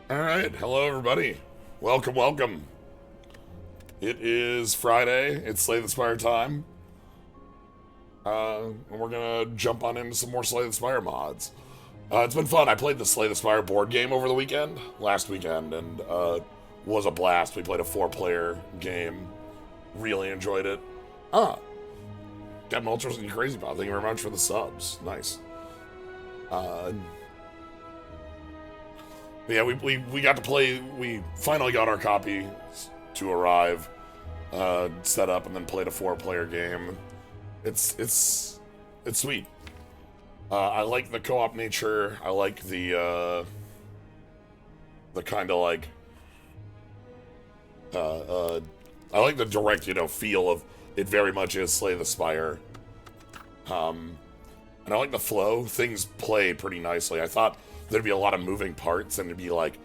Alright, hello everybody. Welcome, welcome. It is Friday, it's Slay the Spire time. And we're gonna jump on into some more Slay the Spire mods. It's been fun. I played the Slay the Spire board game over the weekend, last weekend, and was a blast. We played a 4-player game. Really enjoyed it. Captain Ultra wasn't crazy about. Thank you very much for the subs. Nice. Yeah, we got to play. We finally got our copy to arrive, set up, and then played a 4-player game. It's sweet. I like the co-op nature. I like the kind of like I like the direct, feel of it. Very much is Slay the Spire. And I like the flow. Things play pretty nicely. I thought there'd be a lot of moving parts and it'd be like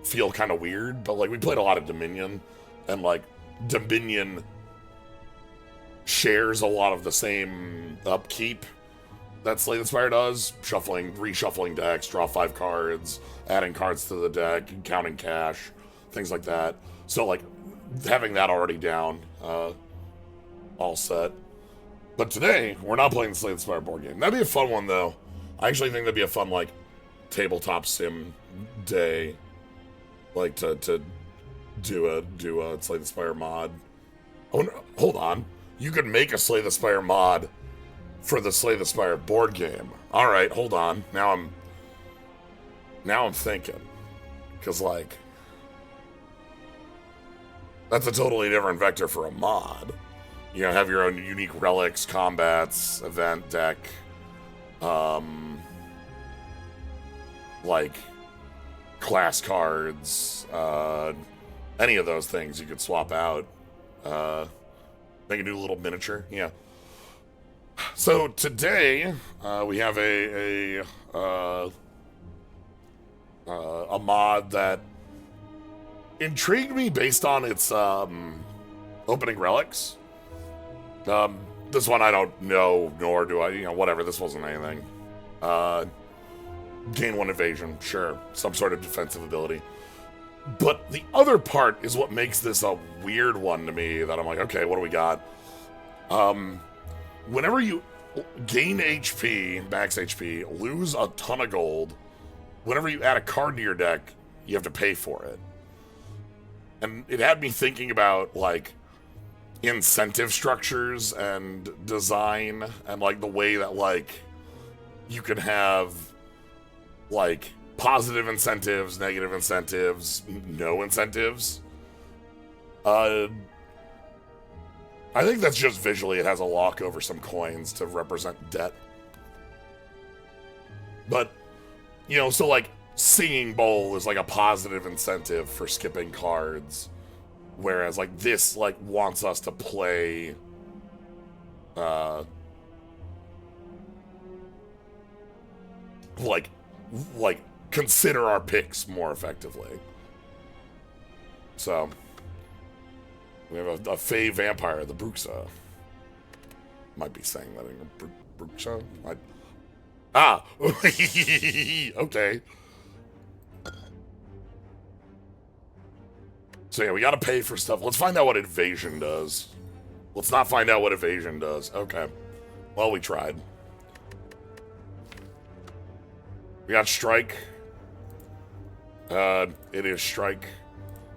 feel kind of weird, but like we played a lot of Dominion, and like Dominion shares a lot of the same upkeep that Slay the Spire does. Reshuffling decks, draw 5 cards, adding cards to the deck, counting cash, things like that. So like having that already down, all set. But today, we're not playing the Slay the Spire board game. That'd be a fun one, though. I actually think that'd be a fun, like, tabletop sim day. Like, to do a Slay the Spire mod. Oh, no, hold on. You could make a Slay the Spire mod for the Slay the Spire board game. Alright, hold on. Now I'm thinking. Because, like, that's a totally different vector for a mod. You know, have your own unique relics, combats, event deck, like class cards, any of those things you could swap out. Make a new little miniature, yeah. So today we have a mod that intrigued me based on its opening relics. This one I don't know, nor do I, whatever, this wasn't anything. Gain 1 evasion, sure, some sort of defensive ability. But the other part is what makes this a weird one to me, that I'm like, okay, what do we got? Whenever you gain HP, max HP, lose a ton of gold, whenever you add a card to your deck, you have to pay for it. And it had me thinking about, like, incentive structures and design, and like the way that like you can have like positive incentives, negative incentives, no incentives. I think that's just visually it has a lock over some coins to represent debt. But so like Singing Bowl is like a positive incentive for skipping cards. Whereas, like, this, like, wants us to play, like, consider our picks more effectively. So, we have a Fey vampire, the Bruxa. Might be saying that in Bruxa? Okay. So yeah, we gotta pay for stuff. Let's find out what Evasion does. Let's not find out what Evasion does. Okay. Well, we tried. We got Strike. It is Strike.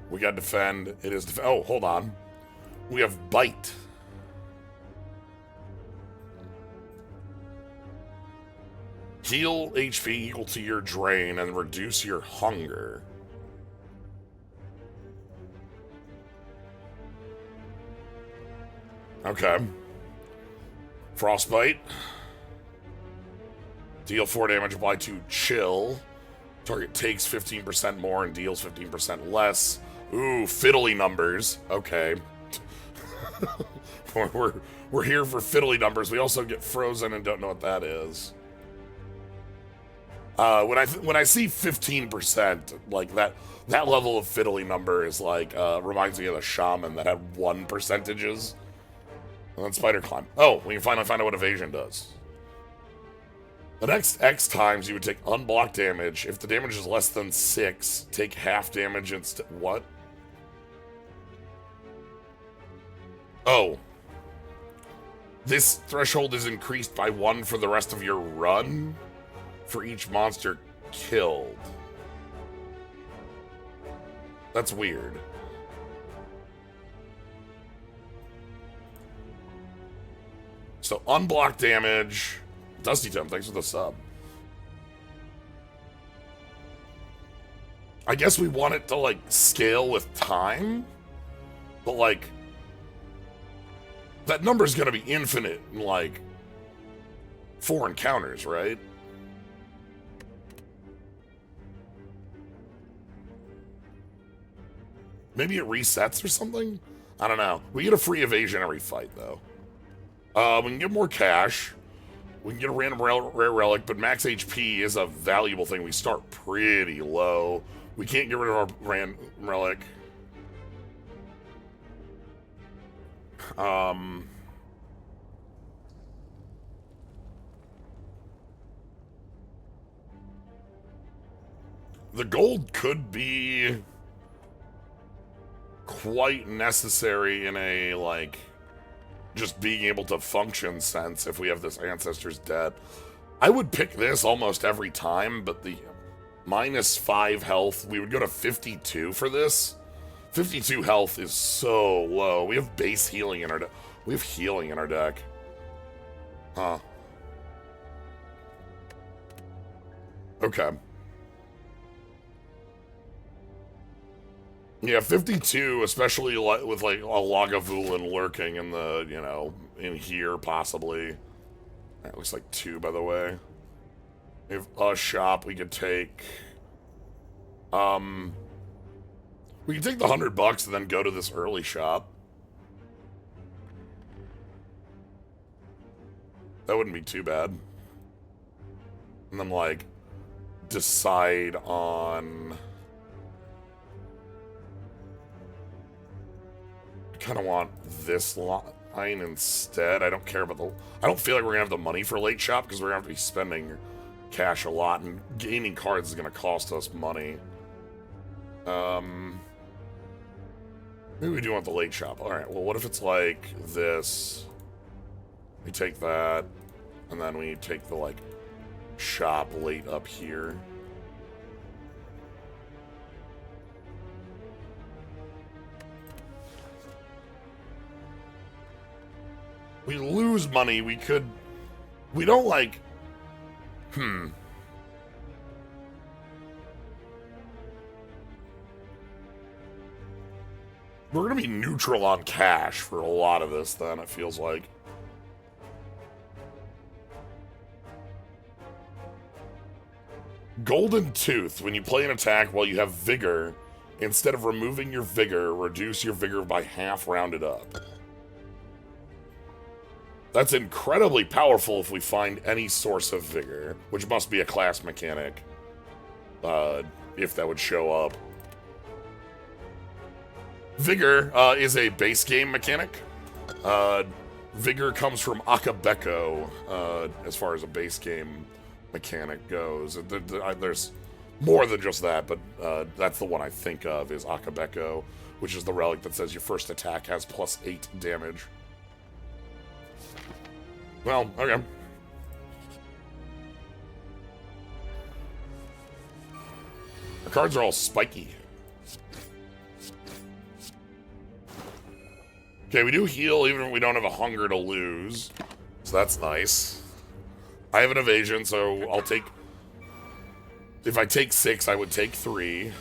We got Defend. It is oh, hold on. We have Bite. Heal HP equal to your drain and reduce your hunger. Okay. Frostbite. Deal 4 damage, apply to Chill. Target takes 15% more and deals 15% less. Ooh, fiddly numbers. Okay. we're here for fiddly numbers. We also get frozen and don't know what that is. When I see 15%, like that level of fiddly number is like reminds me of the shaman that had 1 percentages. And then Spider Climb. Oh, we can finally find out what Evasion does. The next X times you would take unblocked damage. If the damage is less than 6, take half damage instead. What? Oh. This threshold is increased by 1 for the rest of your run for each monster killed. That's weird. So unblocked damage. Dusty Tim, thanks for the sub. I guess we want it to, like, scale with time, but, like, that number's gonna be infinite in, like, 4 encounters, right? Maybe it resets or something? I don't know. We get a free evasion every fight, though. We can get more cash. We can get a random rare relic, but max HP is a valuable thing. We start pretty low. We can't get rid of our random relic. The gold could be quite necessary in a, like, just being able to function sense if we have this Ancestor's Debt. I would pick this almost every time, but the -5 health, we would go to 52 for this. 52 health is so low. We have base healing in our deck. We have healing in our deck. Huh. Okay. Yeah, 52, especially with, like, a Lagavulin lurking in the, you know, in here, possibly. That looks like 2, by the way. We have a shop we could take. We can take the $100 and then go to this early shop. That wouldn't be too bad. And then, like, decide on... I kind of want this line instead. I don't care about the... I don't feel like we're going to have the money for late shop because we're going to have to be spending cash a lot, and gaining cards is going to cost us money. Maybe we do want the late shop. Alright, well, what if it's like this? We take that, and then we take the, like, shop late up here. We lose money, we could... We don't, like... We're gonna be neutral on cash for a lot of this, then, it feels like. Golden Tooth. When you play an attack while you have Vigor, instead of removing your Vigor, reduce your Vigor by half rounded up. That's incredibly powerful if we find any source of Vigor, which must be a class mechanic, if that would show up. Vigor is a base game mechanic. Vigor comes from Akabeko, as far as a base game mechanic goes. There's more than just that, but that's the one I think of, is Akabeko, which is the relic that says your first attack has +8 damage. Well, okay. Our cards are all spiky. Okay, we do heal even if we don't have a hunger to lose. So that's nice. I have an evasion, so I'll take... If I take 6, I would take 3.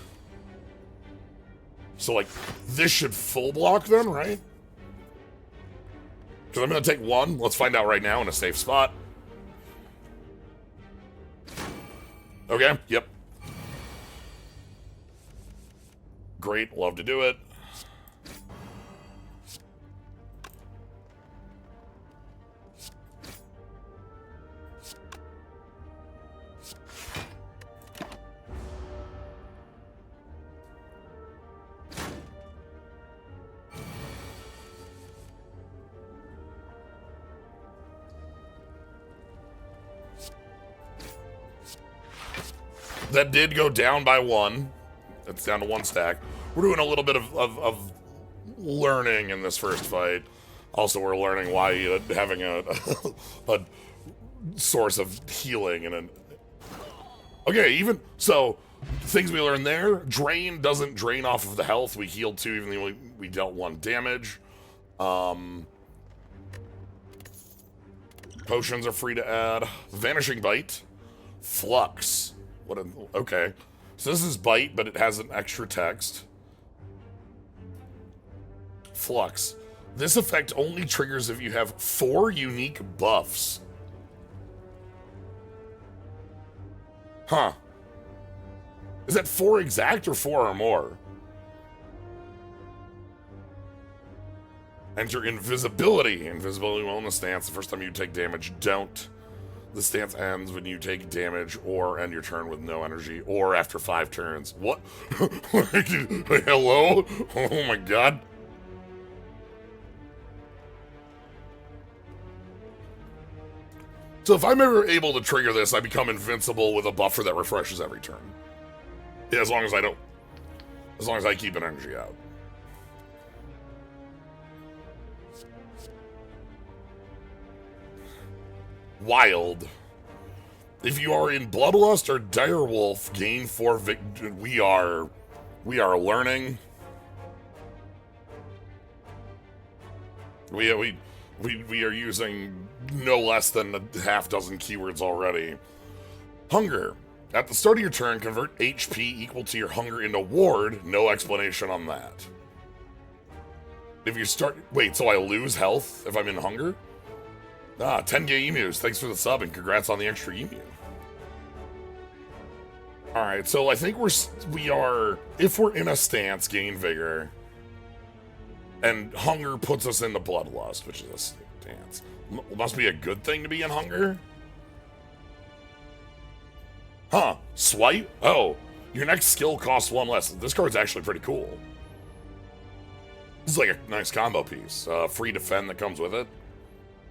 So, like, this should full block then, right? Because I'm going to take 1. Let's find out right now in a safe spot. Okay, yep. Great, love to do it. That did go down by 1. It's down to 1 stack. We're doing a little bit of learning in this first fight. Also, we're learning why having a source of healing and an... Okay, even... So, things we learned there. Drain doesn't drain off of the health. We healed 2 even though we dealt 1 damage. Potions are free to add. Vanishing Bite. Flux. Okay. So this is Bite, but it has an extra text. Flux. This effect only triggers if you have 4 unique buffs. Huh. Is that 4 exact or 4 or more? Enter invisibility. Invisibility while in the stance. The first time you take damage, don't. The stance ends when you take damage or end your turn with no energy or after 5 turns. What? Hello? Oh my god. So if I'm ever able to trigger this, I become invincible with a buffer that refreshes every turn. Yeah, as long as I keep an energy out. Wild. If you are in Bloodlust or Direwolf, gain 4 we are learning. We are using no less than a half dozen keywords already. Hunger. At the start of your turn, convert HP equal to your hunger into ward. No explanation on that. If you start... Wait, so I lose health if I'm in hunger? 10K emus. Thanks for the sub and congrats on the extra emu. Alright, so I think we are... If we're in a stance, gain vigor. And hunger puts us into bloodlust, which is a stance. Must be a good thing to be in hunger? Huh. Swipe? Oh. Your next skill costs 1 less. This card's actually pretty cool. This is like a nice combo piece. Free defend that comes with it.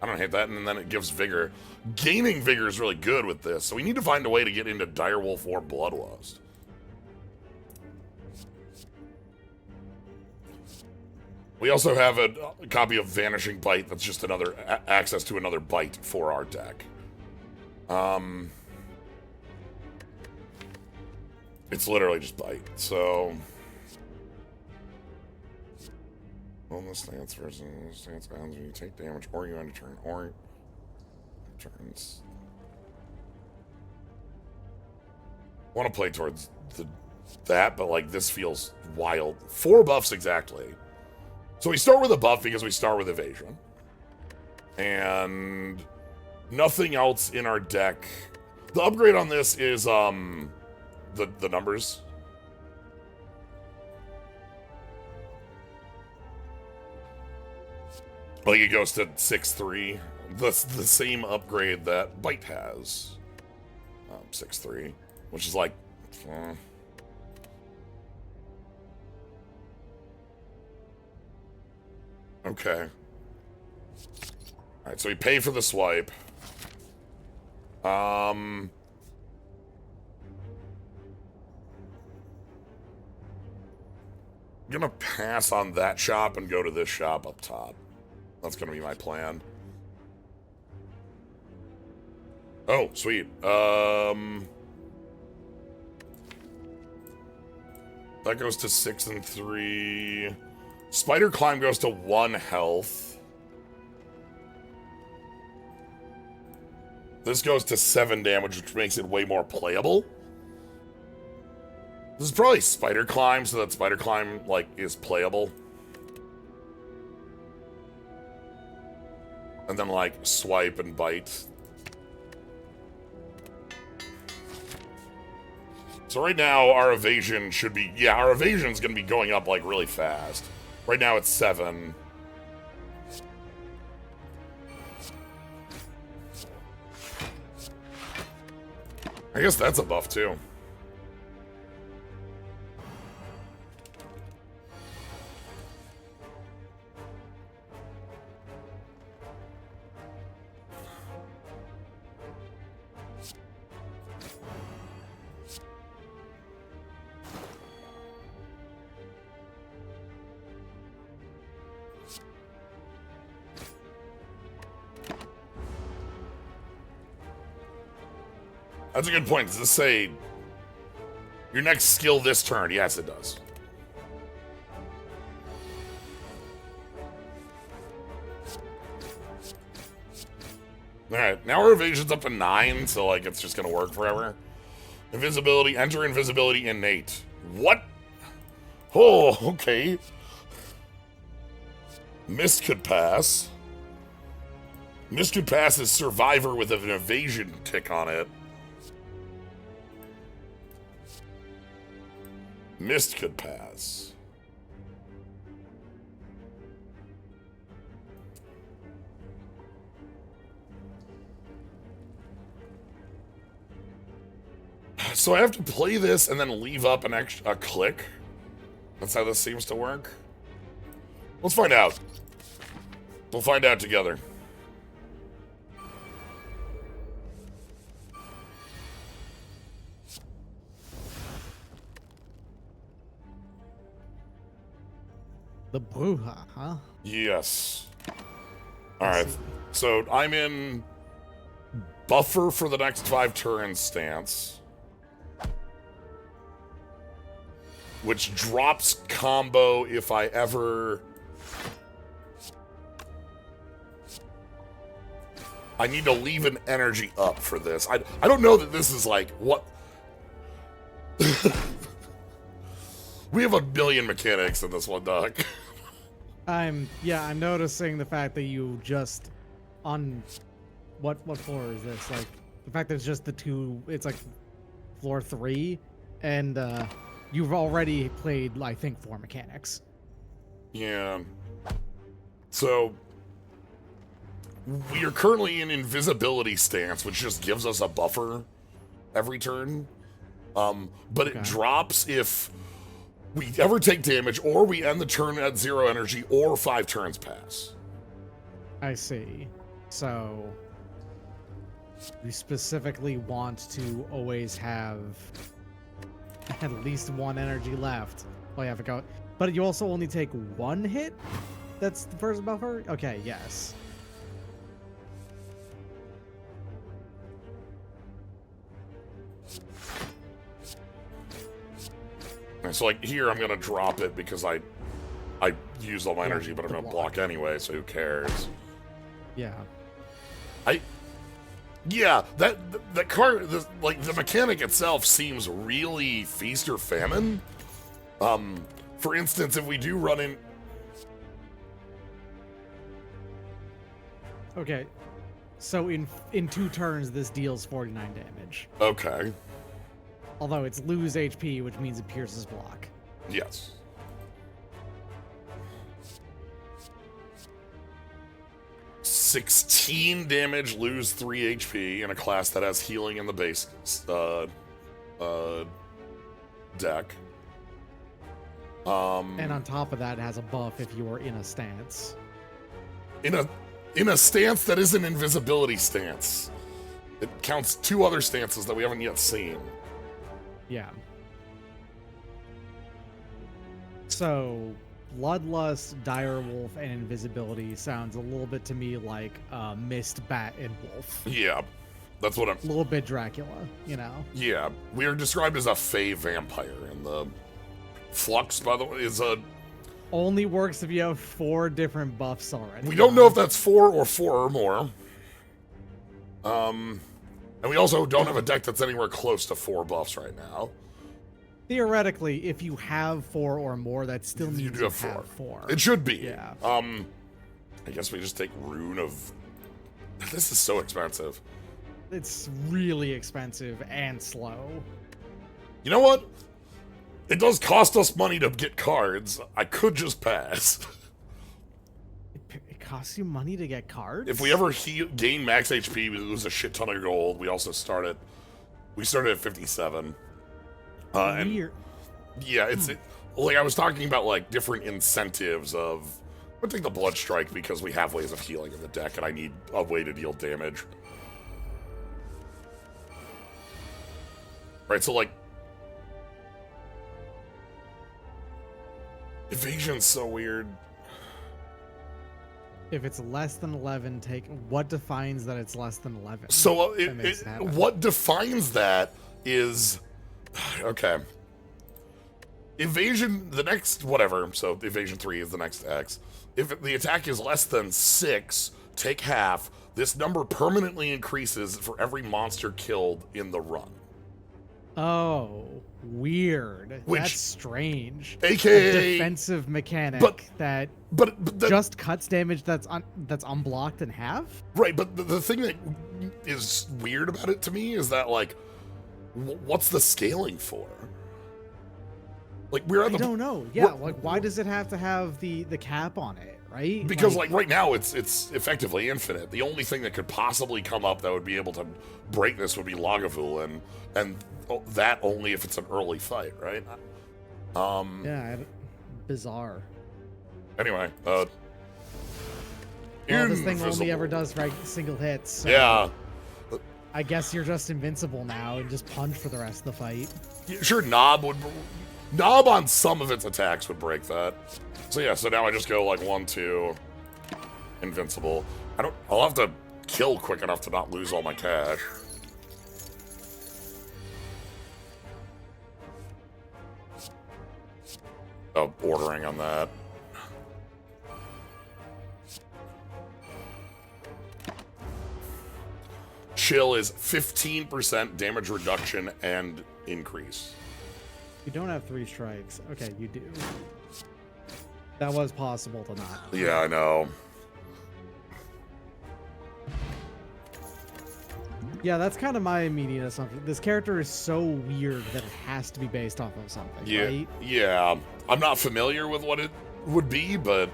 I don't hate that, and then it gives vigor. Gaining vigor is really good with this, so we need to find a way to get into Direwolf or Bloodlust. We also have a copy of Vanishing Bite that's just another access to another bite for our deck. It's literally just bite, so... Well, the stance versus the stance ends when you take damage or you end a turn or turns. I want to play towards that, but like this feels wild. 4 buffs exactly. So we start with a buff because we start with Evasion. And nothing else in our deck. The upgrade on this is the numbers. Like it goes to 6-3. That's the same upgrade that Bite has. 6-3, which is like... Okay. Alright, so we pay for the swipe. I'm gonna pass on that shop and go to this shop up top. That's gonna be my plan. Oh, sweet. That goes to 6 and 3. Spider Climb goes to 1 health. This goes to 7 damage, which makes it way more playable. This is probably Spider Climb, so that Spider Climb, like, is playable. And then, like, swipe and bite. So right now, our evasion should be... Yeah, our evasion's gonna be going up, like, really fast. Right now, it's 7. I guess that's a buff, too. That's a good point. Does this say your next skill this turn? Yes, it does. Alright, now our evasion's up to 9, so like it's just gonna work forever. Invisibility, enter invisibility innate. What? Oh, okay. Mist could pass. Mist could pass as survivor with an evasion tick on it. Mist could pass. So I have to play this and then leave up a click? That's how this seems to work? Let's find out. We'll find out together. The Bruxa, huh? Yes. Alright, so I'm in buffer for the next 5 turns stance. Which drops combo if I ever... I need to leave an energy up for this. I don't know that this is like, what... We have a billion mechanics in this one, Doc. I'm noticing the fact that you just on what floor is this? Like the fact that it's just the two, it's like floor 3, and you've already played I think 4 mechanics. Yeah. So we are currently in invisibility stance, which just gives us a buffer every turn. But it drops if we ever take damage, or we end the turn at 0 energy, or 5 turns pass. I see. So we specifically want to always have at least 1 energy left. Oh yeah, I forgot. But you also only take 1 hit? That's the first buffer? Okay, yes. So like here, I'm gonna drop it because I used all my energy, but I'm gonna block anyway, so who cares? Yeah. Yeah, that card, like the mechanic itself seems really feast or famine. For instance, if we do run in. Okay, so in 2 turns, this deals 49 damage. Okay. Although it's lose HP, which means it pierces block. Yes. $16 damage, lose 3 HP in a class that has healing in the base deck. And on top of that, it has a buff if you are in a stance. In a stance that is an invisibility stance. It counts 2 other stances that we haven't yet seen. Yeah. So, Bloodlust, Direwolf, and Invisibility sounds a little bit to me like Mist, Bat, and Wolf. Yeah, that's what I'm... A little bit Dracula, you know? Yeah, we are described as a Fey vampire, and the Flux, by the way, is a... Only works if you have 4 different buffs already. We don't know if that's 4 or more. And we also don't have a deck that's anywhere close to 4 buffs right now. Theoretically, if you have 4 or more, that still means you do have 4. 4. It should be. Yeah. I guess we just take Rune of... This is so expensive. It's really expensive and slow. You know what? It does cost us money to get cards. I could just pass. It costs you money to get cards? If we ever gain max HP, we lose a shit ton of gold. We also started at 57. Weird. Yeah, it's like I was talking about, like different incentives of. I'm gonna take the Blood Strike because we have ways of healing in the deck, and I need a way to deal damage. Right, so like Evasion's so weird. If it's less than 11, take what defines that it's less than 11? So That makes it happen. what defines that is okay. Evasion, the next whatever. So evasion 3 is the next X. If the attack is less than 6, take half. This number permanently increases for every monster killed in the run. Oh, weird. Which- That's strange. AKA A defensive mechanic that but just cuts damage that's unblocked in half? right. But the thing that is weird about it to me is that like, what's the scaling for? Like we're at I the don't know. Yeah, like why does it have to have the cap on it, right? because like right now it's effectively infinite. The only thing that could possibly come up that would be able to break this would be Lagavulin, and that only if it's an early fight, right? Yeah, bizarre. Anyway, Well, this thing only invisible. ever does single hits. So Yeah, I guess you're just invincible now and just punch for the rest of the fight. sure. Knob on some of its attacks would break that. So yeah, so now I just go like 1, 2, invincible. I'll have to kill quick enough to not lose all my cash. Oh, ordering on that. Chill is 15% damage reduction and increase. You don't have 3 strikes. Okay, you do. That was possible to not. Yeah, I know. Yeah, that's kind of my immediate assumption. This character is so weird that it has to be based off of something, Yeah, right? yeah. I'm not familiar with what it would be, but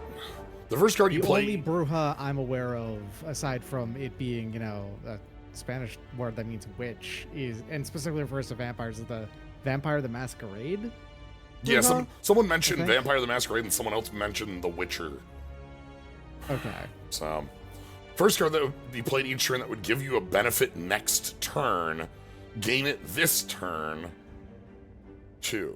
the first card you The play. only Bruja I'm aware of, aside from it being, you know, a Spanish word that means witch, is, and specifically refers to vampires, is the Vampire the Masquerade? Yeah, Bruja? someone mentioned Okay. Vampire the Masquerade and someone else mentioned The Witcher. Okay. So, first card that would be played each turn that would give you a benefit next turn. Gain it this turn. 2.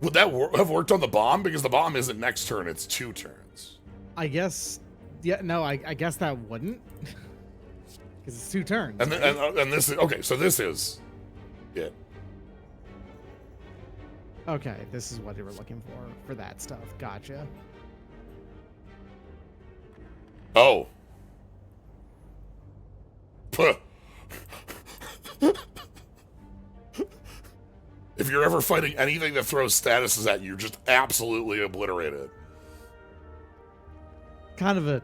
Would that have worked on the bomb? Because the bomb isn't next turn, it's 2 turns. I guess, yeah, no, I guess that wouldn't. Because it's 2 turns. And, right? and this is, okay, so this is it. Okay, this is what you were looking for that stuff. Gotcha. Oh. Puh. If you're ever fighting anything that throws statuses at you, just absolutely obliterate it. Kind of a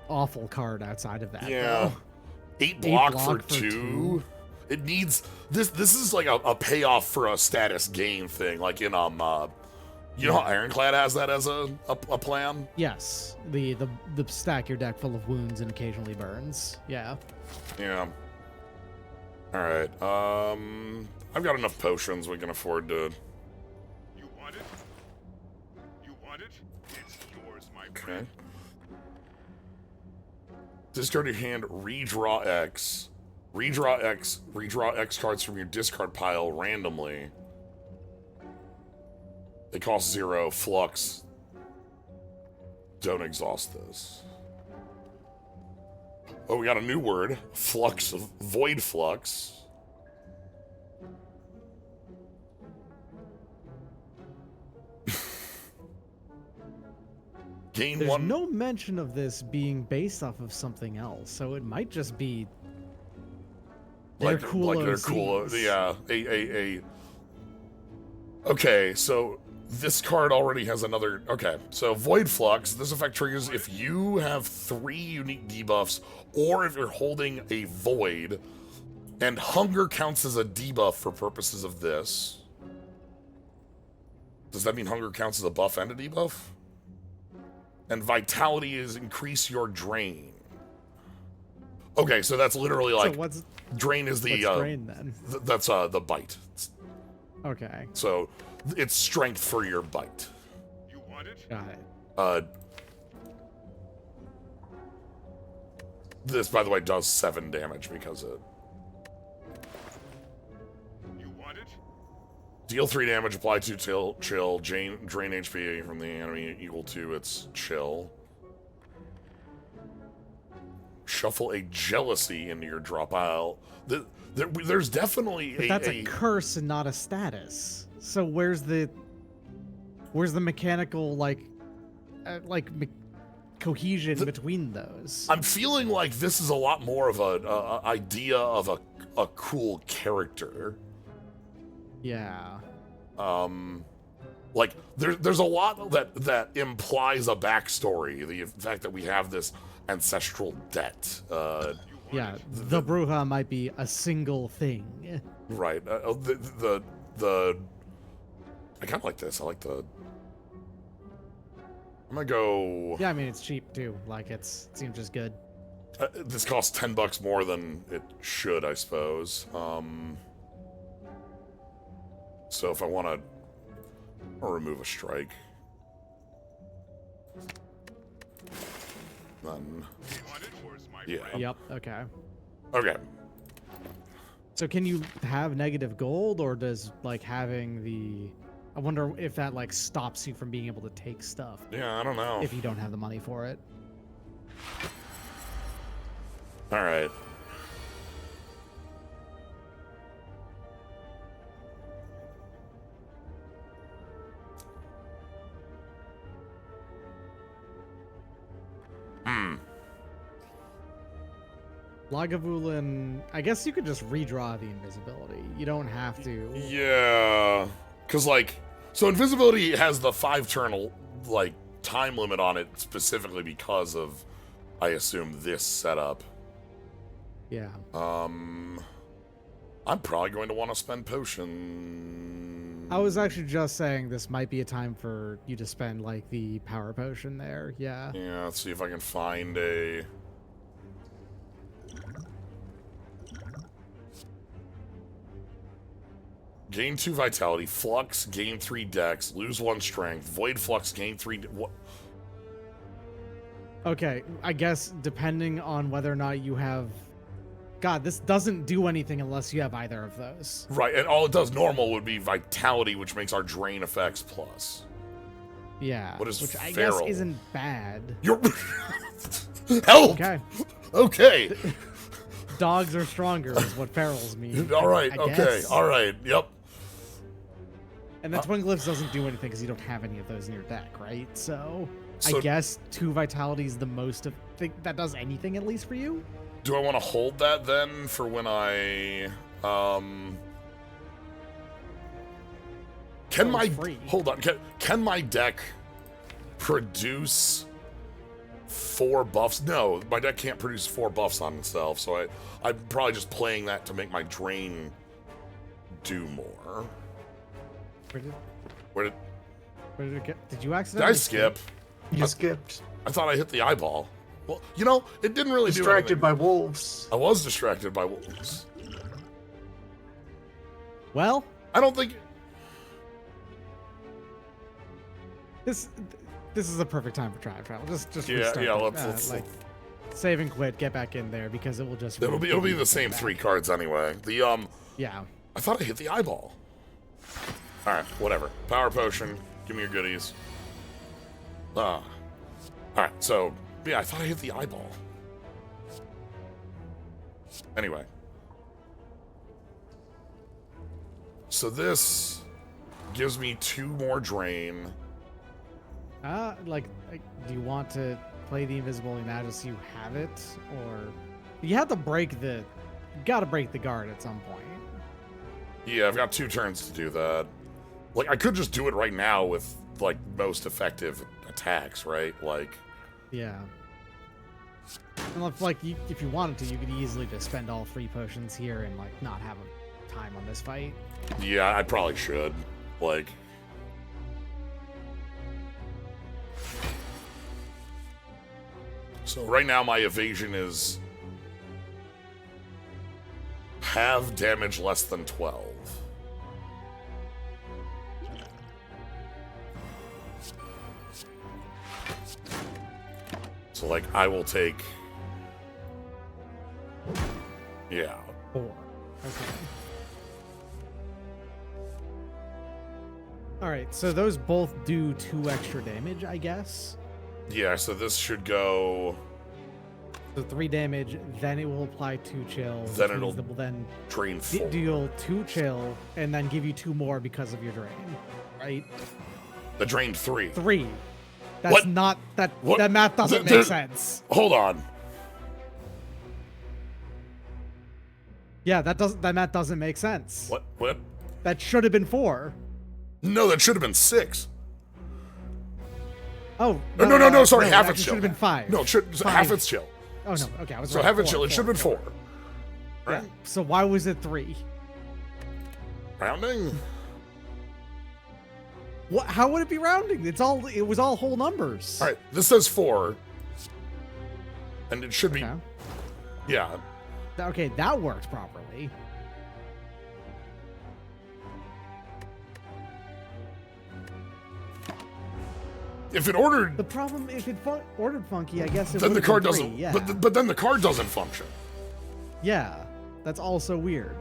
awful card outside of that. Yeah. though. 8 block, block for for 2. two. It needs this is like a payoff for a status gain thing, like in you know how Ironclad has that as a plan? Yes, the stack your deck full of wounds and occasionally burns. Yeah. Yeah. Alright. I've got enough potions we can afford to. You want it? You want it? It's yours, my Okay. friend. Discard your hand, redraw X. Redraw X cards from your discard pile randomly. They cost 0. Flux. Don't exhaust this. Oh, we got a new word. Flux. Void flux. Gain There's 1. no mention of this being based off of something else, so it might just be their cool like they're OCs. cool. Yeah, Okay, so this card already has another. Okay, so Void Flux. This effect triggers if you have 3 unique debuffs, or if you're holding a Void, and Hunger counts as a debuff for purposes of this. Does that mean Hunger counts as a buff and a debuff? And Vitality is increase your drain. Okay, so that's literally like. So what's Drain is the drain then? that's the bite. Okay, So it's strength for your bite. You want it? got it. This, by the way, does 7 damage because it. You want it? Deal 3 damage, apply 2 chill, drain HP from the enemy equal to its chill. Shuffle a jealousy into your drop pile. There's definitely But that's a curse and not a status. So where's the mechanical cohesion between those? I'm feeling like this is a lot more of a idea of a cool character. Yeah. Like there's a lot that implies a backstory. The fact that we have this ancestral debt. Yeah, the Bruxa might be a single thing. Right. I kind of like this. I like the. I'm gonna go. Yeah, I mean it's cheap too. Like it seems just good. This costs $10 more than it should, I suppose. So if I want to remove a strike, then yeah. Yep. Okay. Okay. So can you have negative gold, or does like having the? I wonder if that like stops you from being able to take stuff Yeah, I don't know. if you don't have the money for it. All right. Lagavulin, I guess you could just redraw the invisibility. You don't have to. Yeah, because like, so invisibility has the 5-turn like time limit on it specifically because of, I assume, this setup. Yeah. I'm probably going to want to spend potion. I was actually just saying this might be a time for you to spend like the power potion there. Yeah. Yeah, let's see if I can find a. Gain 2 vitality, flux, gain 3 dex, lose 1 strength, void flux, gain 3. What? Okay, I guess depending on whether or not you have. God, this doesn't do anything unless you have either of those. Right, and all it does normal would be vitality, which makes our drain effects plus. Yeah. What is which I feral? guess isn't bad. You're. Help! Okay. Okay. Dogs are stronger is what ferals mean. All right, I okay, guess. all right, yep. And the Twin Glyphs doesn't do anything because you don't have any of those in your deck, right? So So- I guess 2 vitality is the most of that does anything at least for you. Do I want to hold that then for when I can Oh, my it's free. hold on can my deck produce 4 buffs? No, my deck can't produce 4 buffs on itself, so I'm probably just playing that to make my drain do more. Where Did did it get? Did you accidentally I skip? You skipped. I thought I hit the eyeball. Well, you know, it didn't really do Distracted anything. by wolves. I was distracted by wolves. Well, I don't think. this is a perfect time for time travel. Just Yeah, restart yeah. it. Let's save and quit. Get back in there because it will just. It'll be the same back. 3 cards anyway. The Yeah. I thought I hit the eyeball. All right, whatever. Power potion. Give me your goodies. All right, so yeah, I thought I hit the eyeball. Anyway, so this gives me 2 more drain. Do you want to play the invisibility now just so you have it, or you have to break the? You got to break the guard at some point. Yeah, I've got 2 turns to do that. Like, I could just do it right now with like most effective attacks, right? Like. Yeah. And if you wanted to, you could easily just spend all 3 potions here and like not have a time on this fight. Yeah, I probably should. Like. So right now my evasion is have damage less than 12. So like I will take. Yeah. 4. Okay. All right, so those both do 2 extra damage, I guess. Yeah, so this should go. So 3 damage, then it will apply 2 chill. Then which it'll means that will then Drain 4. deal 2 chill and then give you 2 more because of your drain, right? The drained 3. 3. That's What? not that. What? That math doesn't There- make sense. Hold on. Yeah, that math doesn't make sense. What? What? That should have been 4. No, that should have been 6. Oh No, sorry, no, half it its should chill. have been 5. No, half 5. its chill. Oh no, okay, I was So right. half its 4, chill. It should have been 4. Right? Yeah. So why was it 3? Rounding? What? How would it be rounding? It was all whole numbers. All right, this says 4. And it should be. Okay. Yeah. Okay, that worked properly. If it ordered. The problem, if it ordered funky, I guess it Then the would've card been 3, doesn't. Yeah. But then the card doesn't function. Yeah, that's also weird.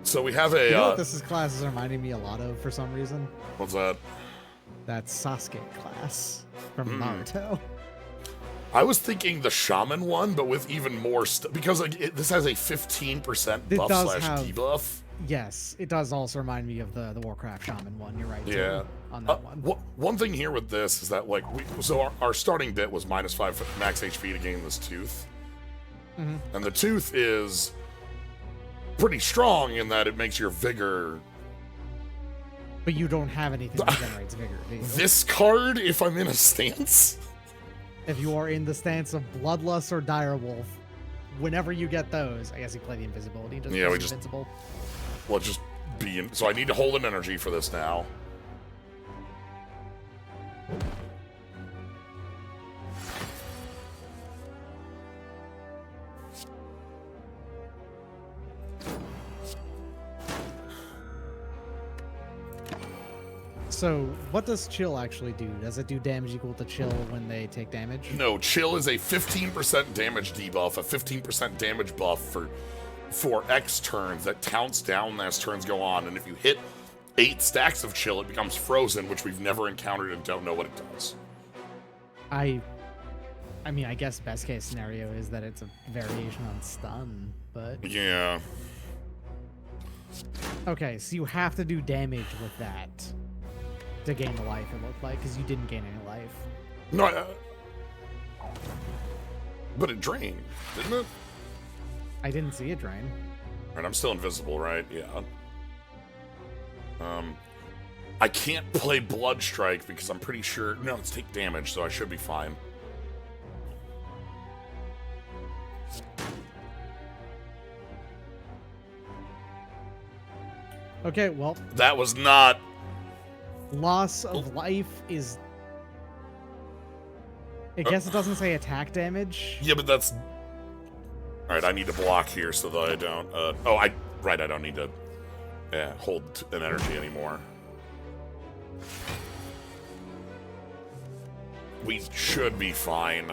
So we have a. You know what this class is reminding me a lot of for some reason? What's that? That Sasuke class from Hmm. Naruto. I was thinking the shaman one, but with even more stuff. Because like, this has a 15% It buff does slash have- debuff. Yes, it does also remind me of the Warcraft Shaman one. You're right. too, Yeah. on that one. One thing here with this is that, like, our starting bit was -5 max HP to gain this tooth. Mhm. And the tooth is pretty strong in that it makes your vigor. But you don't have anything that generates vigor, do you? This card, if I'm in a stance. If you are in the stance of Bloodlust or Direwolf, whenever you get those, I guess you play the invisibility. Yeah, we just- invincible. Well, just be in. So I need to hold an energy for this now. So, what does chill actually do? Does it do damage equal to chill when they take damage? No, chill is a 15% damage debuff, a 15% damage buff for X turns that counts down as turns go on, and if you hit 8 stacks of chill, it becomes frozen, which we've never encountered and don't know what it does. I mean, I guess best case scenario is that it's a variation on stun, but Yeah. okay, so you have to do damage with that to gain the life. It looked like because you didn't gain any life. No, but it drained, didn't it? I didn't see it drain. Alright, I'm still invisible, right? Yeah. I can't play Blood Strike because I'm pretty sure. No, it's take damage, so I should be fine. Okay, well, That was not. loss of life is. I guess it doesn't say attack damage. Yeah, but that's. Alright, I need to block here so that I don't. I don't need to hold an energy anymore. We should be fine.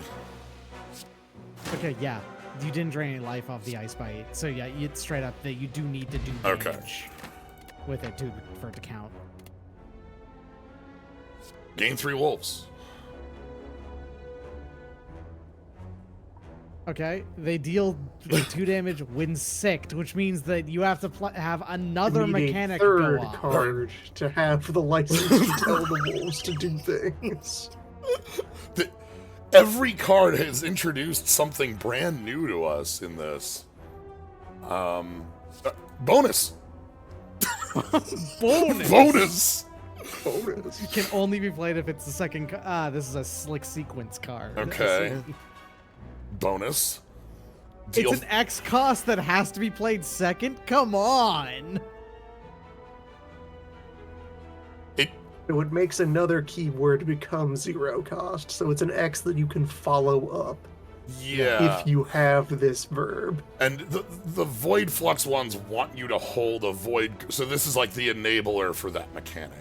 Okay, yeah. You didn't drain any life off the ice bite. So yeah, it's straight up that you do need to do damage Okay. with it for it to count. Gain 3 wolves. Okay, they deal 2 damage when sicked, which means that you have to have another You need mechanic a third go off. card to have the license to tell the wolves to do things. Every card has introduced something brand new to us in this. Bonus. Bonus! Bonus. Bonus. Can only be played if it's the second. This is a slick sequence card. Okay. So Bonus. Deal. it's an X cost that has to be played second? Come on! So it makes another keyword become 0 cost, so it's an X that you can follow up Yeah. if you have this verb. And the Void Flux ones want you to hold a Void. So this is like the enabler for that mechanic.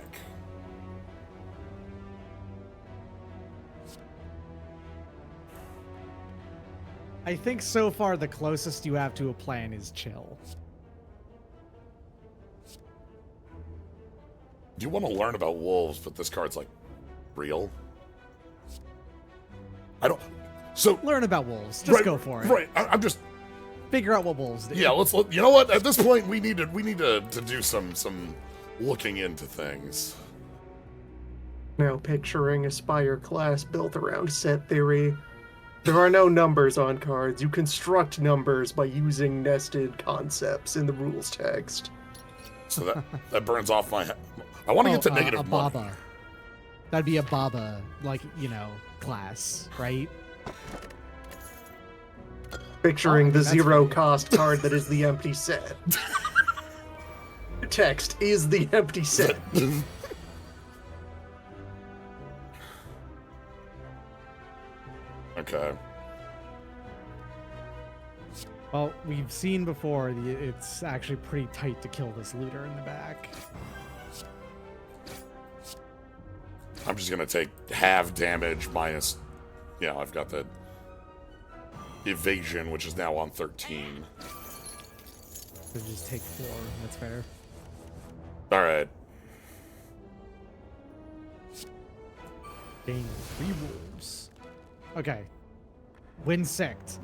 I think so far the closest you have to a plan is chill. You want to learn about wolves, but this card's like real. I don't. So Learn about wolves. Just go for it. Right. I'm just. Figure out what wolves do. Yeah. You know what? At this point, we need to do some looking into things. Now picturing a Spire class built around set theory. There are no numbers on cards. You construct numbers by using nested concepts in the rules text. So that burns off my. I want to get to negative a one. Baba. That'd be a Baba, like, class, right? Picturing the that's zero fair. cost card that is the empty set. Text is the empty set. Okay. Well, we've seen before, it's actually pretty tight to kill this looter in the back. I'm just gonna take half damage minus. Yeah, I've got the evasion, which is now on 13. So just take 4, that's fair. All right. Gain 3 wolves. Okay. Win sect.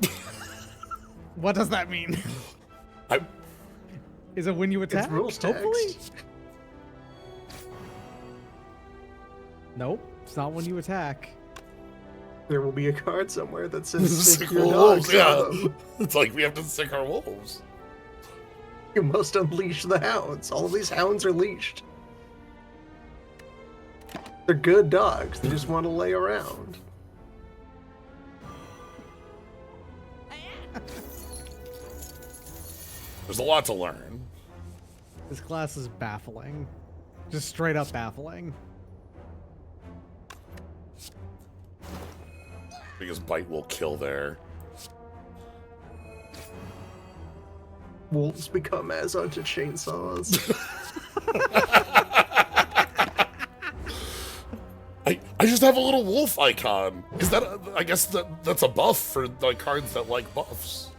What does that mean? Is it when you attack? It's rules Hopefully. text. Nope, it's not when you attack. There will be a card somewhere that says Sick sick your wolves, dogs yeah. on them. It's like we have to sick our wolves. You must unleash the hounds. All of these hounds are leashed. They're good dogs. They just want to lay around. There's a lot to learn. This class is baffling. Just straight up baffling. Because bite will kill there. Wolves become as unto chainsaws. I just have a little wolf icon. Is that I guess that's a buff for the cards that like buffs.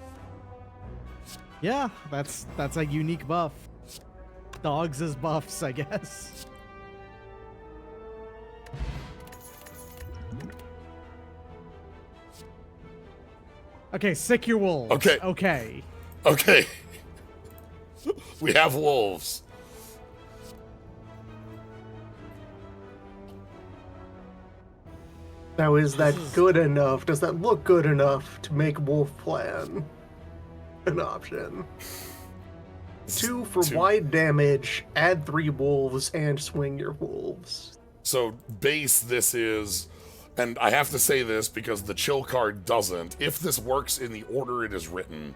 Yeah, that's a unique buff. Dogs as buffs, I guess. Okay, sick your wolves. Okay. Okay. Okay. We have wolves. Now, is that good enough? Does that look good enough to make Wolf Plan an option? 2 for Two. wide damage, add 3 wolves, and swing your wolves. So base this is, and I have to say this because the chill card doesn't. If this works in the order it is written,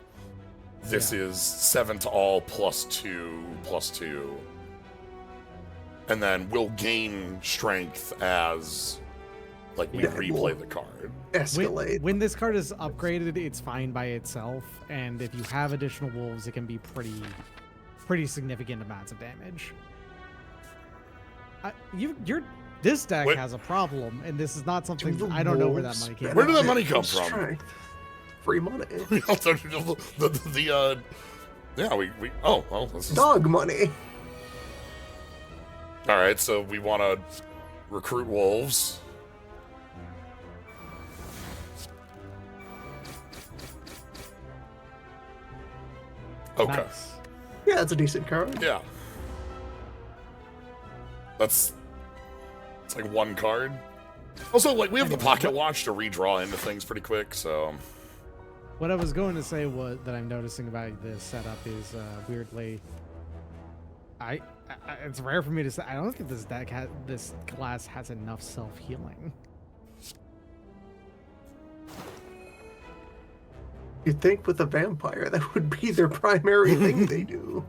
this is 7 to all +2/+2. And then we'll gain strength as like we Yeah, replay we'll the card. Escalate. When this card is upgraded, it's fine by itself, and if you have additional wolves, it can be pretty significant amounts of damage. This deck Wait. has a problem, and this is not something Do the I don't know where that wolves money came Where from. did that money come benefit from? strength? Free money. We also yeah, we oh well this is Dog money. all right. So we want to recruit wolves. Okay. Nice. Yeah, that's a decent card. Yeah. It's like 1 card. Also, like, we have the pocket watch to redraw into things pretty quick, so. What I was going to say that I'm noticing about this setup is weirdly, it's rare for me to say. I don't think this class has enough self-healing. You'd think with a vampire that would be their primary thing they do.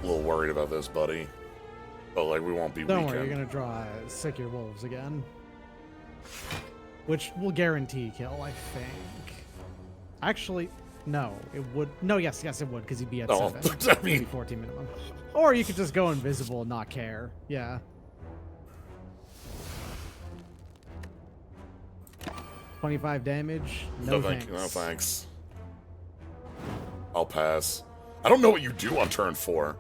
A little worried about this, buddy. But, like, we won't be Don't weakened. worry, you're gonna draw sick your wolves again. which will guarantee kill, I think. Actually, no, it would. No, yes, it would, because he'd be at Oh, 7. I It'd be mean, 14 minimum. Or you could just go invisible and not care. Yeah. 25 damage. No, thanks. No thanks. I'll pass. I don't know what you do on turn 4.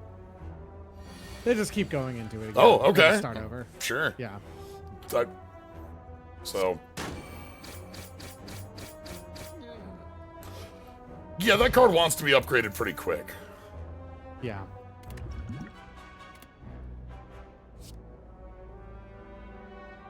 They just keep going into it again. Oh, They okay. just start over. Sure. Yeah. So. Yeah, that card wants to be upgraded pretty quick. Yeah.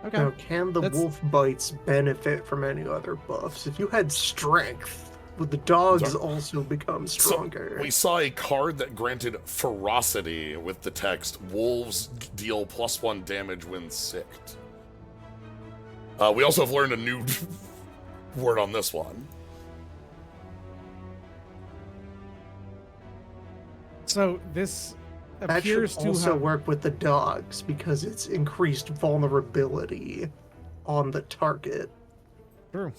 Okay. Now, can the That's- wolf bites benefit from any other buffs? If you had strength, would the dogs Sorry. also become So, stronger? we saw a card that granted ferocity with the text, wolves deal +1 damage when sicked. We also have learned a new word on this one. So this That should appears to also have work with the dogs because it's increased vulnerability on the target. True.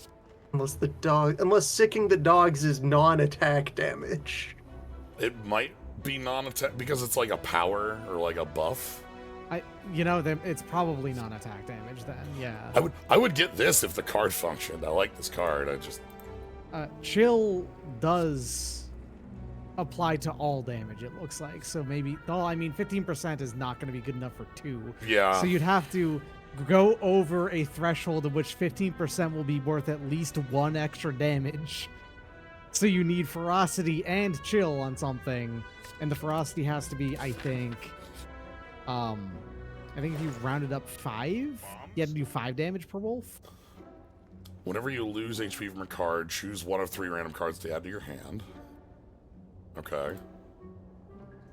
Unless sicking the dogs is non-attack damage. It might be non-attack because it's like a power or like a buff. It's probably non-attack damage then. Yeah. I would get this if the card functioned. I like this card. Chill does apply to all damage, it looks like. So maybe, 15% is not going to be good enough for 2. Yeah. So you'd have to go over a threshold of which 15% will be worth at least 1 extra damage. So you need ferocity and chill on something. And the ferocity has to be, I think if you rounded up 5, you had to do 5 damage per wolf. Whenever you lose HP from a card, choose one of 3 random cards to add to your hand. Okay.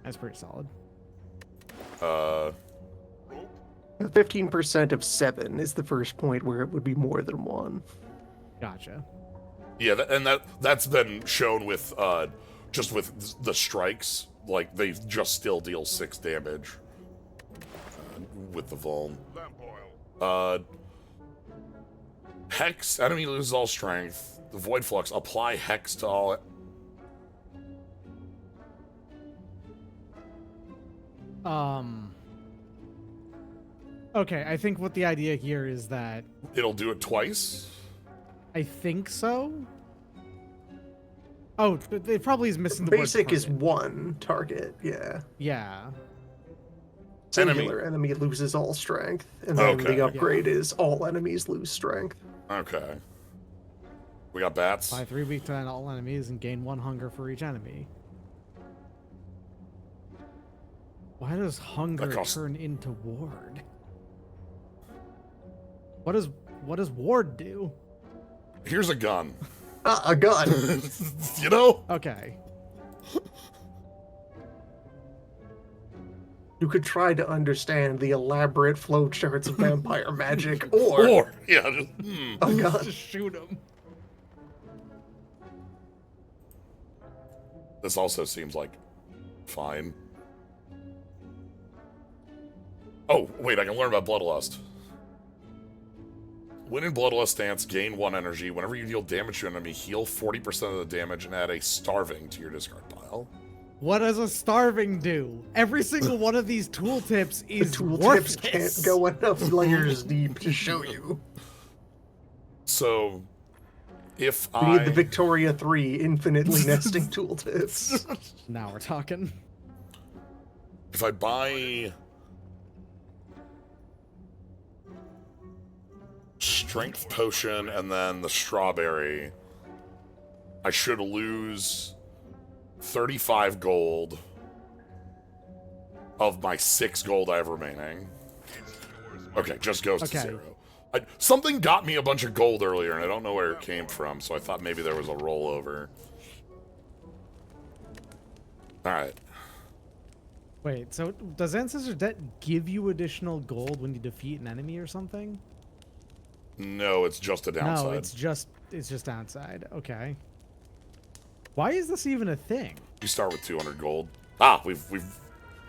That's pretty solid. 15% of 7 is the first point where it would be more than 1. Gotcha. Yeah, that's been shown with just with the strikes. Like they just still deal 6 damage with the vuln. Lamp oil. Hex, enemy loses all strength. The void flux, apply hex to all. Okay, I think what the idea here is that It'll do it twice. I think so. Oh, it probably is missing the Basic word is target. 1 target, yeah. Yeah. Singular enemy loses all strength, and then Okay. the upgrade is all enemies lose strength. Okay. We got bats. Apply 3 weak to all enemies and gain 1 hunger for each enemy. Why does hunger That costs- turn into ward? What does ward do? Here's a gun. A gun! You know? Okay. You could try to understand the elaborate flowcharts of vampire magic, or Or yeah. a gun. Just shoot him. This also seems like fine. Oh, wait, I can learn about Bloodlust. When in Bloodlust stance, gain 1 energy. Whenever you deal damage to an enemy, heal 40% of the damage and add a starving to your discard pile. What does a starving do? Every single one of these tooltips The is tooltips worthless. can't go enough layers deep to show you. So, if We I... need the Victoria 3 infinitely nesting tooltips. Now we're talking. If I buy... Strength Potion and then the Strawberry, I should lose 35 gold of my 6 gold I have remaining. Okay, just goes to Okay. 0. Something got me a bunch of gold earlier, and I don't know where it came from, so I thought maybe there was a rollover. Alright. Wait, so does Ancestor's Debt give you additional gold when you defeat an enemy or something? No, it's just a downside. No, it's just downside. Okay. Why is this even a thing? You start with 200 gold. Ah, we've...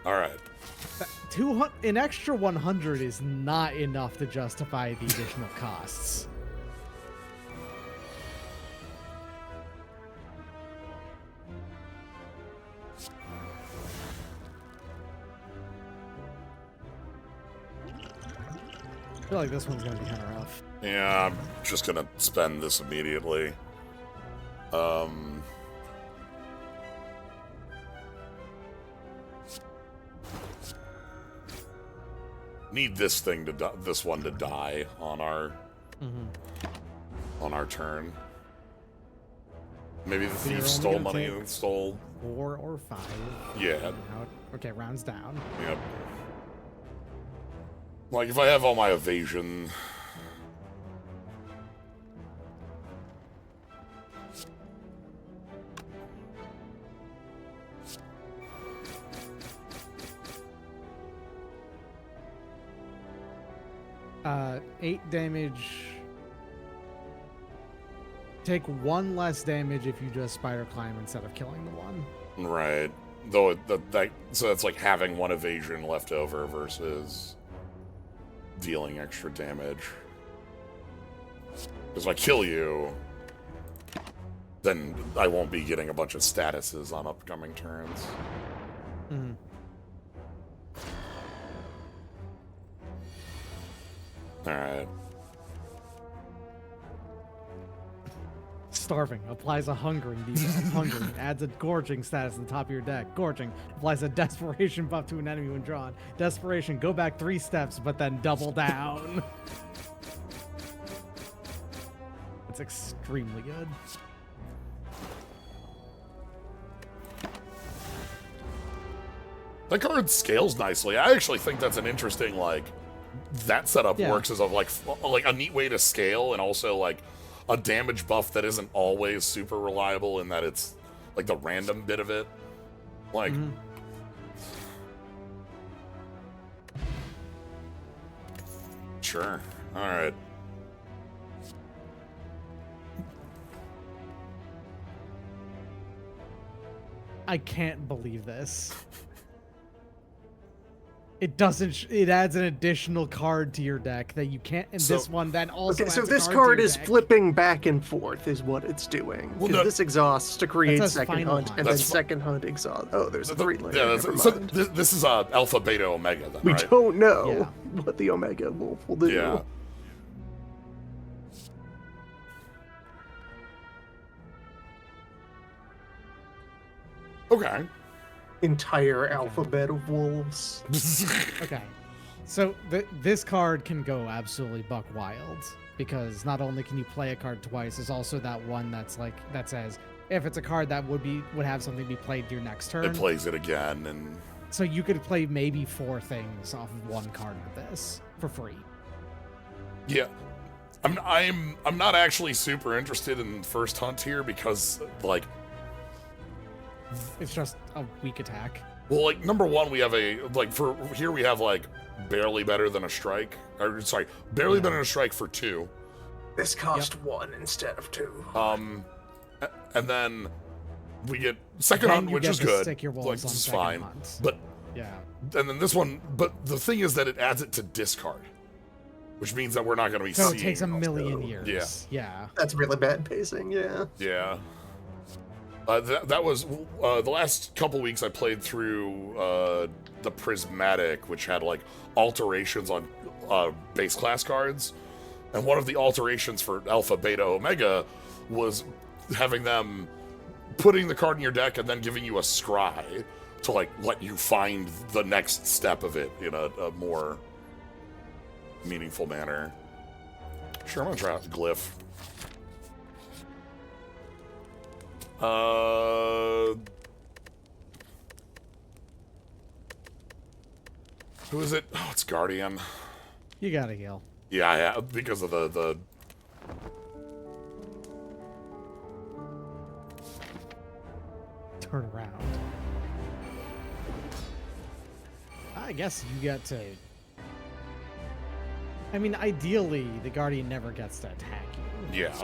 Alright. An extra 100 is not enough to justify the additional costs. I feel like this one's gonna be kind of rough. Yeah, I'm just gonna spend this immediately. Need this thing to this one to die on our turn. Maybe the So you're thief only stole gonna money take and stole. 4 or 5. Yeah. Now okay, rounds down. Yep. Like if I have all my evasion. Uh, 8 damage. Take 1 less damage if you just spider climb instead of killing the one. Right. Though so it's like having 1 evasion left over versus dealing extra damage. Because if I kill you, then I won't be getting a bunch of statuses on upcoming turns. Alright. Starving applies a hungering debuff. Hungering adds a gorging status at the top of your deck. Gorging applies a desperation buff to an enemy when drawn. Desperation, go back 3 steps, but then double down. That's extremely good. That card scales nicely. I actually think that's an interesting, like, that setup works as a, like a neat way to scale, and also, like, a damage buff that isn't always super reliable in that it's, like, the random bit of it. Like... Sure. Alright. I can't believe this. It doesn't. It adds an additional card to your deck that you can't. And this one then also. Okay, so adds a this card card to your is deck. flipping back and forth, is what it's doing. Well, 'Cause no- this exhausts to create says second final hunt, hunt. and then That's fi- second hunt exhaust. Oh, there's a 3-layer. Yeah, Never so mind. this is alpha, beta, omega, then, We right? don't know what the Omega Wolf will do. Yeah. Okay. Entire alphabet of wolves. Okay, so this card can go absolutely buck wild because not only can you play a card twice, there's also that one that's like that says if it's a card that would have something be played your next turn. It plays it again, and So you could play maybe 4 things off of 1 card with this for free. yeah. I'm not actually super interested in first hunt here because, like, It's just a weak attack. well, like, number one, we have for here we have, like, barely better than a strike. Or, sorry, barely better than a strike for 2. This cost 1 instead of 2. And then we get second Then hunt, you which get is to good. stick your Like, wolves this on is second fine. hunt. But, Yeah. and then this one, but the thing is that it adds it to discard, which means that we're not going to be So seeing. it takes a million also. years. Yeah. That's really bad pacing, yeah. Yeah. That was the last couple weeks I played through the Prismatic, which had, like, alterations on base class cards. And one of the alterations for Alpha, Beta, Omega was having them putting the card in your deck and then giving you a scry to, like, let you find the next step of it in a more meaningful manner. Sure, I'm gonna try out Glyph. Who is it? Oh, it's Guardian. You gotta heal. Yeah, because of the Turn around. I guess you get to... I mean, ideally, the Guardian never gets to attack you. yeah.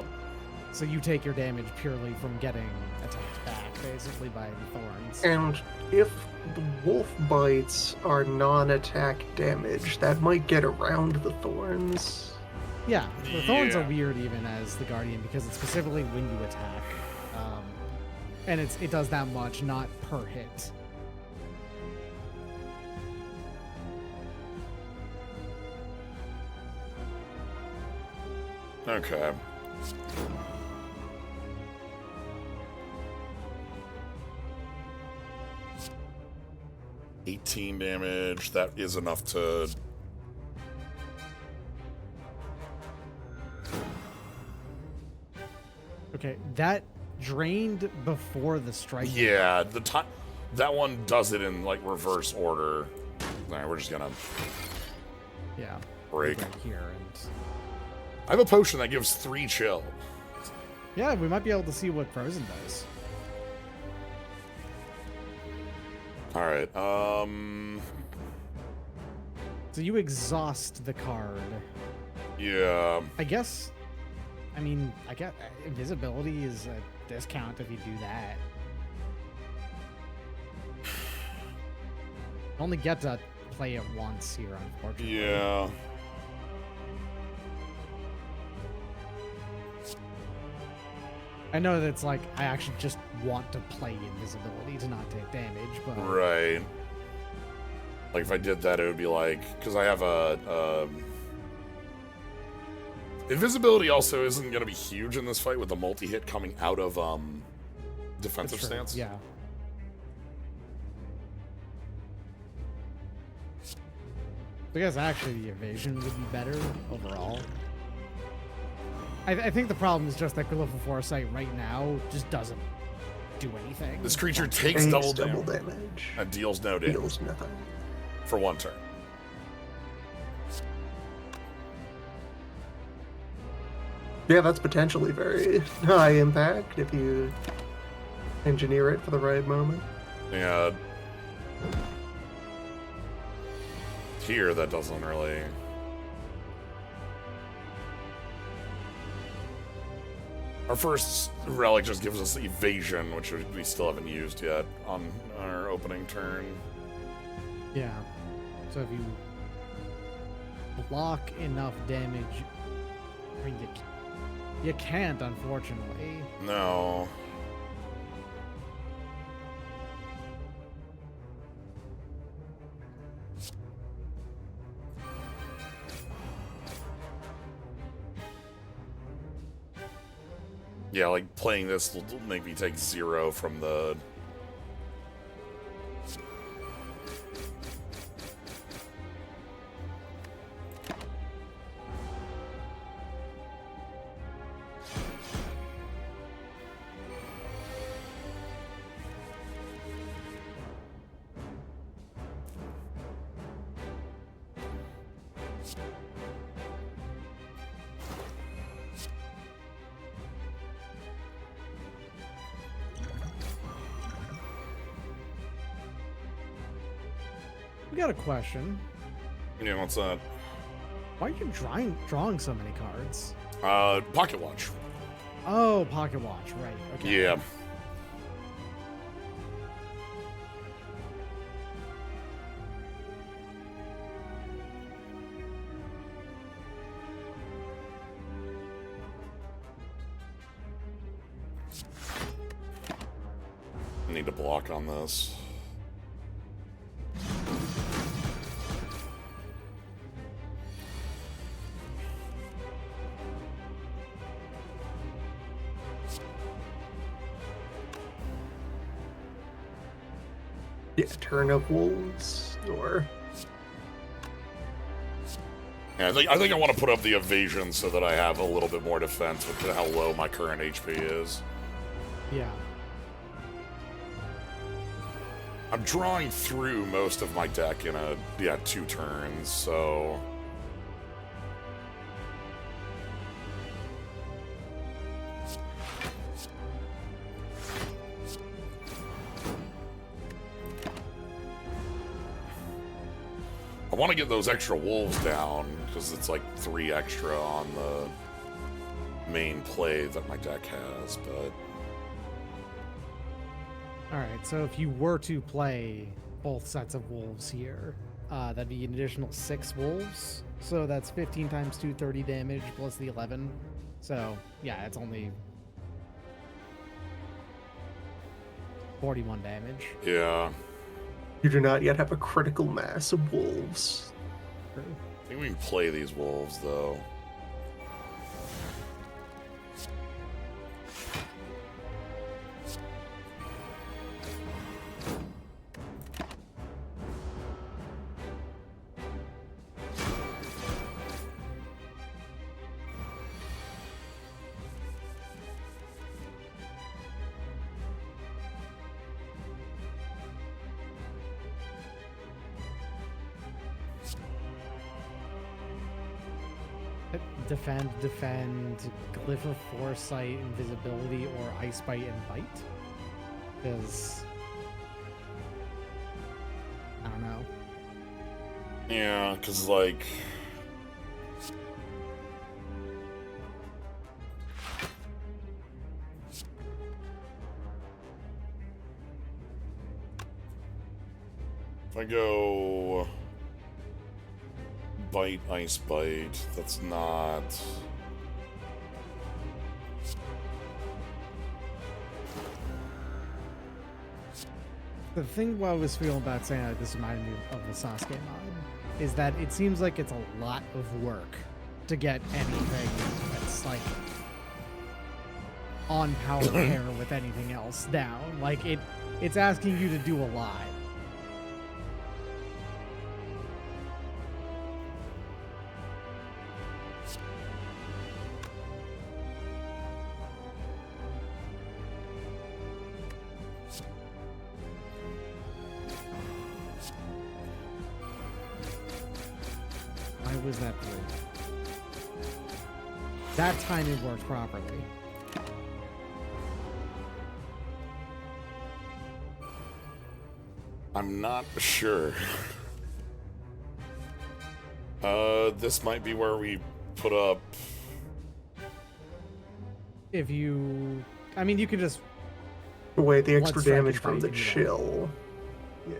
So you take your damage purely from getting attacked back, basically, by the thorns. And if the wolf bites are non-attack damage, that might get around the thorns. Yeah, the thorns are Yeah. weird even as the Guardian because it's specifically when you attack. And it does that much, not per hit. Okay. $18 damage. That is enough to... Okay, that drained before the strike. Yeah, the time... That one does it in, like, reverse order. Alright, we're just gonna... Yeah. break. Right here and... I have a potion that gives 3 chill. Yeah, we might be able to see what Frozen does. Alright, So you exhaust the card. yeah. I guess... I mean, I guess invisibility is a discount if you do that. You only get to play it once here, unfortunately. Yeah. I know that it's like, I actually just want to play invisibility to not take damage, but... Right. Like, if I did that, it would be like... Because I have a... Invisibility also isn't going to be huge in this fight with the multi-hit coming out of defensive That's true, stance. yeah. I guess actually the evasion would be better overall. I think the problem is just that Glyph of Foresight right now just doesn't do anything. This creature takes double damage and deals no damage Deals nothing. for 1 turn. Yeah, that's potentially very high impact if you engineer it for the right moment. Yeah. Here, that doesn't really... Our first relic just gives us evasion, which we still haven't used yet on our opening turn. Yeah. So if you block enough damage, I mean, you can't, unfortunately. No. Yeah, like, playing this will make me take 0 from the... We got a question. Yeah, what's that? Why are you drawing so many cards? Pocket Watch. Oh, Pocket Watch, right. Okay. Yeah. I need to block on this. Yeah, turn of wolves or Yeah, I think I want to put up the evasion so that I have a little bit more defense with how low my current HP is. Yeah. I'm drawing through most of my deck in 2 turns, so... I want to get those extra wolves down, because it's like 3 extra on the main play that my deck has, but... Alright, so if you were to play both sets of wolves here, that'd be an additional 6 wolves. So that's 15 times 2, 30 damage, plus the 11. So, yeah, it's only 41 damage. Yeah. you do not yet have a critical mass of wolves. True. I think we can play these wolves, though. defend, glyph of foresight, invisibility, or ice bite and bite? Because I don't know. Yeah, because, like... If I go... Bite, ice bite, that's not... The thing I was feeling about saying that this reminded me of the Sasuke mod is that it seems like it's a lot of work to get anything that's like on power pair with anything else down. Like it's asking you to do a lot. Why was that 3? That time it worked properly. I'm not sure. This might be where we put up... If you... I mean, you could just... Wait, the extra Bloodstrike damage and from the fight, you know. chill. Yeah.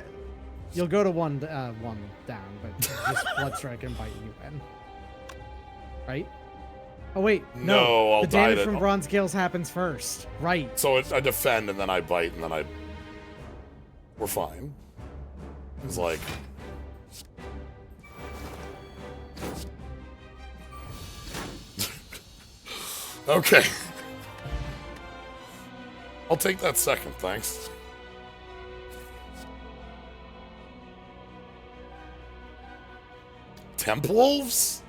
You'll go to one down, but just Bloodstrike and bite you win. Right? Oh, wait. No, I'll the die damage to- from Bronze Scales happens first. Right. So I defend, and then I bite, and then I... We're fine. It's like... Okay. I'll take that second, thanks. Temp Wolves?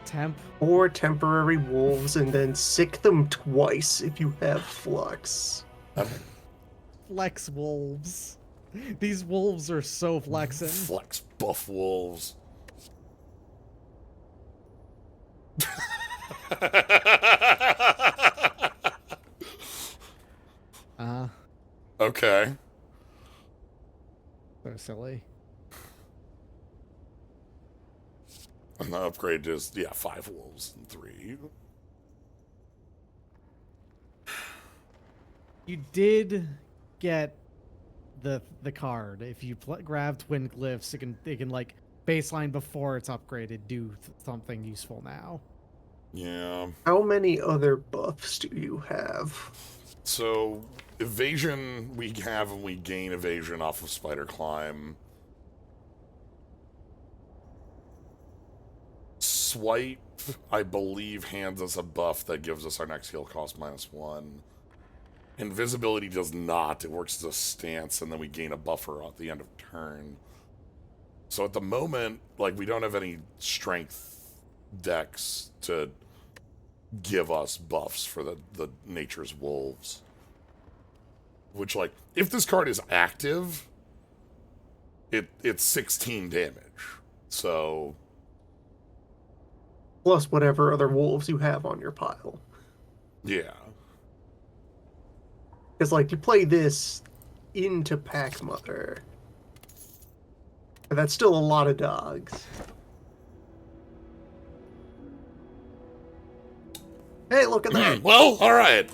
Temp. Or temporary wolves and then sick them twice if you have flux. Flex wolves. These wolves are so flexing. Flex buff wolves. Okay. So silly. And the upgrade is, yeah, 5 wolves and 3. You did get the card. If you grab twin glyphs, it can like baseline before it's upgraded do something useful now. Yeah. How many other buffs do you have? So, evasion we have, and we gain evasion off of Spider Climb. Swipe, I believe, hands us a buff that gives us our next heal cost -1. Invisibility does not. It works as a stance, and then we gain a buffer at the end of turn. So at the moment, like, we don't have any strength decks to give us buffs for the Nature's Wolves. Which, like, if this card is active, it's 16 damage. So... Plus whatever other wolves you have on your pile. yeah. Because, like, you play this into Pack Mother. But that's still a lot of dogs. Hey, look at that! Well, alright.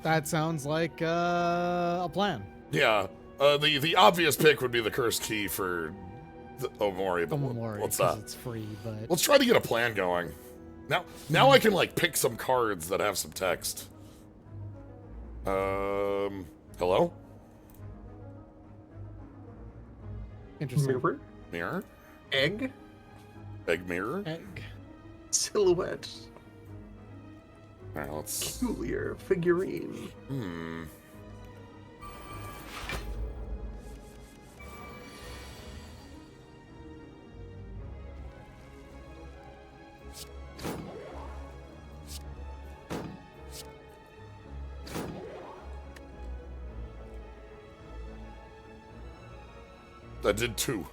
That sounds like a plan. Yeah. The obvious pick would be the Cursed Key for the Omori, but what's that? It's free, but Let's try to get a plan going. Now I can, like, pick some cards that have some text. Hello? interesting. Mirror? Mirror? Egg? Egg mirror? Egg. Silhouette. Alright, let's... Peculiar figurine. That did 2.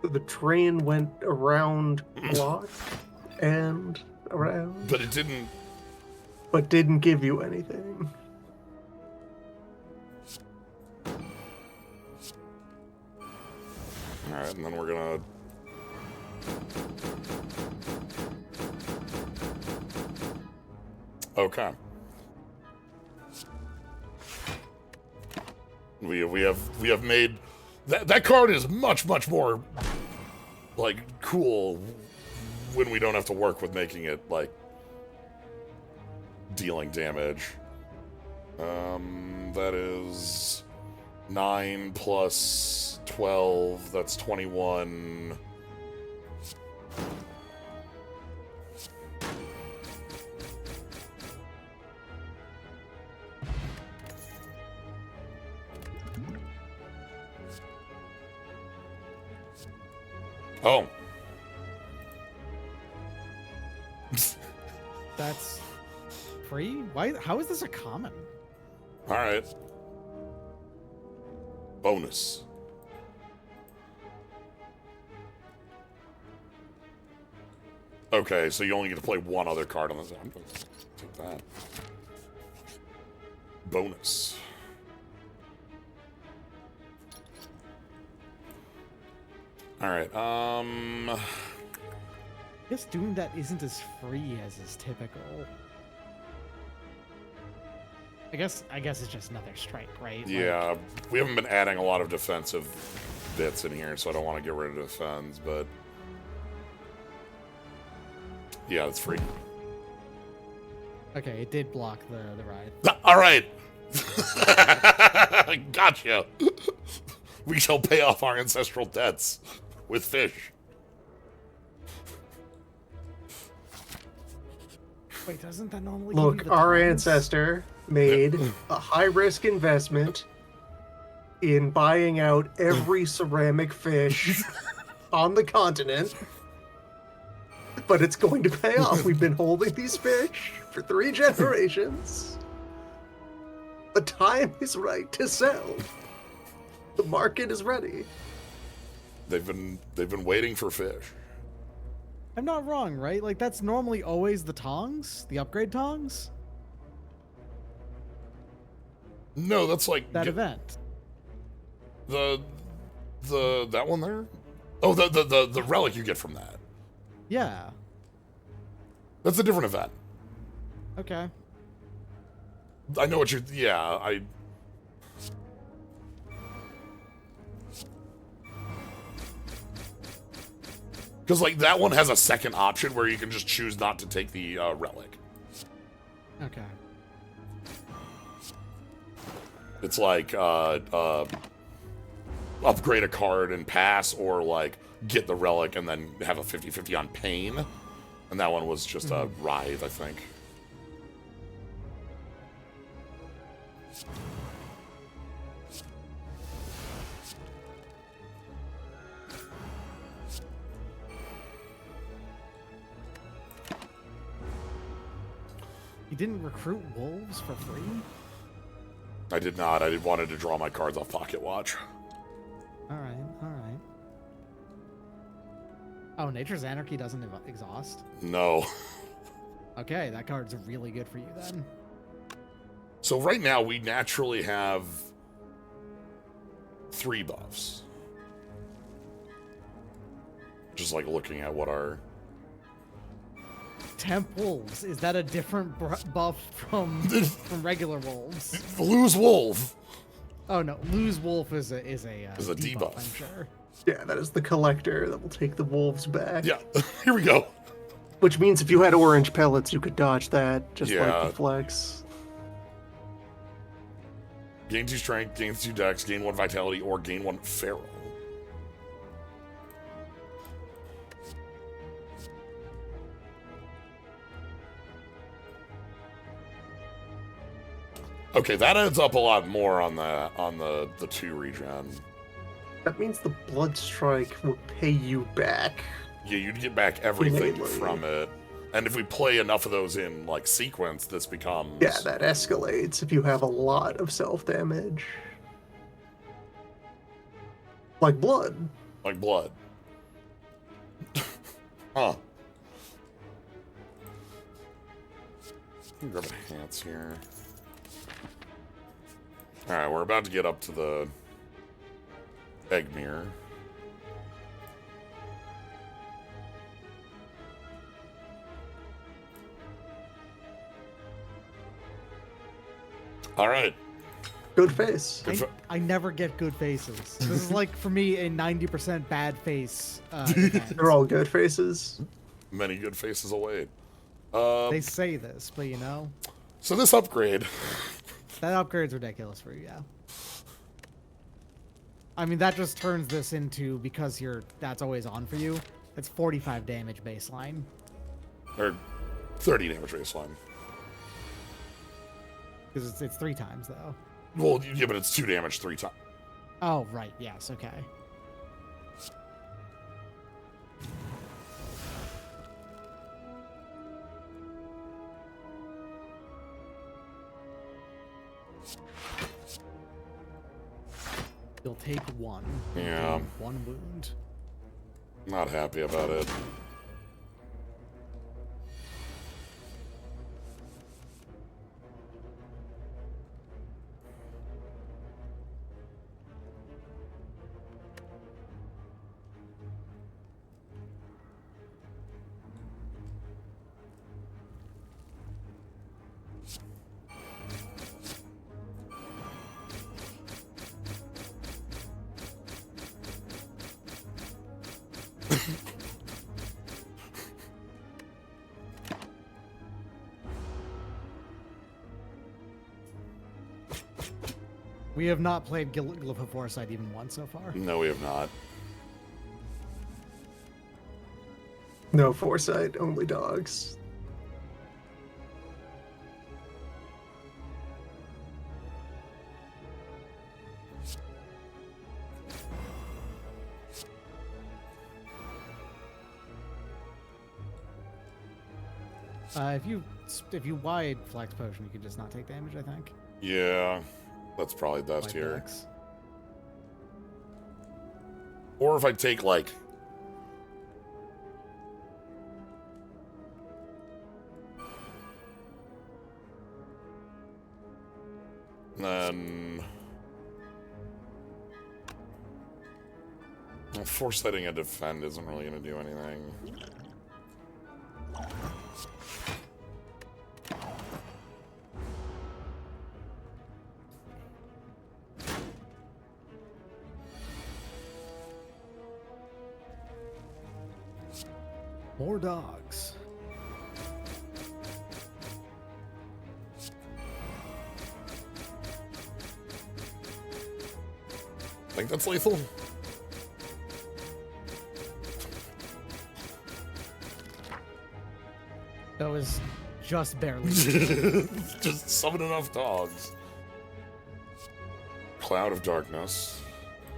The train went around block and around, But it didn't. but didn't give you anything. Alright, and then we're gonna... Okay. We have made... That card is much more, like, cool when we don't have to work with making it, like, dealing damage. That is 9 plus 12, that's 21. Oh. That's free? Why? How is this a common? All right. Bonus. Okay, so you only get to play one other card on this. I'm gonna take that. Bonus. All right. I guess doing that isn't as free as is typical. I guess it's just another strike, right? Yeah, we haven't been adding a lot of defensive bits in here, so I don't want to get rid of defense, but yeah, it's free. Okay, it did block the ride. All right. Gotcha. We shall pay off our ancestral debts with fish. Wait, doesn't that normally give you Look, the our tons? ancestor made a high-risk investment in buying out every ceramic fish on the continent, but it's going to pay off. We've been holding these fish for 3 generations. The time is right to sell. The market is ready. They've been waiting for fish. I'm not wrong, right? Like, that's normally always the tongs? The upgrade tongs? No, that's like That event. the that one there. Oh, the relic you get from that. Yeah. That's a different event. Okay. I know what you're. Yeah, I. Because like that one has a second option where you can just choose not to take the relic. Okay. It's like upgrade a card and pass, or like get the relic and then have a 50-50 on pain. And that one was just a writhe, I think. You didn't recruit wolves for free? I did not. I wanted to draw my cards off Pocket Watch. Alright, alright. Oh, Nature's Anarchy doesn't exhaust? No. Okay, that card's really good for you then. So right now we naturally have 3 buffs. Just like looking at what our... Temp wolves, is that a different buff from regular wolves? Lose Wolf. Oh no, lose wolf is a debuff. I'm sure. Yeah, that is the collector that will take the wolves back. Yeah, here we go. Which means if you had orange pellets, you could dodge that, just Yeah. like the flex. Gain 2 strength, gain 2 dex, gain 1 vitality, or gain 1 feral. Okay, that adds up a lot more on the 2 regen. That means the blood strike will pay you back. Yeah, you'd get back everything Innately. from it. And if we play enough of those in like sequence, this becomes Yeah, that escalates if you have a lot of self-damage. Like blood. like blood. Huh. Let me grab the hats here. Alright, we're about to get up to the egg mirror. Alright. Good face. I never get good faces. This is like, for me, a 90% bad face event. They're all good faces. Many good faces await. They say this, but you know, So this upgrade... that upgrade's ridiculous for you, yeah. I mean, that just turns this into, because that's always on for you, it's 45 damage baseline. Or 30 damage baseline. Because it's 3 times, though. Well, yeah, but it's 2 damage 3 times. Oh, right, yes, okay. You'll take 1. Yeah. 1 wound. Not happy about it. We have not played Glyph of Foresight even once so far. No, we have not. No foresight, only dogs. If you wide flex potion, you can just not take damage, I think. Yeah, that's probably best Wide here. flex. Or if I take, like... Then... Well, foresighting a defend isn't really going to do anything. More dogs. I think that's lethal. That was just barely. Just summon enough dogs. Cloud of Darkness.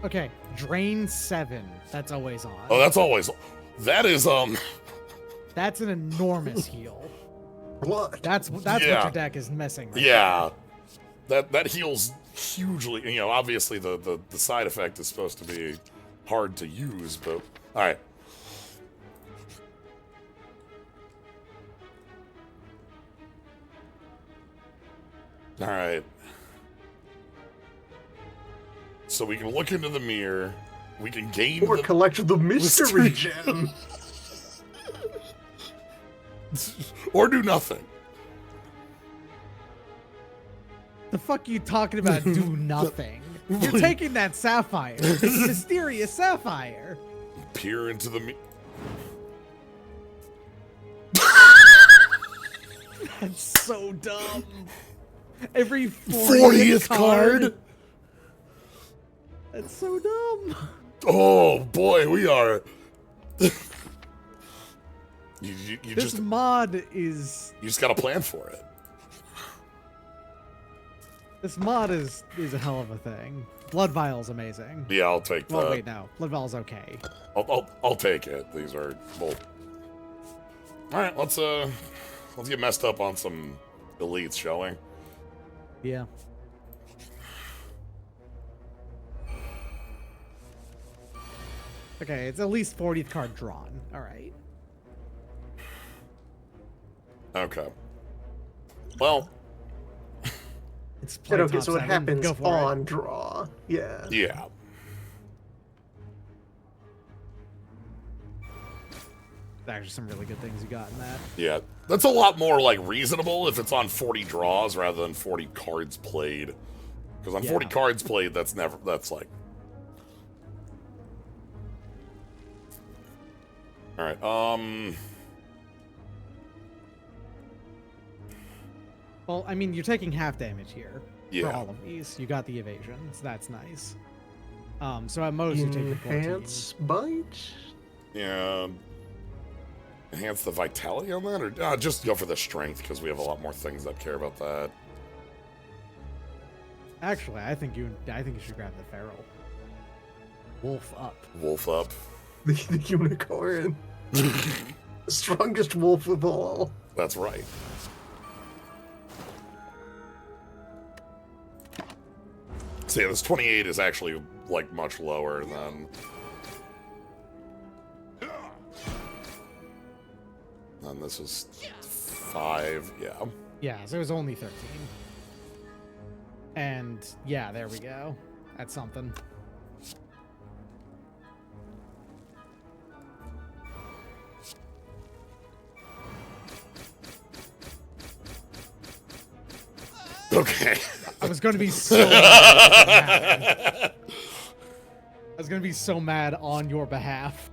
Okay, drain 7. That's always on. Oh, that's always... That is, That's an enormous heal. Blood. That's Yeah. what your deck is missing. Right Yeah. That heals hugely. You know, obviously the side effect is supposed to be hard to use, but... Alright. Alright. So we can look into the mirror. We can gain Or the... collect the mystery gem. Or do nothing. The fuck you talking about? Do nothing. You're taking that sapphire. It's mysterious sapphire. Peer into the... That's so dumb. Every 40th card? That's so dumb. Oh, boy, we are... You This just... mod is... You just gotta plan for it. This mod is a hell of a thing. Blood Vial's amazing. Yeah, I'll take that. Well, wait, no. Blood Vial's okay. I'll take it. These are both. All right, let's get messed up on some elites, shall we? Yeah. Okay, it's at least 40th card drawn. All right. Okay. Well, It's play Okay, top so it 7. happens Go for it. on draw. Yeah. yeah. There's some really good things you got in that. Yeah. That's a lot more, like, reasonable if it's on 40 draws rather than 40 cards played. Because on 40 Yeah. cards played, that's like... Alright, Well, I mean, you're taking half damage here Yeah. for all of these. You got the evasion, so that's nice. So at most you take the 14. Enhance bite? Yeah. Enhance the vitality on that? Or just go for the strength, because we have a lot more things that care about that. Actually, I think you should grab the feral. Wolf up. Wolf up. The unicorn. The strongest wolf of all. That's right. So yeah, this 28 is actually, like, much lower than... And this is 5, yeah. Yeah, so it was only 13. And yeah, there we go. That's something. Okay. I was going to be so mad. I was going to be so mad on your behalf.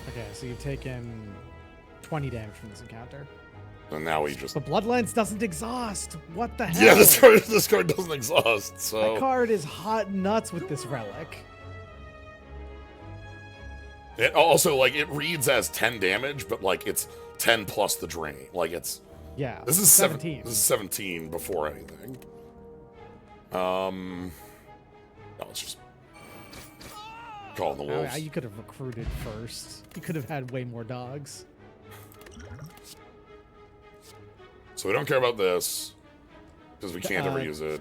Okay, so you've taken 20 damage from this encounter. And now we just... The Bloodlines doesn't exhaust. What the hell? Yeah, this card doesn't exhaust, so... That card is hot nuts with this relic. It also, like, it reads as 10 damage, but, like, it's 10 plus the drain. Like, it's... Yeah. This is 17. This is 17 before anything. No, let's just... Call the wolves. You could have recruited first. You could have had way more dogs. So we don't care about this, because we can't ever use it.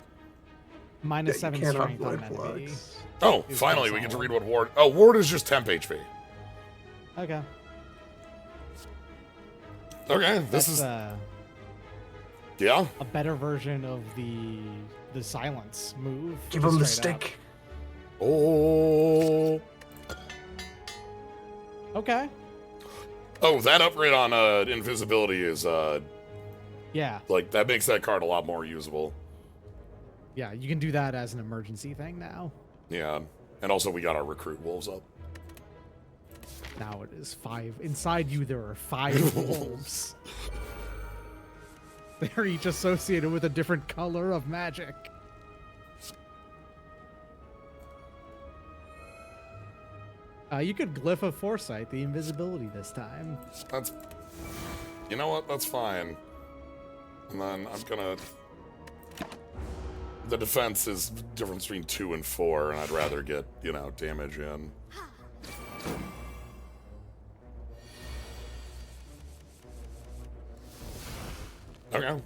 Minus You 7 cannot strength on void enemy. flux. Oh, Is finally, that we get to solid? read what Ward... Oh, Ward is just temp HP. Okay. Okay, this That's is... a Yeah? better version of the silence move. Give just him the straight up. Oh... stick. Okay. Oh, that upgrade on invisibility is, Yeah. like, that makes that card a lot more usable. Yeah, you can do that as an emergency thing now. Yeah. And also, we got our recruit wolves up. Now it is 5. Inside you, there are 5 wolves. They're each associated with a different color of magic. You could glyph of foresight, the invisibility this time. That's... You know what? That's fine. And then I'm gonna... The defense is the difference between 2 and 4, and I'd rather get, you know, damage in. Okay.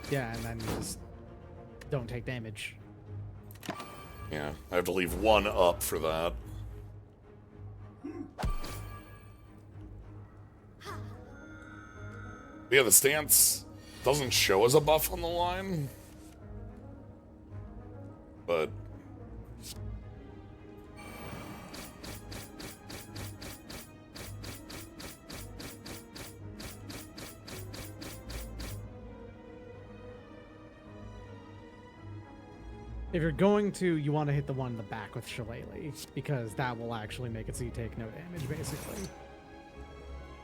Yeah, and then you just don't take damage. Yeah, I have to leave 1 up for that. Yeah, the stance doesn't show as a buff on the line. But... If you're going to, you want to hit the one in the back with Shillelagh, because that will actually make it so you take no damage, basically.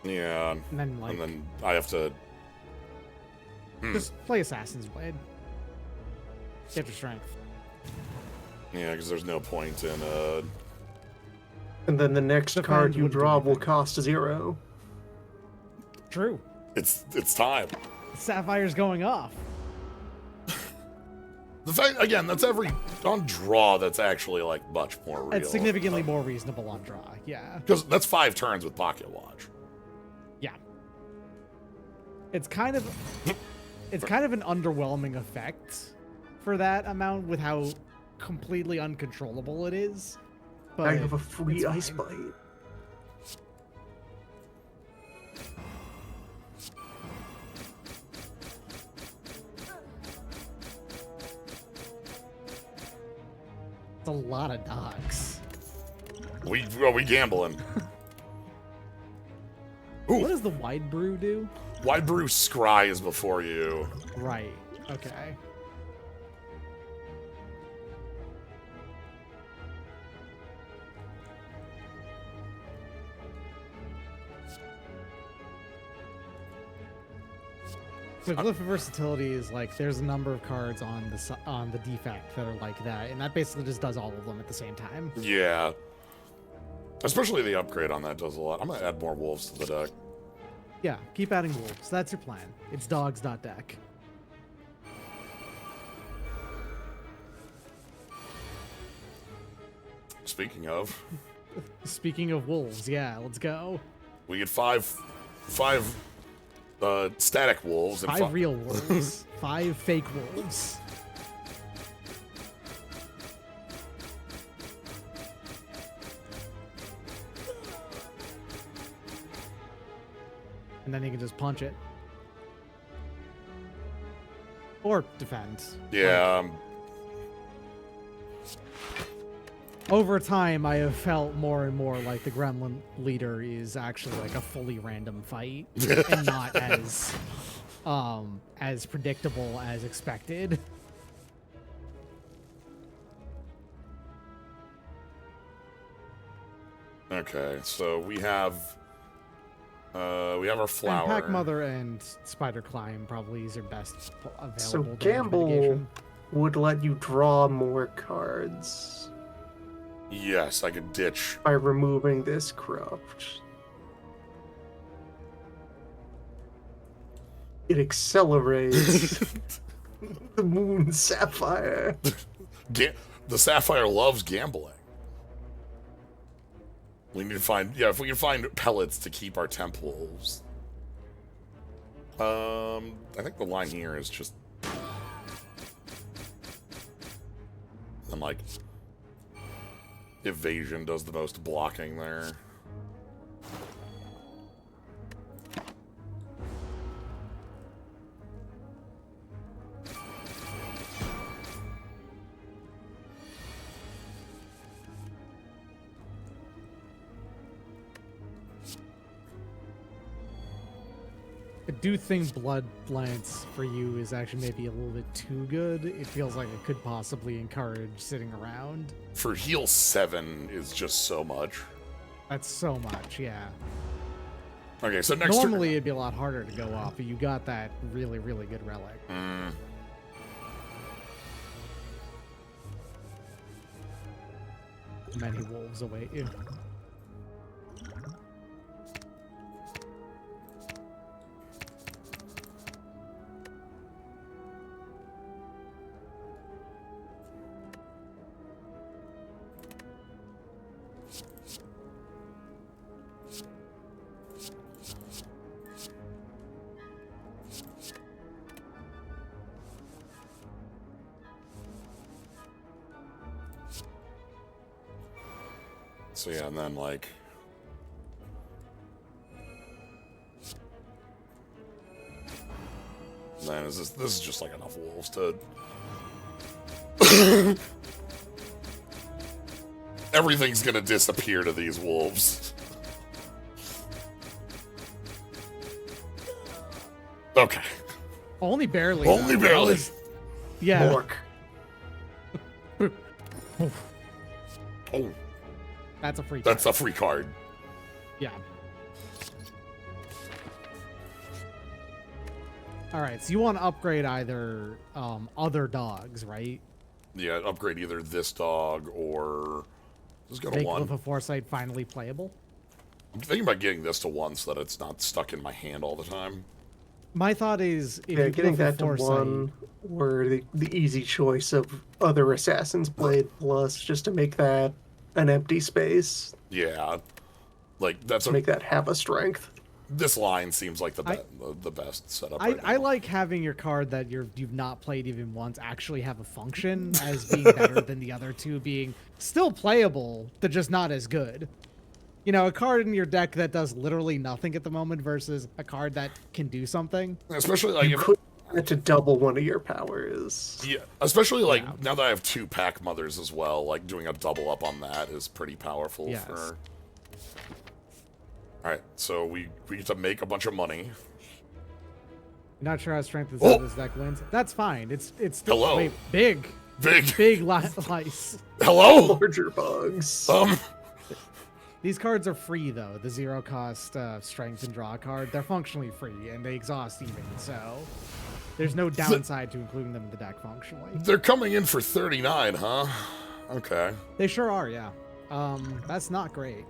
Yeah. And then, like, And then I have to... just play Assassin's Blade. Get your strength. Yeah, because there's no point in... And then the next Defend card you wouldn't do draw will anything. cost 0. True. It's time. Sapphire's going off. The fact, again, that's every... On draw, that's actually, like, much more real. It's significantly more reasonable on draw, yeah. Because that's 5 turns with Pocket Watch. Yeah. It's kind of an underwhelming effect for that amount with how completely uncontrollable it is. But I have a free it's ice fine. bite. It's a lot of dogs. We gambling. Ooh. What does the wide brew do? Wide brew scry is before you. Right. Okay. So Glyph of Versatility is like there's a number of cards on the defect that are like that, and that basically just does all of them at the same time. Yeah. Especially the upgrade on that does a lot. I'm gonna add more wolves to the deck. Yeah, keep adding wolves. That's your plan. It's dogs.deck. Speaking of, Speaking of wolves, yeah, let's go. we get five static wolves and 5 real wolves, 5 fake wolves. And then you can just punch it. Or defend. Yeah. Over time, I have felt more and more like the Gremlin leader is actually like a fully random fight and not as predictable as expected. Okay, so we have our flower. And Pack Mother and Spider Climb probably is your best available. So damage gamble mitigation. would let you draw more cards Yes, I could ditch. by removing this corrupt. It accelerates the moon sapphire. The sapphire loves gambling. We need to find, if we can find pellets to keep our temp wolves. I think the line here is just, and like, Evasion does the most blocking there. I do think Blood Lance for you is actually maybe a little bit too good. It feels like it could possibly encourage sitting around. For heal 7 is just so much. That's so much, yeah. Okay, so next Normally it'd be a lot harder to go up, but you got that really, really good relic. Many wolves await you. So yeah, and then like, then this is just like enough wolves to everything's gonna disappear to these wolves. Okay. Only barely. Only though. barely. That was- yeah. Mork. Oh, That's a free card. that's a free card. Yeah. All right, so you want to upgrade either other dogs, right? Yeah, upgrade either this dog or let's go to Make one. Glyph of Foresight finally playable. I'm thinking about getting this to one so that it's not stuck in my hand all the time. My thought is if Yeah, you getting Glyph that of to Foresight, one, or the easy choice of other Assassin's Blade plus, just to make that an empty space, Yeah, like that's to make that have a strength. this line seems like the best setup. I now. like having your card that you've not played even once actually have a function as being better than the other two being still playable, but just not as good. You know, a card in your deck that does literally nothing at the moment versus a card that can do something. Especially like You could get to double one of your powers. yeah, especially like Yeah. now that I have 2 pack mothers as well, like doing a double up on that is pretty powerful. Yes. For. All right, so we get to make a bunch of money. Not sure how strength is Oh! this deck wins. That's fine. It's Hello. wait, big lice. Hello. Larger bugs. These cards are free though. The 0 cost strength and draw card. They're functionally free and they exhaust even. So there's no downside to including them in the deck functionally. They're coming in for 39, huh? Okay. They sure are, yeah. That's not great.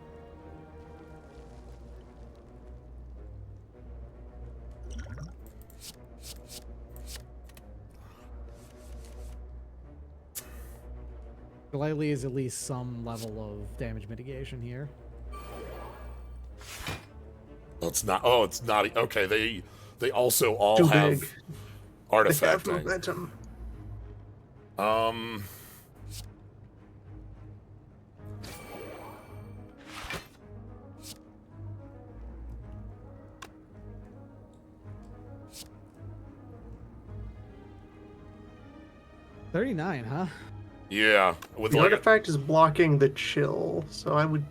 Shillelagh is at least some level of damage mitigation here. It's not. Oh, it's not. Okay, they also all Too have big. They have artifacting. momentum. Um. $39, huh? Yeah, with The like artifact is blocking the chill, so I would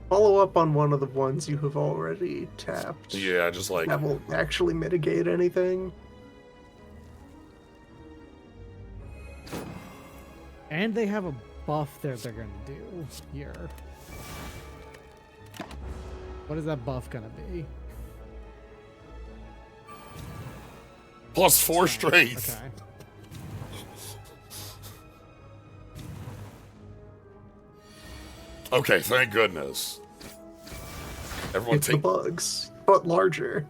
follow up on one of the ones you have already tapped. yeah, just like That won't actually mitigate anything. And they have a buff that they're gonna do here. What is that buff gonna be? +4 strength. Okay. Okay, thank goodness. Everyone It's the take. bugs, but larger.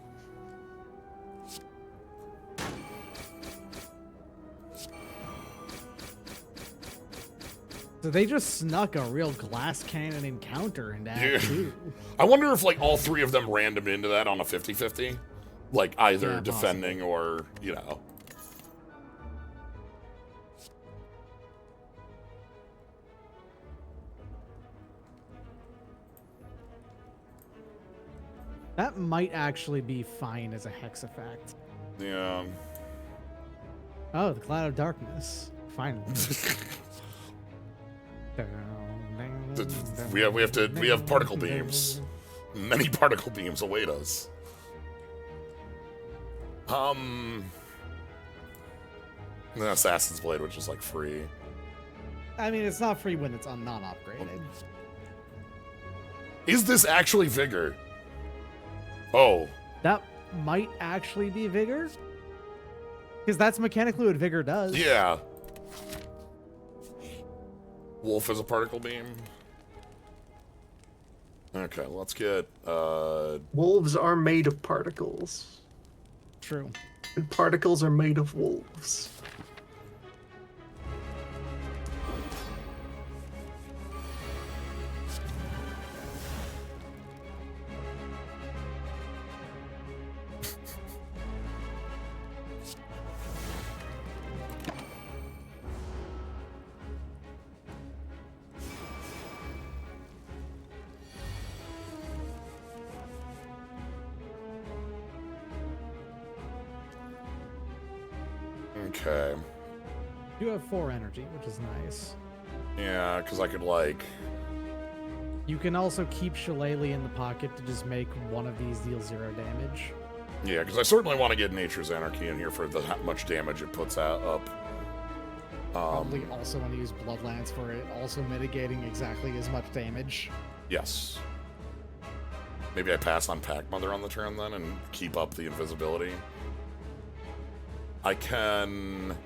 So they just snuck a real glass cannon encounter into Yeah. Act 2. I wonder if like all 3 of them random into that on a 50-50, like either Yeah, defending or you know. That might actually be fine as a hex effect. Yeah. Oh, the Cloud of Darkness. Finally. We have particle beams. Many particle beams await us. The Assassin's Blade, which is like free. I mean, it's not free when it's non-upgraded. Is this actually Vigor? Oh, That might actually be Vigor. Because that's mechanically what Vigor does. yeah. Wolf is a particle beam. Okay, let's get Wolves are made of particles, True. and particles are made of wolves. okay. You have 4 energy, which is nice. Yeah, because I could like You can also keep Shillelagh in the pocket to just make one of these deal 0 damage. yeah, because I certainly want to get Nature's Anarchy in here for the how much damage it puts out up. Probably also want to use Bloodlance for it, also mitigating exactly as much damage. Yes. Maybe I pass on Pack Mother on the turn then and keep up the invisibility. I can.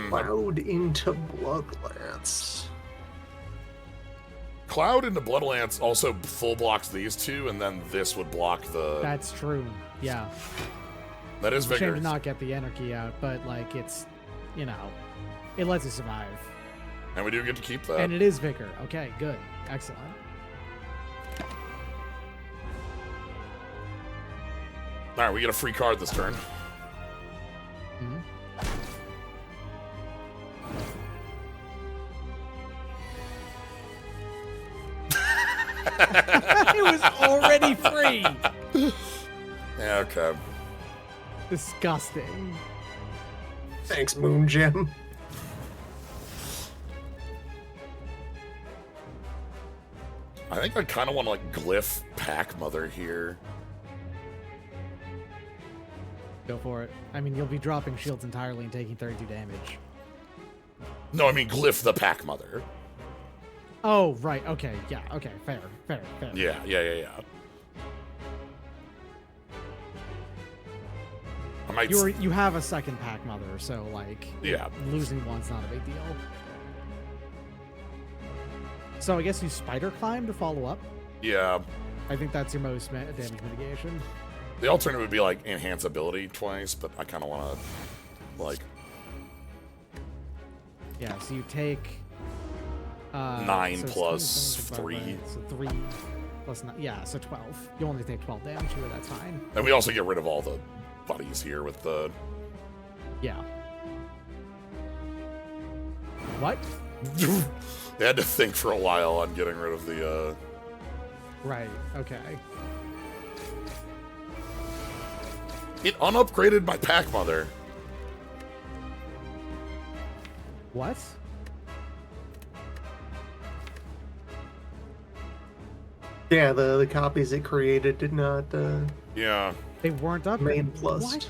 Cloud into Bloodlance. Cloud into Bloodlance also full blocks these 2, and then this would block the. That's true. Yeah. That is Shame Vigor. to not get the Anarchy out, but like it's, you know, it lets you survive. And we do get to keep that. And it is Vigor. Okay, good. Excellent. All right, we get a free card this turn. Mhm. It was already free. Yeah, okay. Disgusting. Thanks, Moon Gem. I think I kind of want to like glyph Pack Mother here. Go for it. I mean, you'll be dropping shields entirely and taking 32 damage. No, I mean glyph the Pack Mother. Oh, right. Okay. Yeah. Okay. Fair. Yeah. I might. You have a second pack mother, so like Yeah. losing one's not a big deal. So I guess you spider climb to follow up. Yeah. I think that's your most damage mitigation. The alternate would be like enhance ability twice, but I kind of want to like Yeah. So you take 9 so it's plus 20, 3. So 3 plus 9. Yeah. So 12. You only take 12 damage here. That's fine. And we also get rid of all the buddies here with the. Yeah. What? They had to think for a while on getting rid of the. Right. Okay. It unupgraded my Pack Mother. What? Yeah, the copies it created did not Yeah. They weren't up. main plus. What?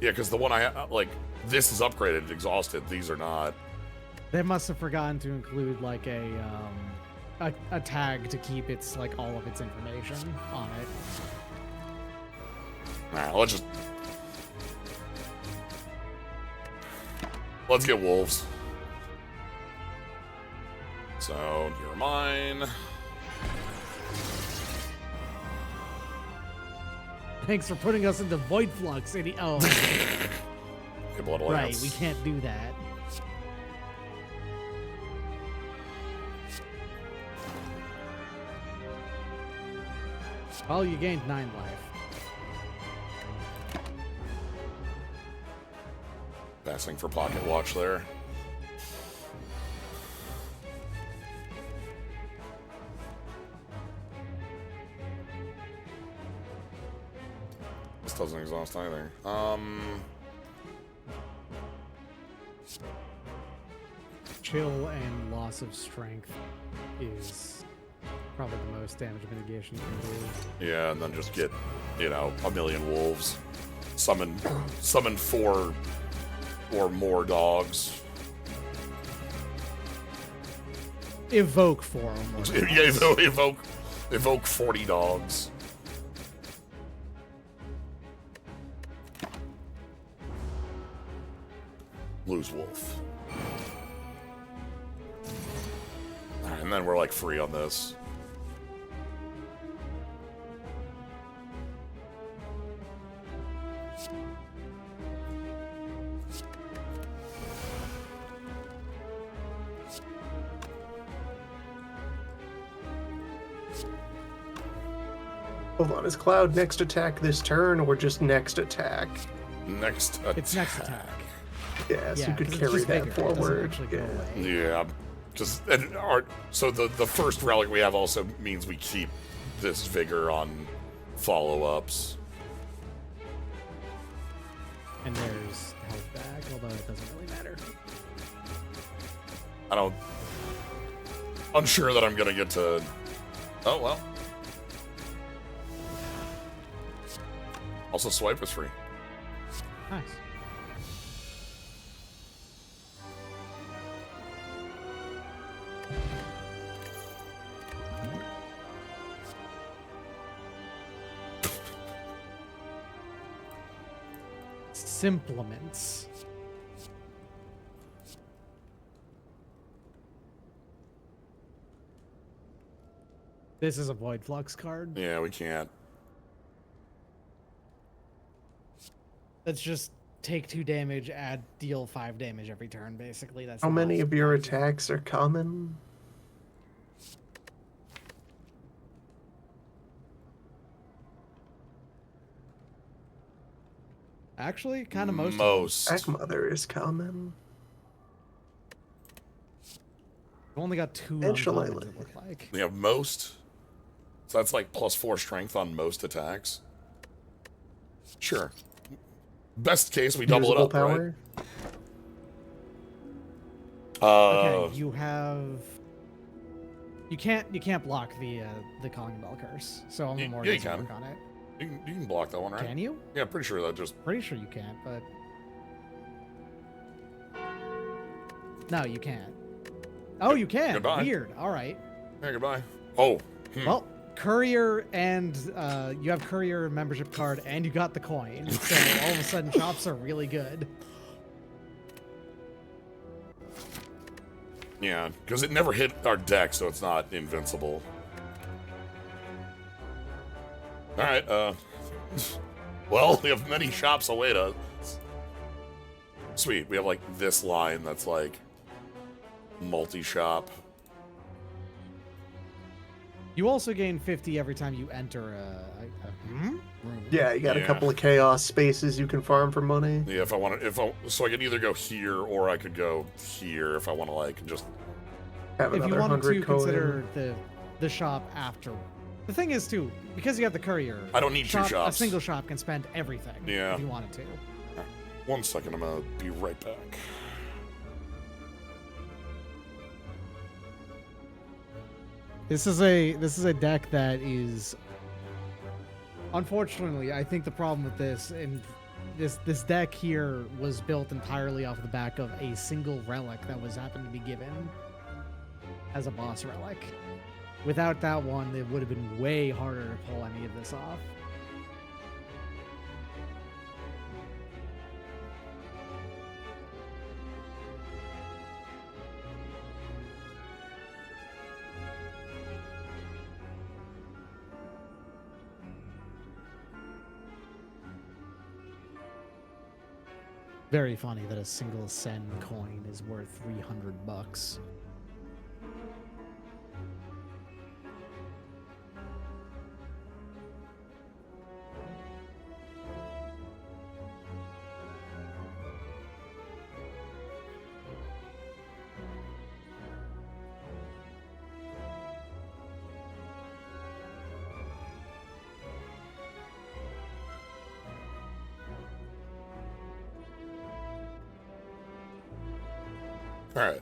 Yeah, because the one like this is upgraded, exhausted. These are not. They must have forgotten to include like a tag to keep its like all of its information on it. Nah, let's get wolves. So you're mine. Thanks for putting us into Void Flux. Oh, Good blood right. alliance. We can't do that. Well, you gained 9 life. Passing for pocket watch there. This doesn't exhaust either. Chill and loss of strength is probably the most damage mitigation you can do. Yeah, and then just get, a million wolves. Summon 4 or more dogs. Evoke 4 or more. Yeah, evoke 40 dogs. Lose wolf. Alright, and then we're like free on this. Hold on, is Cloud next attack this turn or just next attack? Next attack. It's next attack. Yeah, so Yeah, you could 'cause it's carry just that bigger. It doesn't forward. actually go Yeah. away. Yeah. So the first relic we have also means we keep this vigor on follow-ups. And there's health back, although it doesn't really matter. Unsure that I'm gonna get to. Oh well. Also, swipe is free. Nice. Simplements. This is a Void Flux card. Yeah, we can't. That's just take 2 damage, deal 5 damage every turn, basically. That's How the many last of your option. attacks are common? Actually, kind of most. Most. Back mother is common. We've only got 2 And shillelagh. uncommons, it look like. We have most. So that's like +4 strength on most attacks. Sure. Best case, we double it Usable up, power. right? Okay, you have. You can't block the calling bell curse. So I'm Yeah, more you going to can. work on it. You can block that one, right? Can you? Yeah, pretty sure that just... Pretty sure you can't, but no, you can't. Oh, you can. Goodbye. Weird. All right. Yeah, goodbye. Oh. Well, courier and you have courier membership card, and you got the coin. So all of a sudden, shops are really good. Yeah, because it never hit our deck, so it's not invincible. Alright, well, we have many shops await us. Sweet, we have, like, this line that's, like, multi-shop. You also gain 50 every time you enter a room. Yeah, you got Yeah. a couple of chaos spaces you can farm for money. Yeah, so I could either go here, or I could go here if I want to, like, just... Have If you another wanted to 100 coin. consider the shop after. The thing is, too, because you have the courier, I don't need 2 a shops. single shop can spend everything Yeah. if you wanted to. 1 second, I'm gonna be right back. This is a deck that is, unfortunately, I think the problem with this and this deck here was built entirely off the back of a single relic that was happened to be given as a boss relic. Without that one, it would have been way harder to pull any of this off. Very funny that a single Sen coin is worth $300. Alright.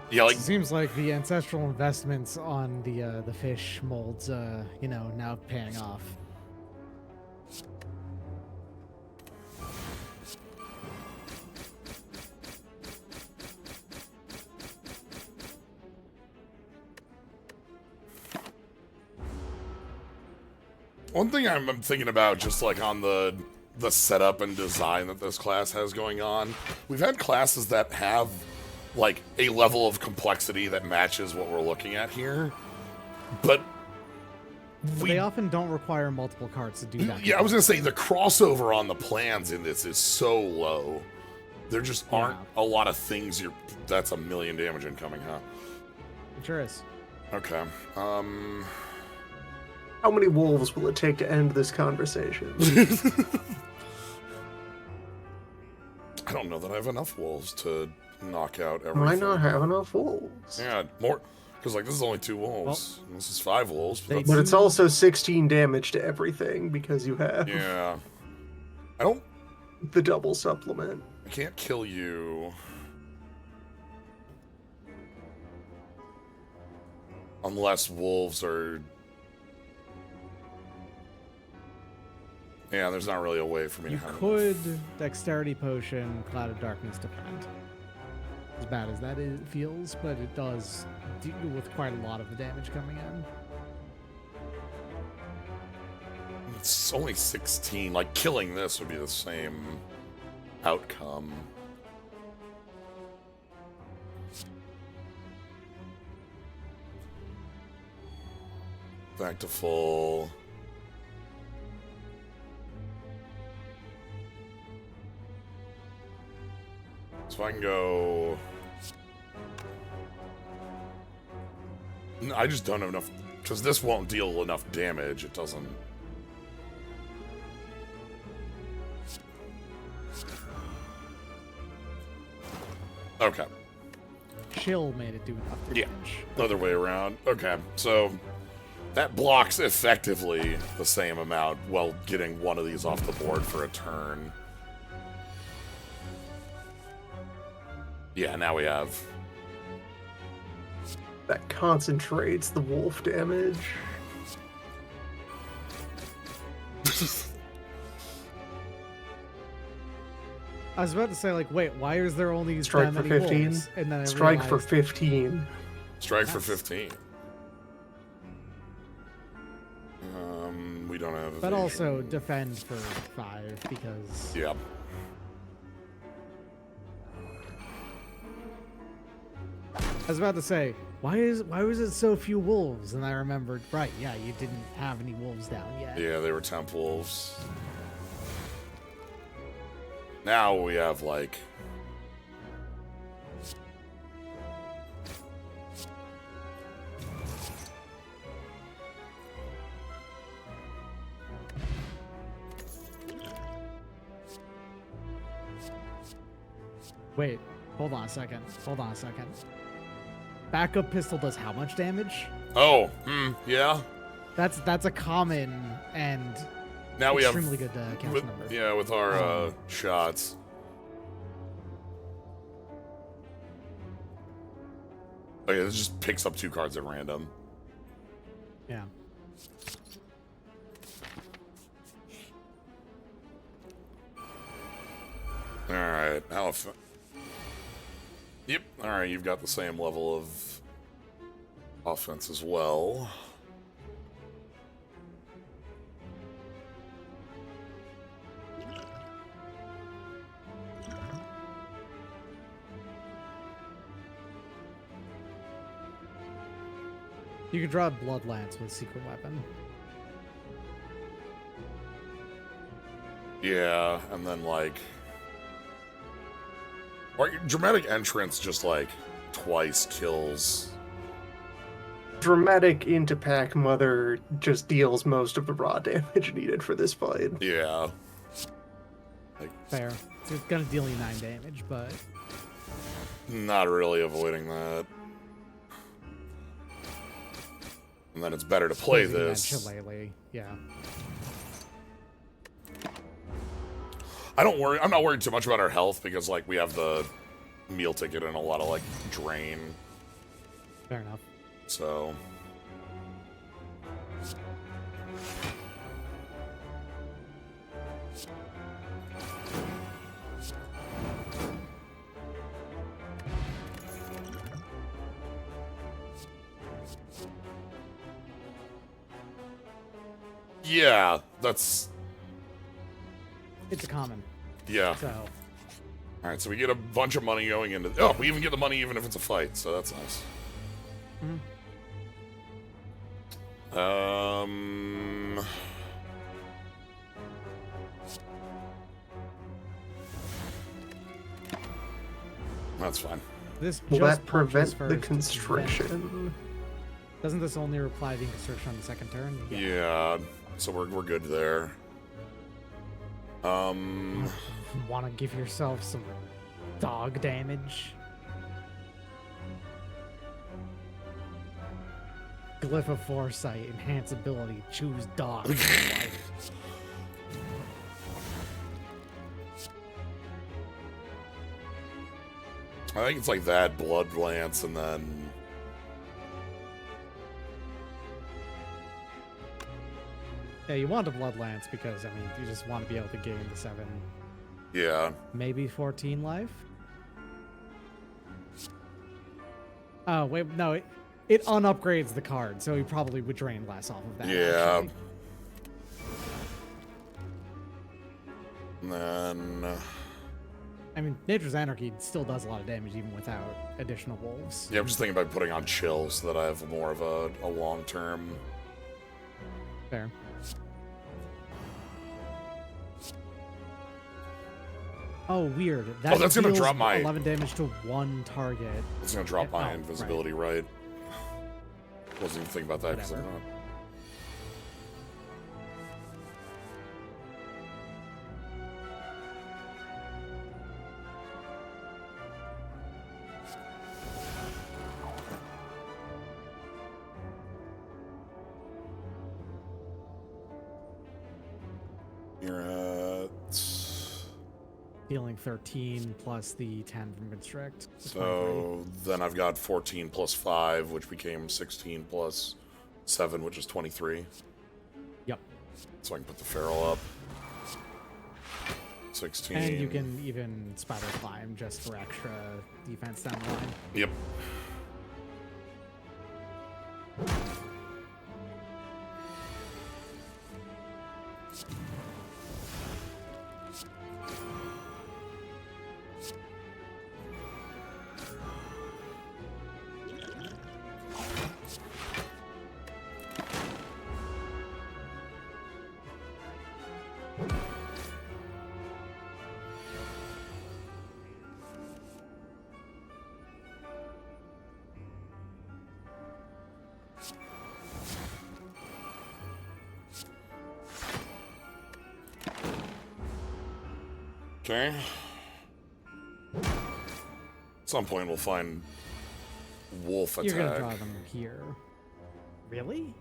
Yeah, like, Seems like the ancestral investments on the fish molds, now paying off. one thing I'm thinking about, just like on the setup and design that this class has going on, we've had classes that have like a level of complexity that matches what we're looking at here, but They often don't require multiple cards to do that. yeah, I was gonna say the crossover on the plans in this is so low. There just aren't a lot of things that's a million damage incoming, huh? It sure is. Okay. How many wolves will it take to end this conversation? I don't know that I have enough wolves to knock out everything. Why not have enough wolves? Yeah, more, because like this is only 2 wolves. And this is 5 wolves. But that's, But it's also 16 damage to everything because you have yeah. I don't. the double supplement. I can't kill you. Unless wolves are. Yeah, there's not really a way for me You to have. could dexterity potion, cloud of darkness defend. As bad as that feels, but it does deal with quite a lot of the damage coming in. It's only 16. Like killing this would be the same outcome. Back to full. So I can go I just don't have enough, because this won't deal enough damage. It doesn't. Okay. Chill made it do enough damage. Yeah, other way around. Okay, so that blocks effectively the same amount while getting one of these off the board for a turn. Yeah, now we have... That concentrates the wolf damage. I was about to say, like, wait, why is there only Strike that for many 15? wolves? And then I Strike for realized, 15. Strike for 15. We don't have... but evasion. also defend for 5 because Yeah. I was about to say, why was it so few wolves? And I remembered, right, yeah, you didn't have any wolves down yet. Yeah, they were temp wolves. Now we have, like... Wait, hold on a second. Hold on a second. Backup pistol does how much damage? Oh, yeah. That's a common and Now we have... extremely good counter with, number. yeah, with our shots. Oh yeah, this just picks up 2 cards at random. Yeah. Alright, Yep, alright, you've got the same level of offense as well. You can draw a blood lance with secret weapon. Yeah, and then like... Or dramatic entrance just like twice kills. Dramatic into Pack Mother just deals most of the raw damage needed for this fight. Yeah. Fair. So it's gonna deal you 9 damage, but Not really avoiding that. And then it's better to play using that this. shillelagh, yeah. I'm not worried too much about our health because like we have the meal ticket and a lot of like drain. Fair enough. So yeah, that's It's a common. yeah. So All right, so we get a bunch of money going into. Oh, we even get the money even if it's a fight, so that's nice. That's fine. this Will just that prevent punches the first. constriction? Doesn't this only apply the constriction on the second turn? Yeah, so we're good there. Want to give yourself some dog damage? Glyph of Foresight, enhance ability, choose dog. I think it's like that, Blood Lance, and then... Yeah, you want a Blood Lance because, I mean, you just want to be able to gain the 7, Yeah. maybe 14 life? Oh, wait, no, it unupgrades the card, so he probably would drain less off of that. Yeah. actually. And then... I mean, Nature's Anarchy still does a lot of damage even without additional wolves. Yeah, I'm just thinking about putting on chill so that I have more of a long-term... Fair. Oh, weird. That that's gonna deals drop my- 11 damage to one target. It's gonna drop my Oh, invisibility, right? Wasn't even thinking about that because I'm Whatever. not. You're at. Dealing 13 plus the 10 from Constrict. So then I've got 14 plus 5, which became 16 plus 7, which is 23. Yep. So I can put the feral up. 16. And you can even spider climb just for extra defense down the line. Yep. Okay. At some point we'll find wolf attack. You're gonna draw them here. Really?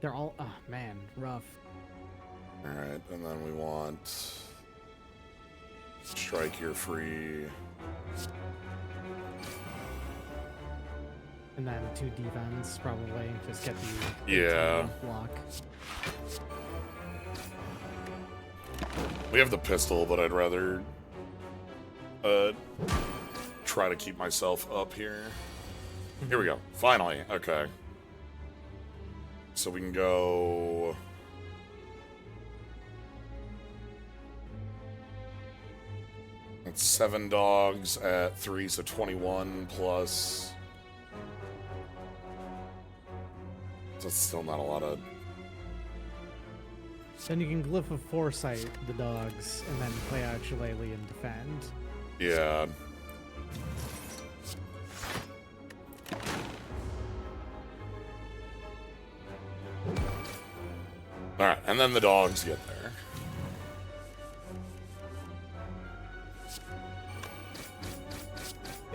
They're all. Oh man, rough. Alright, and then we want strike here free. And then 2 defense, probably. Just get the Yeah. block. We have the pistol, but I'd rather try to keep myself up here. Here we go. Finally. Okay. So we can go. It's 7 dogs at 3, so 21 plus. That's still not a lot of. Then you can Glyph of Foresight the dogs, and then play out Shillelagh and defend. Yeah. Alright, and then the dogs get there.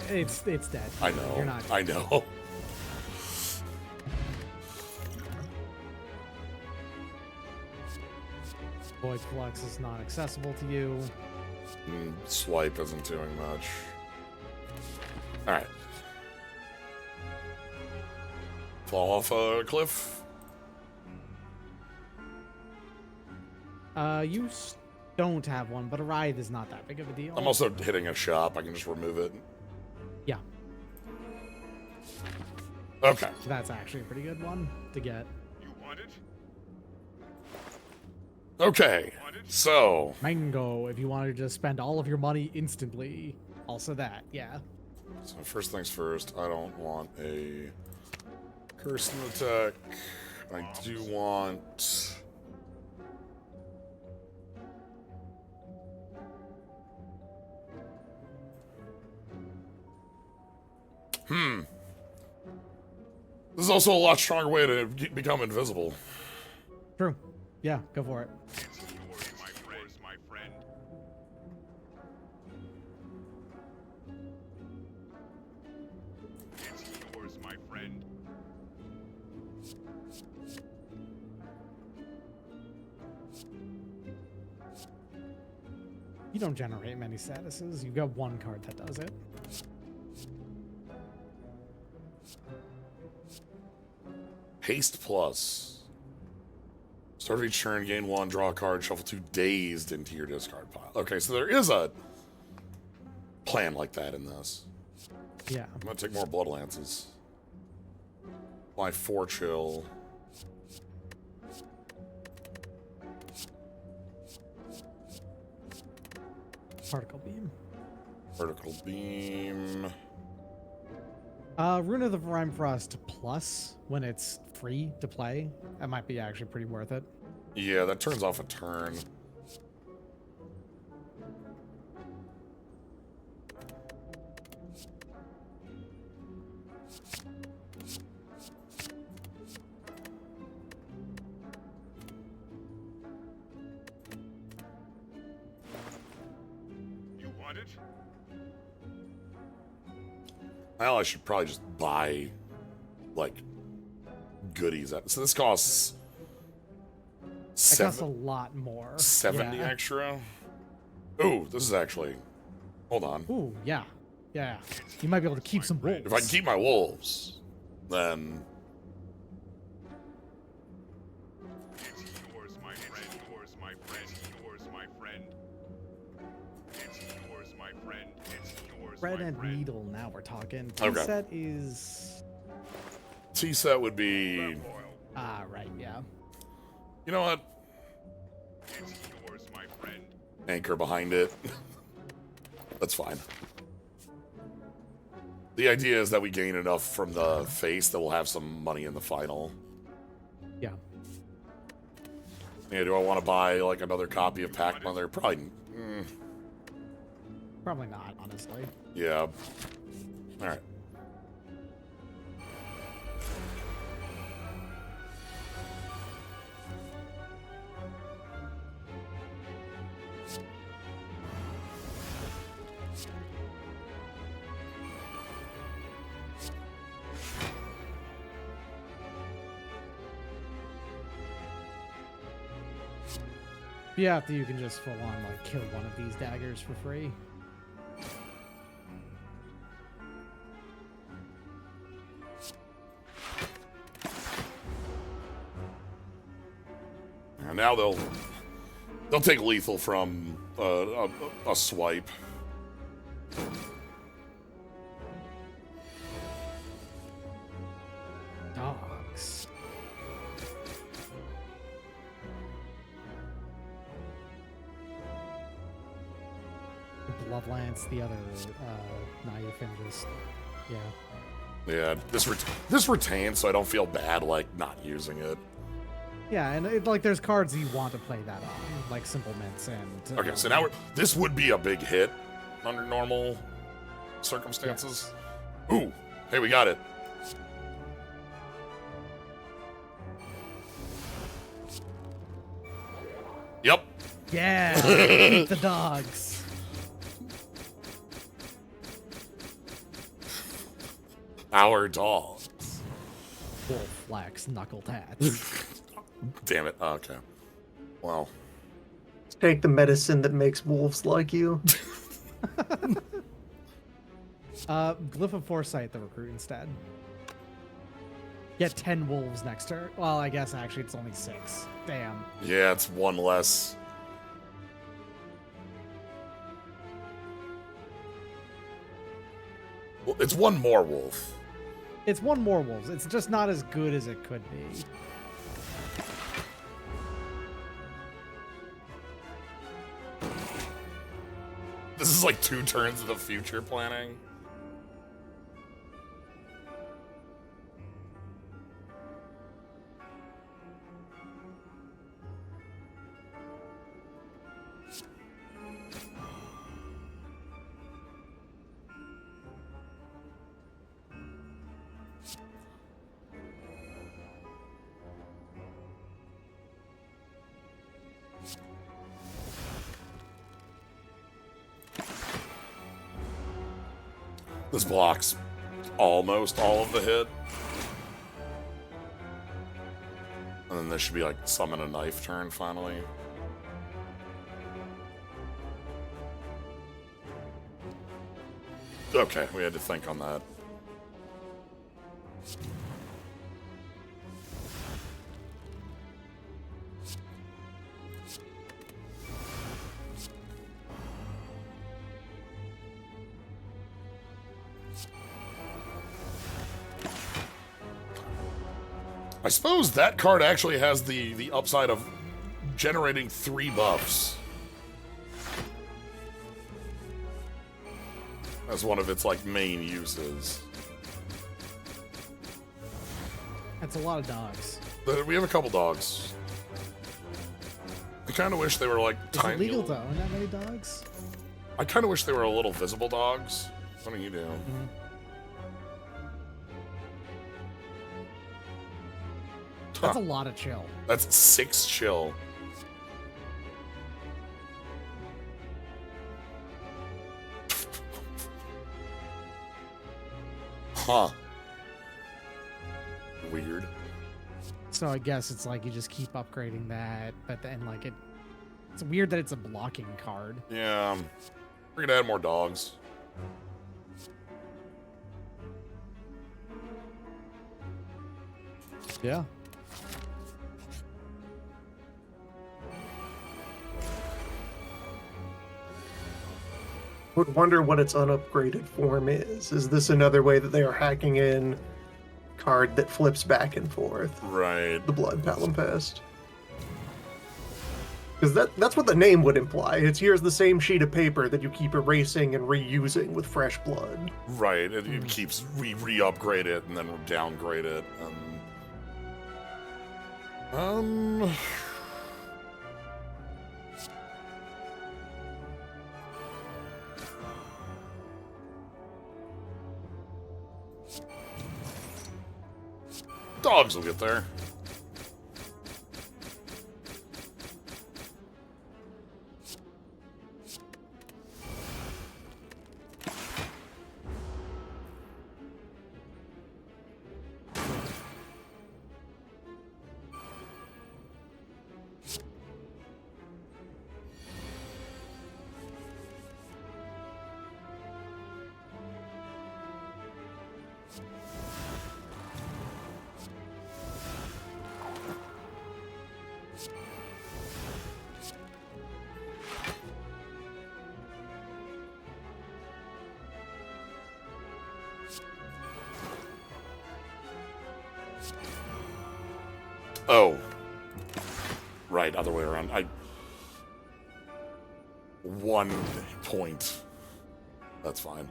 It's dead. I know. You're not. I know. Void Flux is not accessible to you. Swipe isn't doing much. Alright. Fall off a cliff? You don't have one, but a Writhe is not that big of a deal. I'm also hitting a shop. I can just remove it. Yeah, Okay. that's actually a pretty good one to get. You want it? Okay. So, Mango, if you wanted to just spend all of your money instantly. Also that, yeah. so first things first, I don't want a curse in attack. I do want. This is also a lot stronger way to become invisible. True. Yeah, go for it. It's yours, my friend. It's yours, my friend. You don't generate many statuses. You've got one card that does it. Haste plus. Start of each turn, gain 1, draw a card, shuffle 2 dazed into your discard pile. Okay, so there is a plan like that in this. Yeah. I'm gonna take more blood lances. Apply 4 chill. Particle beam. Vertical beam. Rune of the Rime Frost plus when it's free to play. That might be actually pretty worth it. Yeah, that turns off a turn. want it? Well, I should probably just buy, like, goodies. So this costs It costs a lot more. 70 Yeah. extra. Ooh, this is actually. Hold on. Ooh, yeah. Yeah. You might be able to keep some wolves. If I can keep my wolves, then. It's yours, my friend. Yours, my friend. Yours, my friend. It's yours, my friend. It's yours, Bread my and friend. needle, now we're talking. Okay. Set is... T set would be. Ah, right, yeah. You know what? It's yours, my friend. Anchor behind it. That's fine. The idea is that we gain enough from the face that we'll have some money in the final. Yeah. Yeah, do I want to buy like another copy of Pac Mother? Probably. Probably not, honestly. Yeah. All right. Yeah, after you can just full on like kill one of these daggers for free. And now they'll take lethal from a swipe. Dogs. Blood Lance, the other knife, and just yeah. Yeah, this retains, so I don't feel bad like not using it. Yeah, and like there's cards you want to play that on, like Simple Mints and. Okay, so now this would be a big hit under normal circumstances. Ooh, hey, we got it. Yep. Yeah, keep the dogs. Our dogs. Wolf Flex Knuckle Tats. Damn it. Okay. Well. Take the medicine that makes wolves like you. Glyph of Foresight, the recruit instead. Get 10 wolves next turn. Well, I guess actually it's only 6. Damn. Yeah, it's one less. Well, it's one more wolf. It's one more wolves. It's just not as good as it could be. This is like 2 turns of the future planning. This blocks almost all of the hit. And then this should be like summon a knife turn finally. Okay, we had to think on that. I suppose that card actually has the upside of generating 3 buffs. As one of its like main uses. That's a lot of dogs. We have a couple dogs. I kind of wish they were like Is tiny. it legal to own that many dogs? I kind of wish they were a little visible dogs. What do you do? Mm-hmm. That's a lot of chill. That's 6 chill. Huh. Weird. So I guess it's like you just keep upgrading that, but then like it's weird that it's a blocking card. Yeah. We're gonna add more dogs. Yeah. Would wonder what its unupgraded form is. Is this another way that they are hacking in card that flips back and forth? Right. The Blood Palimpsest. Because that's what the name would imply. It's here's the same sheet of paper that you keep erasing and reusing with fresh blood. Right. It keeps we re-upgrade it and then downgrade it. Dogs will get there. Oh. Right, other way around. 1 point. That's fine.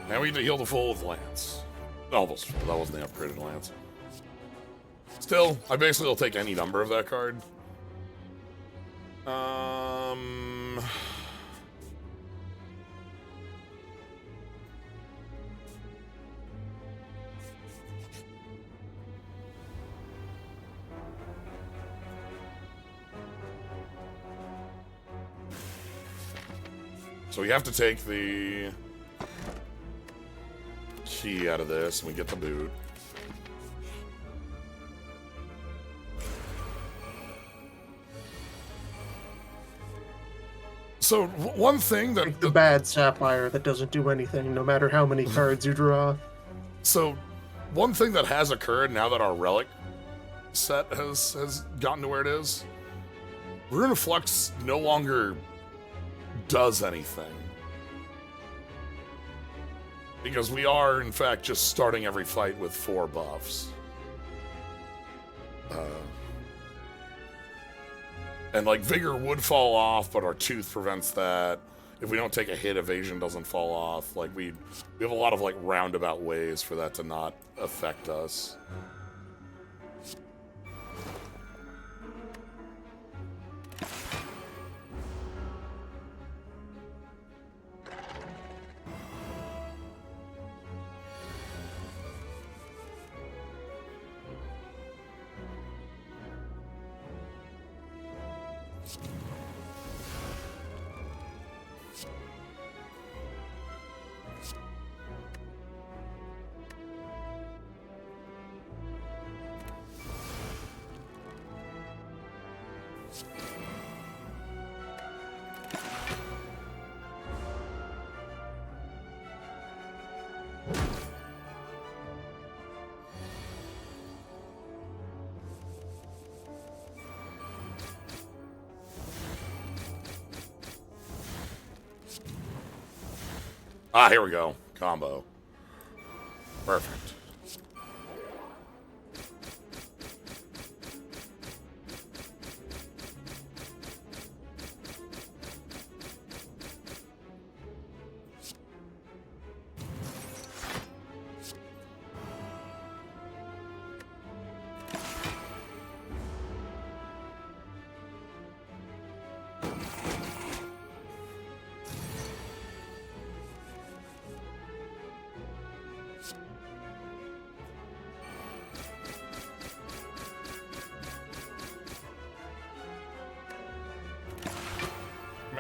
Now we need to heal the full with Lance. Almost. That wasn't the upgraded Lance. Still, I basically will take any number of that card. So we have to take the key out of this, and we get the boot. So one thing that Like the bad Sapphire that doesn't do anything, no matter how many cards you draw. So one thing that has occurred now that our relic set has gotten to where it is, Rune of Flux no longer does anything. Because we are, in fact, just starting every fight with 4 buffs. And, like, Vigor would fall off, but our Tooth prevents that. If we don't take a hit, Evasion doesn't fall off. Like, we have a lot of, like, roundabout ways for that to not affect us. Ah, here we go. Combo. Perfect.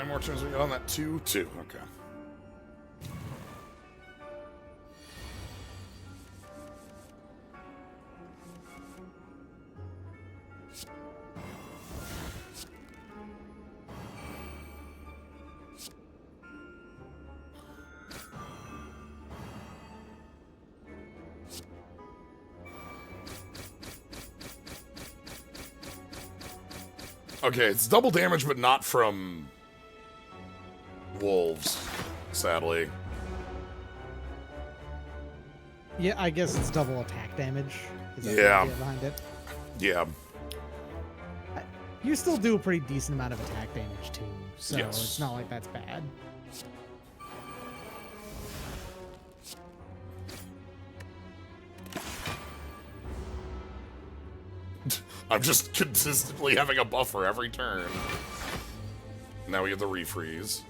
many more turns we got on that? Two? Two, okay. Okay, it's double damage, but not from wolves, sadly. Yeah, I guess it's double attack damage. Is that Yeah. the idea behind it? Yeah. You still do a pretty decent amount of attack damage too, so Yes. it's not like that's bad. I'm just consistently having a buffer every turn. Now we get the refreeze.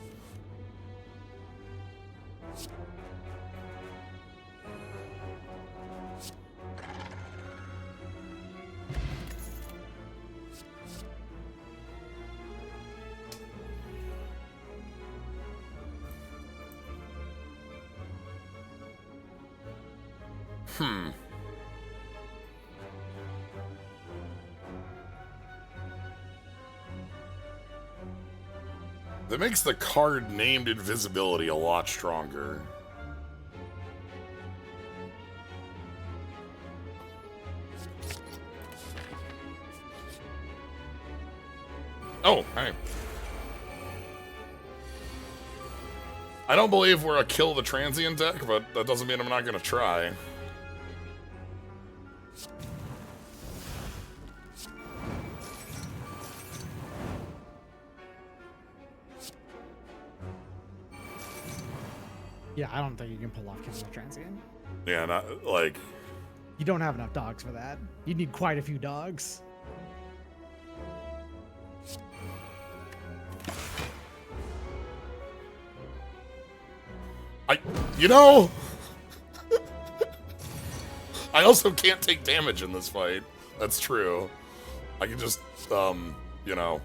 That makes the card named Invisibility a lot stronger. Oh, hey. I don't believe we're a kill the transient deck, but that doesn't mean I'm not gonna try. Yeah, I don't think you can pull off killing the transient. Yeah, not like You don't have enough dogs for that. You need quite a few dogs. you know, I also can't take damage in this fight. That's true. I can just, you know.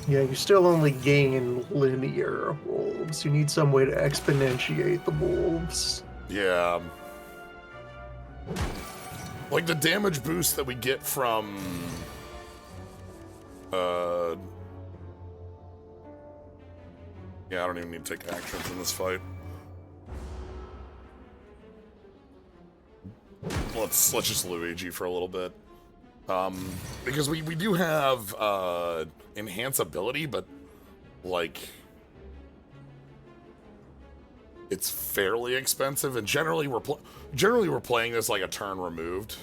Yeah, you still only gain linear wolves. You need some way to exponentiate the wolves. Yeah. Like the damage boost that we get from yeah, I don't even need to take actions in this fight. Let's just Luigi for a little bit. Because we do have enhance ability, but like it's fairly expensive, and generally we're playing this like a turn removed.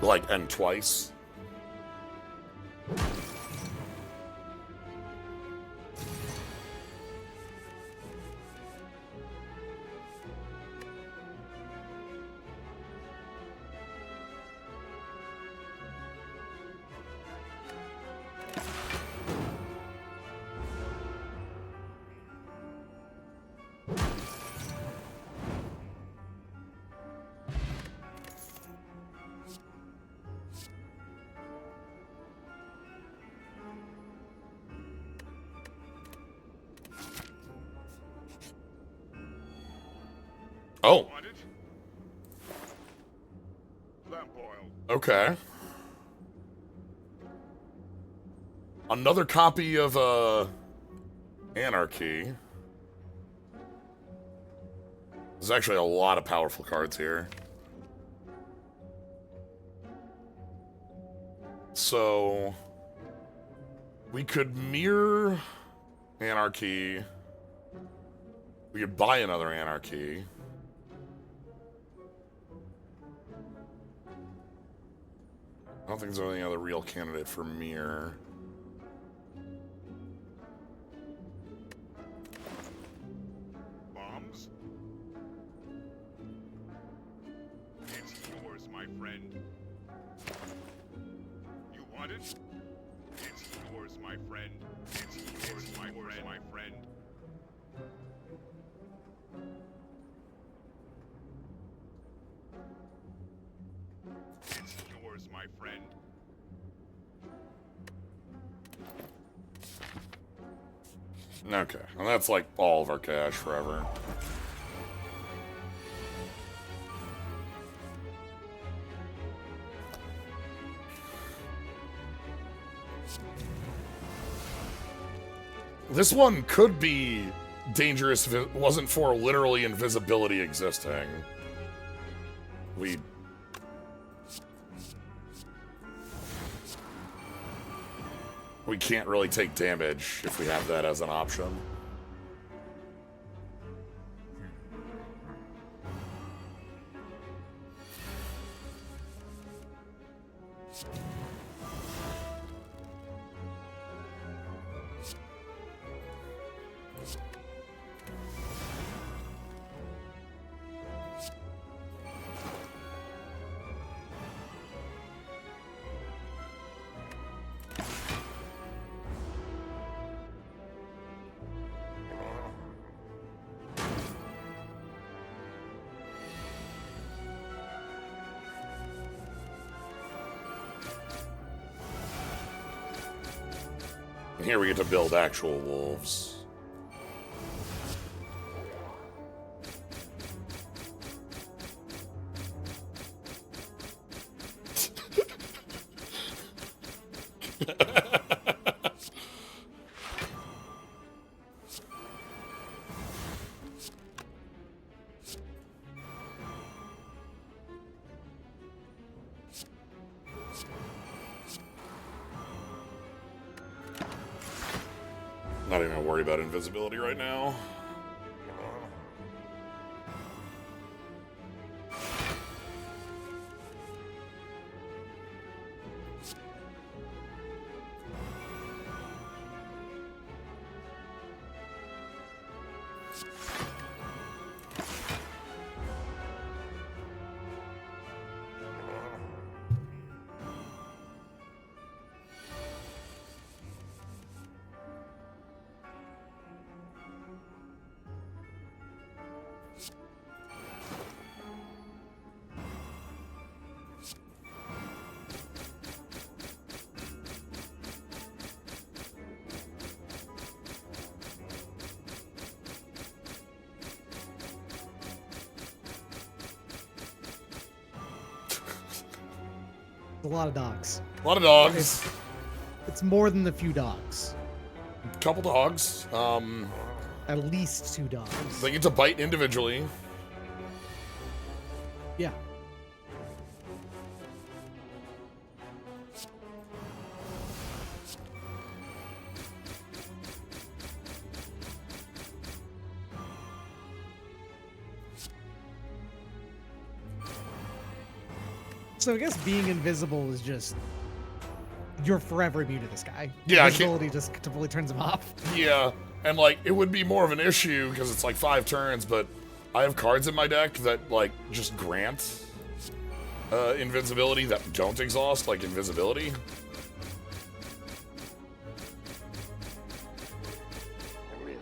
Like, and twice. Oh, Want it? Lamp oil. okay. Another copy of Anarchy. There's actually a lot of powerful cards here. So we could mirror Anarchy. We could buy another Anarchy. I don't think there's any other real candidate for mirror. Bombs? It's yours, my friend. You want it? It's yours, my friend. It's yours, my friend. my friend. Okay, and that's like all of our cash forever. This one could be dangerous if it wasn't for literally invisibility existing. We can't really take damage if we have that as an option. And here we get to build actual wolves. Not even gonna worry about invisibility right now. A lot of dogs. A lot of dogs. It's more than the few dogs. Couple dogs. At least 2 dogs. They get to bite individually. Yeah. So I guess being invisible is just you're forever immune to this guy. Yeah, Invisibility just totally turns him off. Yeah, and like it would be more of an issue because it's like 5 turns, but I have cards in my deck that like just grant invincibility that don't exhaust, like invisibility.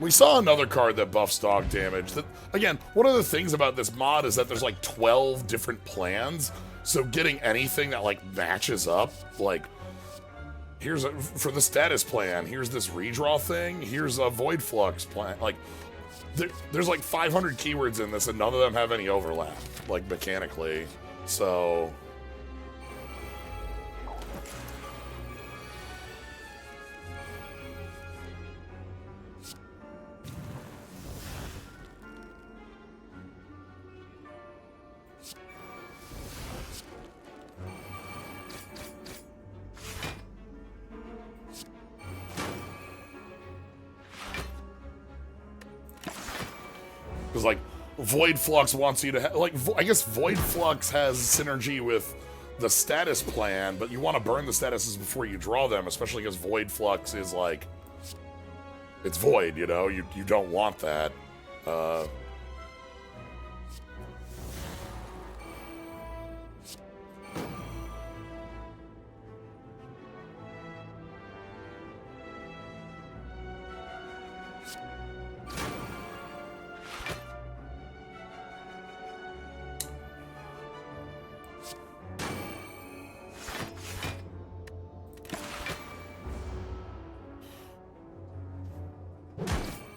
We saw another card that buffs dog damage. That, again, one of the things about this mod is that there's like 12 different plans, so getting anything that like matches up, like here's a, for the status plan, here's this redraw thing, here's a void flux plan, like there's like 500 keywords in this and none of them have any overlap, like mechanically, so... Because, like, Void Flux wants you to like, I guess Void Flux has synergy with the status plan, but you want to burn the statuses before you draw them, especially because Void Flux is, like, it's void, you know? You don't want that.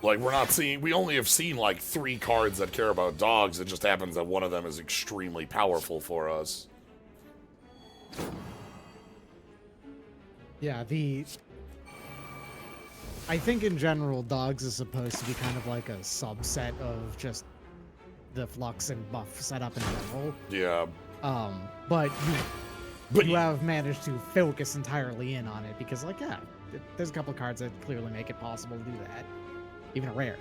Like, we only have seen like 3 cards that care about dogs. It just happens that one of them is extremely powerful for us. Yeah, I think in general, dogs is supposed to be kind of like a subset of just the flux and buff setup in general. Yeah. But you have managed to focus entirely in on it because, like, yeah, there's a couple cards that clearly make it possible to do that, even a rare.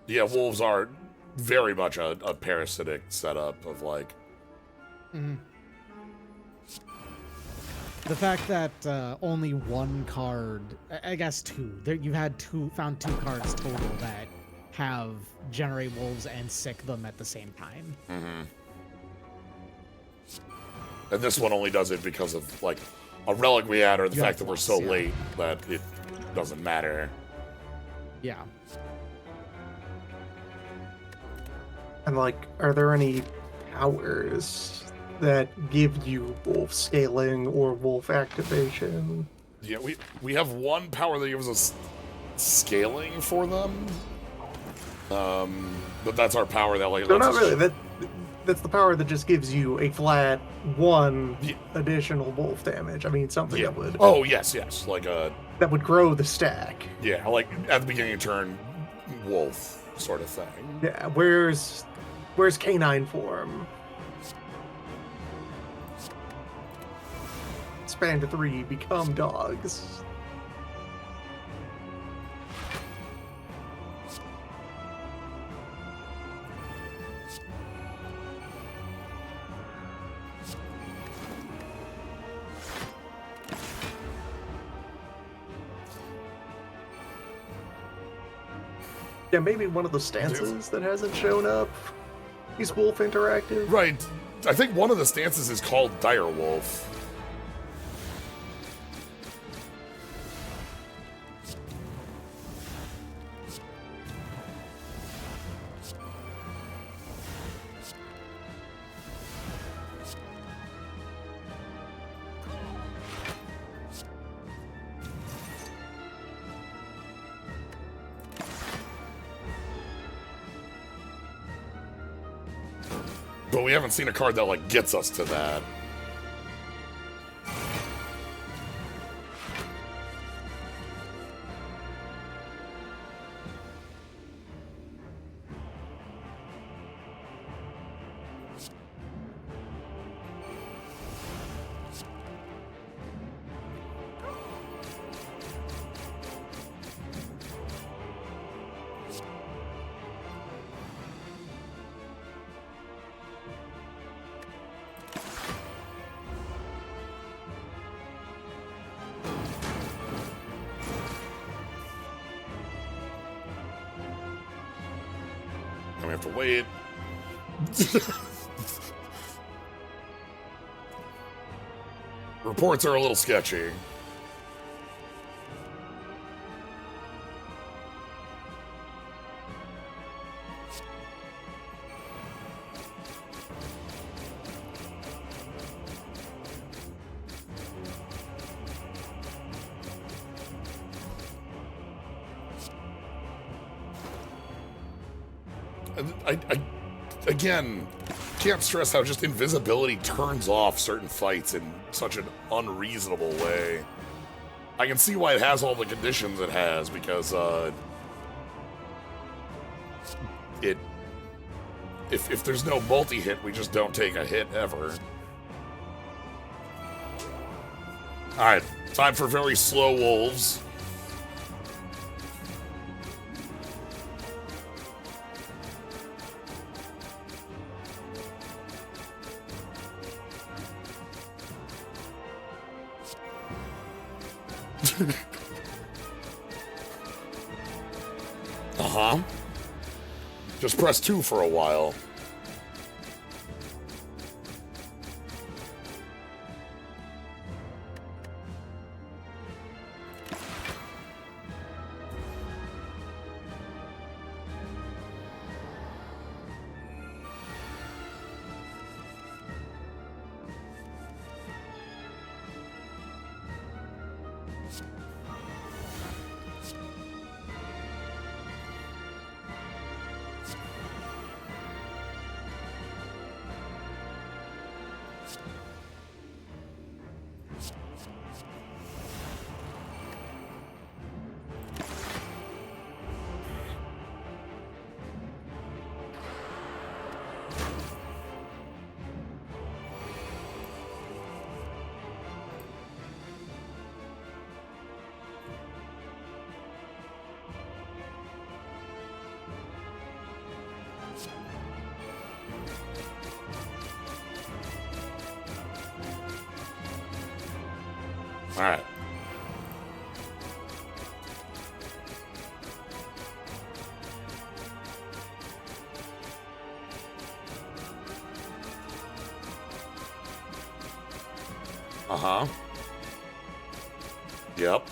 Yeah, wolves are very much a parasitic setup of, like... Mm-hmm. The fact that only one card, I guess 2, you found 2 cards total that have generate wolves and sick them at the same time. Mm-hmm. And this one only does it because of, like, a relic we had, or the fact that we're so late that it doesn't matter. Yeah. And, like, are there any powers that give you wolf scaling or wolf activation? Yeah, we have one power that gives us scaling for them. But that's our power that, like... No, not really. That's the power that just gives you a flat 1 additional wolf damage. I mean, something that would... Oh, yes. Like a... That would grow the stack. Yeah, like, at the beginning of turn, wolf sort of thing. Yeah, where's canine form? Expand to 3, become dogs. Yeah, maybe one of the stances that hasn't shown up is wolf interactive. Right. I think one of the stances is called Dire Wolf. But we haven't seen a card that, like, gets us to that. And we have to wait. Reports are a little sketchy. I again, can't stress how just invisibility turns off certain fights in such an unreasonable way. I can see why it has all the conditions it has, because if there's no multi-hit, we just don't take a hit ever. Alright, time for very slow wolves. Uh-huh. Just press 2 for a while. Alright. Uh-huh. Yep.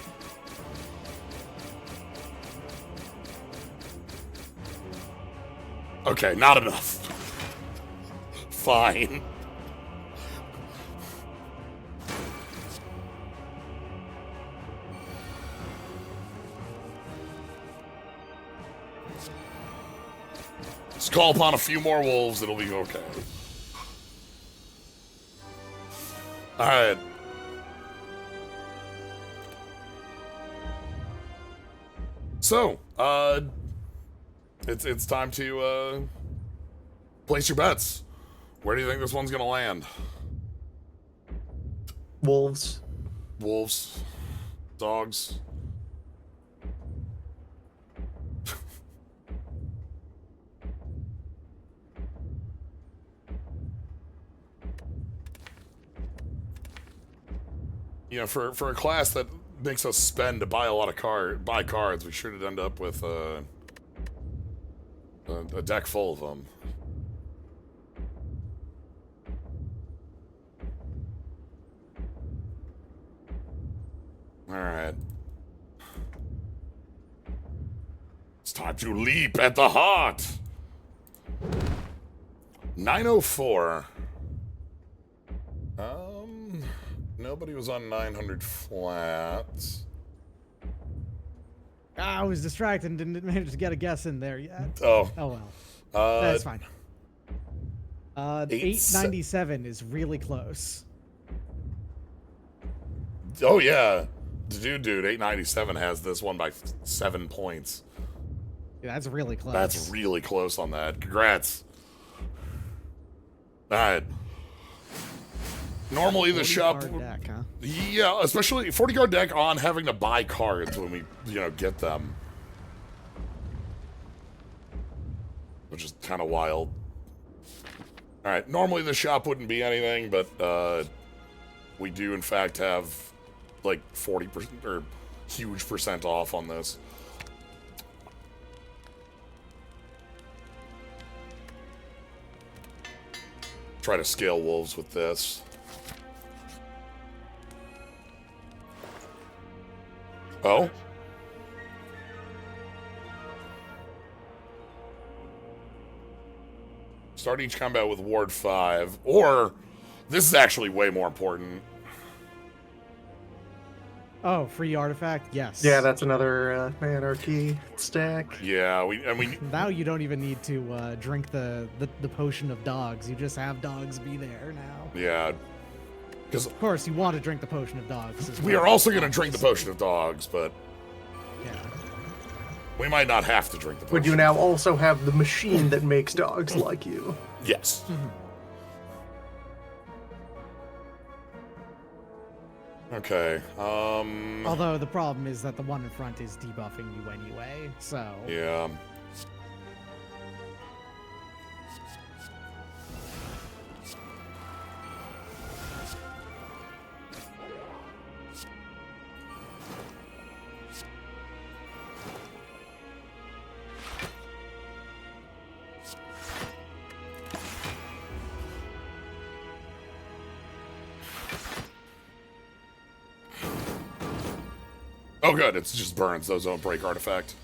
Okay, not enough. Fine. Just call upon a few more wolves, it'll be okay. Alright. So, it's time to, place your bets. Where do you think this one's gonna land? Wolves. Wolves? Dogs? You know, for a class that makes us spend to buy a lot of cards, we should end up with a deck full of them. All right. It's time to leap at the heart. 904. Nobody was on 900 flats. I was distracted and didn't manage to get a guess in there yet. Oh. Oh well. That's fine. 897 897 is really close. Oh yeah, dude, 897 has this one by 7 points. Yeah, that's really close. That's really close on that. Congrats. All right. Normally the shop, deck, huh? yeah, especially 40 card deck on having to buy cards when we, get them, which is kind of wild. All right, normally the shop wouldn't be anything, but we do in fact have like 40% or huge percent off on this. Try to scale wolves with this. Oh? Start each combat with Ward 5. Or, this is actually way more important. Oh, free artifact? Yes. Yeah, that's another anarchy stack. Yeah, we Now you don't even need to drink the potion of dogs. You just have dogs be there now. yeah. Because Of course, you want to drink the potion of dogs. As we well. are also going to drink the potion of dogs, but Yeah. we might not have to drink the potion. But you now also have the machine that makes dogs like you. Yes. Okay. Although the problem is that the one in front is debuffing you anyway, so. Yeah. Oh, good. It's just burns. Those don't break artifact.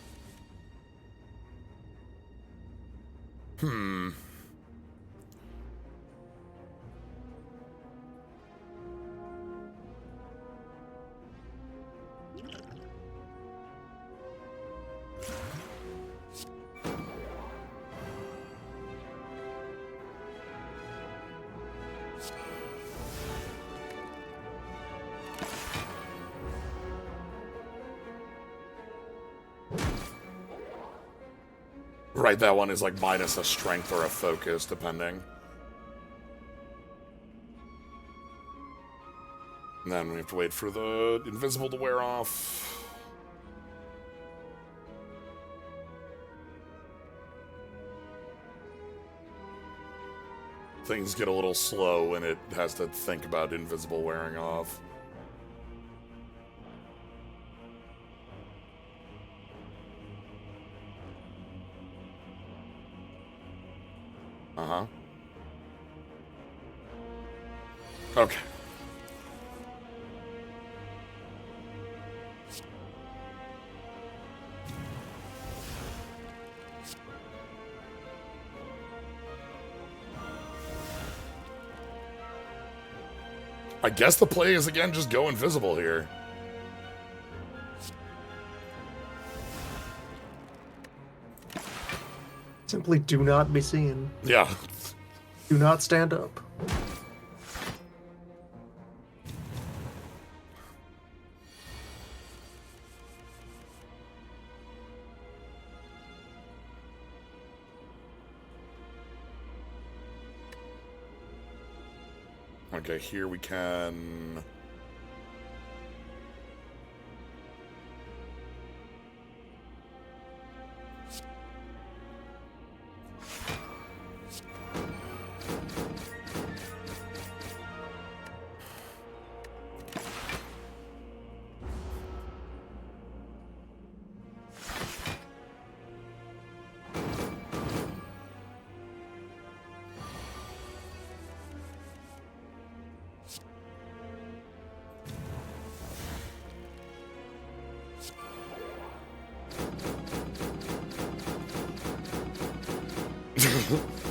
Right, that one is like minus a strength or a focus, depending. And then we have to wait for the invisible to wear off. Things get a little slow when it has to think about invisible wearing off. Uh-huh. Okay. I guess the play is, again, just go invisible here. Simply do not be seen. Yeah. Do not stand up. Okay, here we can...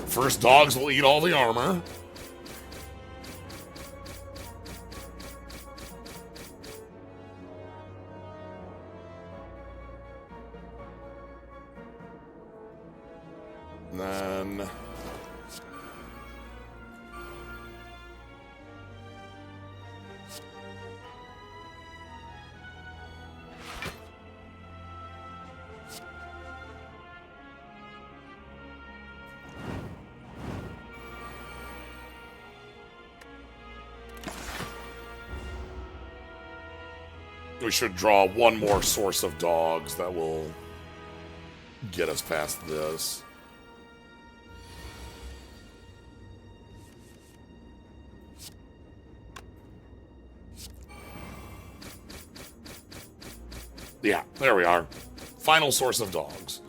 First dogs will eat all the armor. And then... we should draw one more source of dogs that will get us past this. Yeah, there we are. Final source of dogs.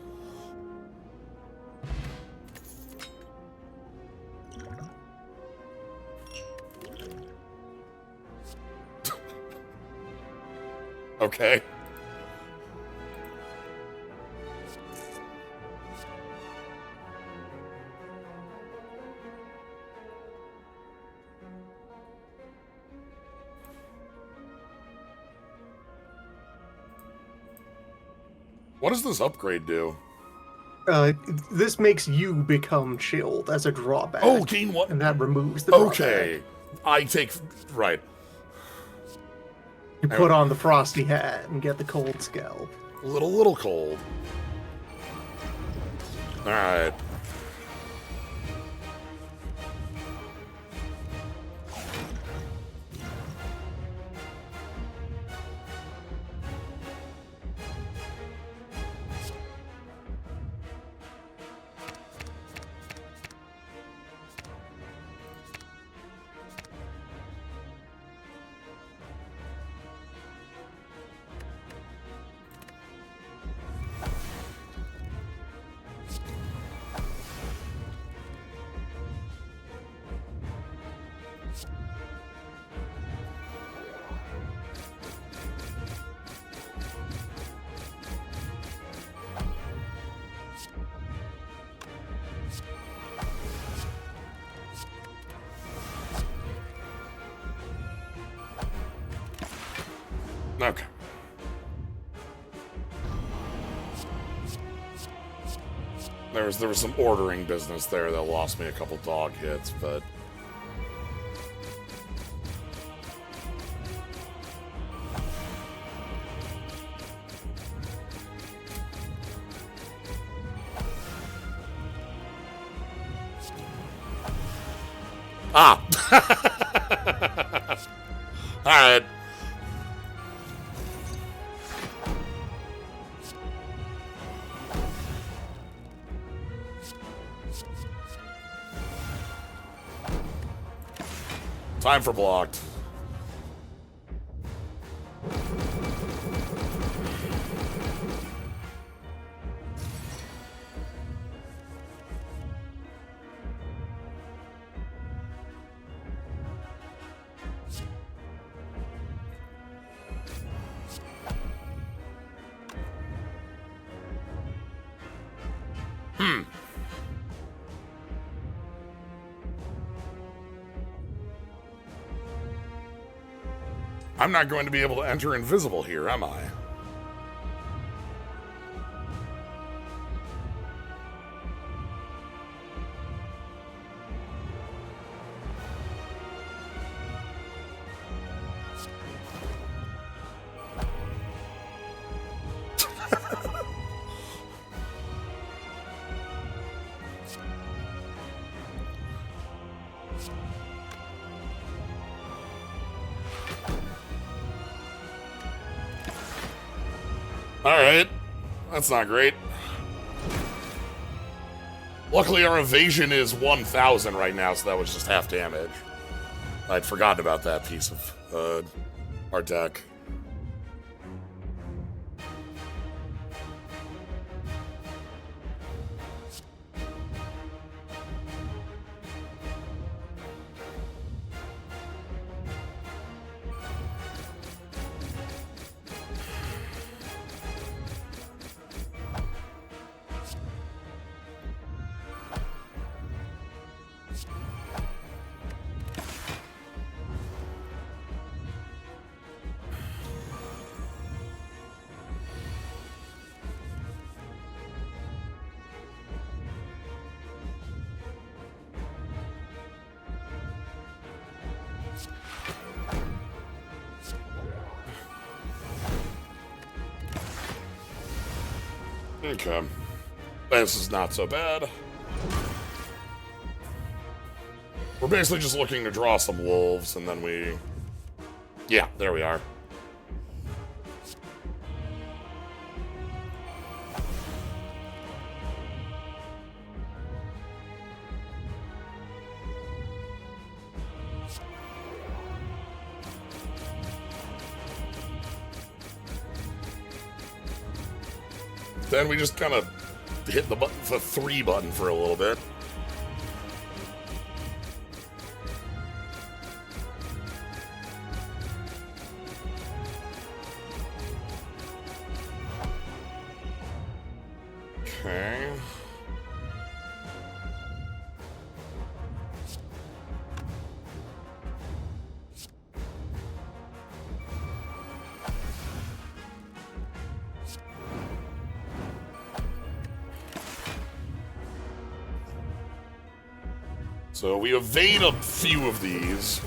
Okay. What does this upgrade do? This makes you become chilled as a drawback. Oh, gain what? And that removes the drawback. Okay. I take... Right. You put on the frosty hat and get the cold scalp. A little cold. Alright. Okay. There was some ordering business there that lost me a couple dog hits, but... Ah! Alright. Time for blocked. I'm not going to be able to enter invisible here, am I? Alright. That's not great. Luckily, our evasion is 1,000 right now, so that was just half damage. I'd forgotten about that piece of our deck. Okay. This is not so bad. We're basically just looking to draw some wolves, and then we... Yeah, there we are. Then we just kind of hit the button, the 3 button for a little bit. Okay. So we evade a few of these.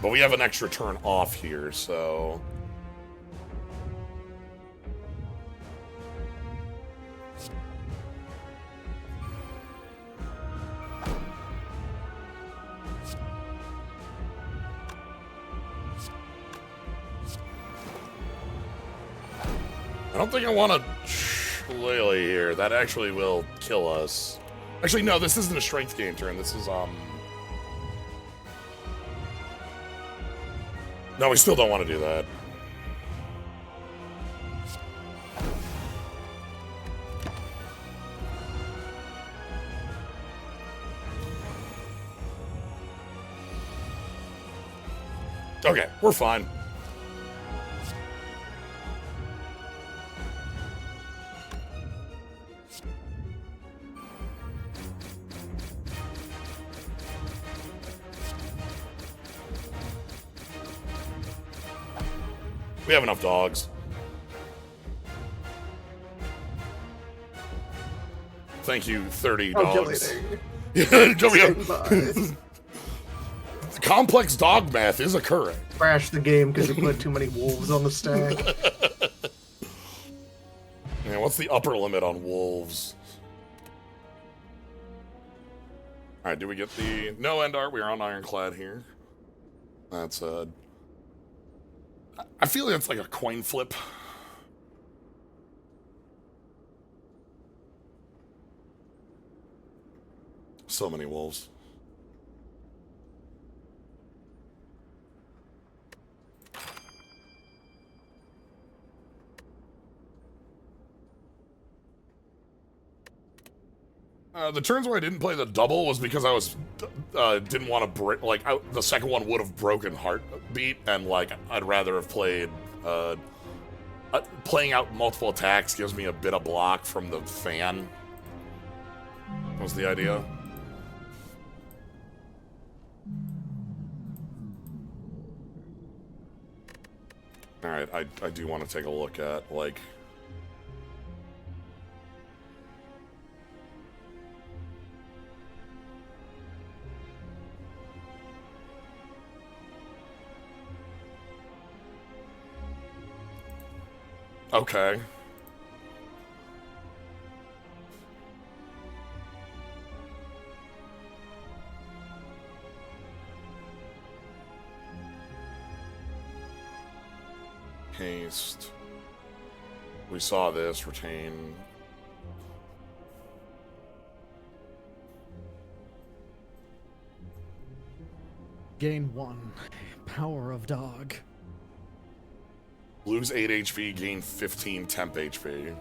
But we have an extra turn off here, so... I don't think I want to Shillelagh here. That actually will kill us. Actually, no, this isn't a strength gain turn. This is, No, we still don't want to do that. Okay, we're fine. We have enough dogs. Thank you, 30 dogs. Complex dog math is occurring. Crash the game because you put too many wolves on the stack. Man, what's the upper limit on wolves? Alright, do we get the... No end art, we are on Ironclad here. That's, I feel like it's like a coin flip. So many wolves. The turns where I didn't play the double was because I was didn't want to break. Like the second one would have broken Heartbeat, and like I'd rather have played. Playing out multiple attacks gives me a bit of block from the fan. Was the idea? All right, I do want to take a look at like. Okay. Haste. We saw this. Retain. Gain 1. Power of dog. Lose 8 HP, gain 15 temp HP.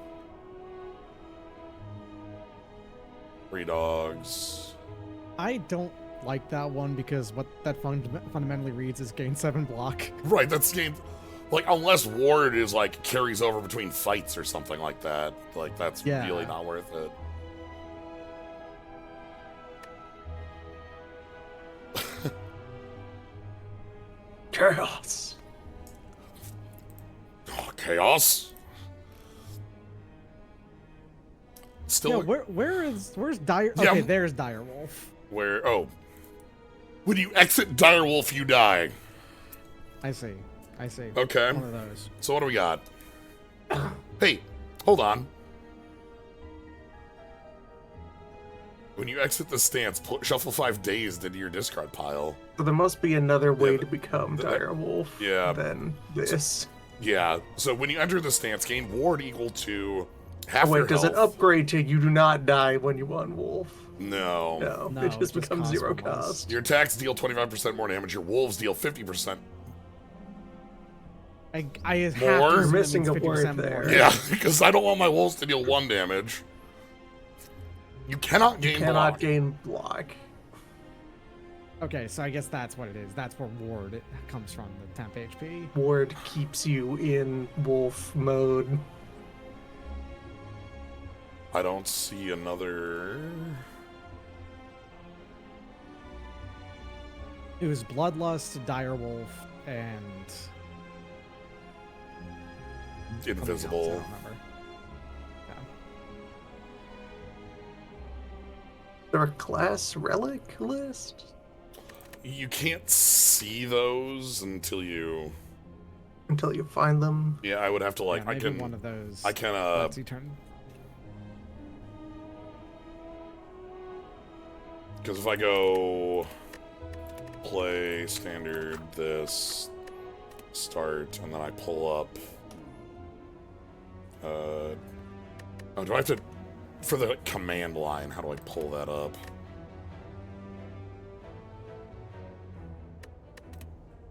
3 dogs. I don't like that one because what that fundamentally reads is gain 7 block. Right, that's gain. Like, unless Ward is like carries over between fights or something like that. Like, that's really not worth it. Chaos. Oh, chaos. Still. Yeah, where's Dire? Okay, there's Direwolf. Where? Oh. When you exit Direwolf, you die. I see. Okay. One of those. So what do we got? Hey, hold on. When you exit the stance, shuffle 5 dazed into your discard pile. So there must be another way to become Direwolf than this. Yeah, so when you enter the stance, gain ward equal to half your health. Does it upgrade to you do not die when you unwolf? No. No, it just becomes 0 cost. Your attacks deal 25% more damage, your wolves deal 50%. I have more? to You're missing a word more. there. Yeah, because I don't want my wolves to deal 1 damage. You cannot gain block. Gain block. Okay, so I guess that's what it is. That's where ward comes from, the temp HP. Ward keeps you in wolf mode. I don't see another... It was Bloodlust, Direwolf, and... Invisible. I don't remember. Yeah. There a class relic list? You can't see those until you find them. Yeah, I would have to like Yeah, I maybe can one of those. I can Let's see, turn. because if I go play standard this start and then I pull up oh, do I have to for the command line, how do I pull that up?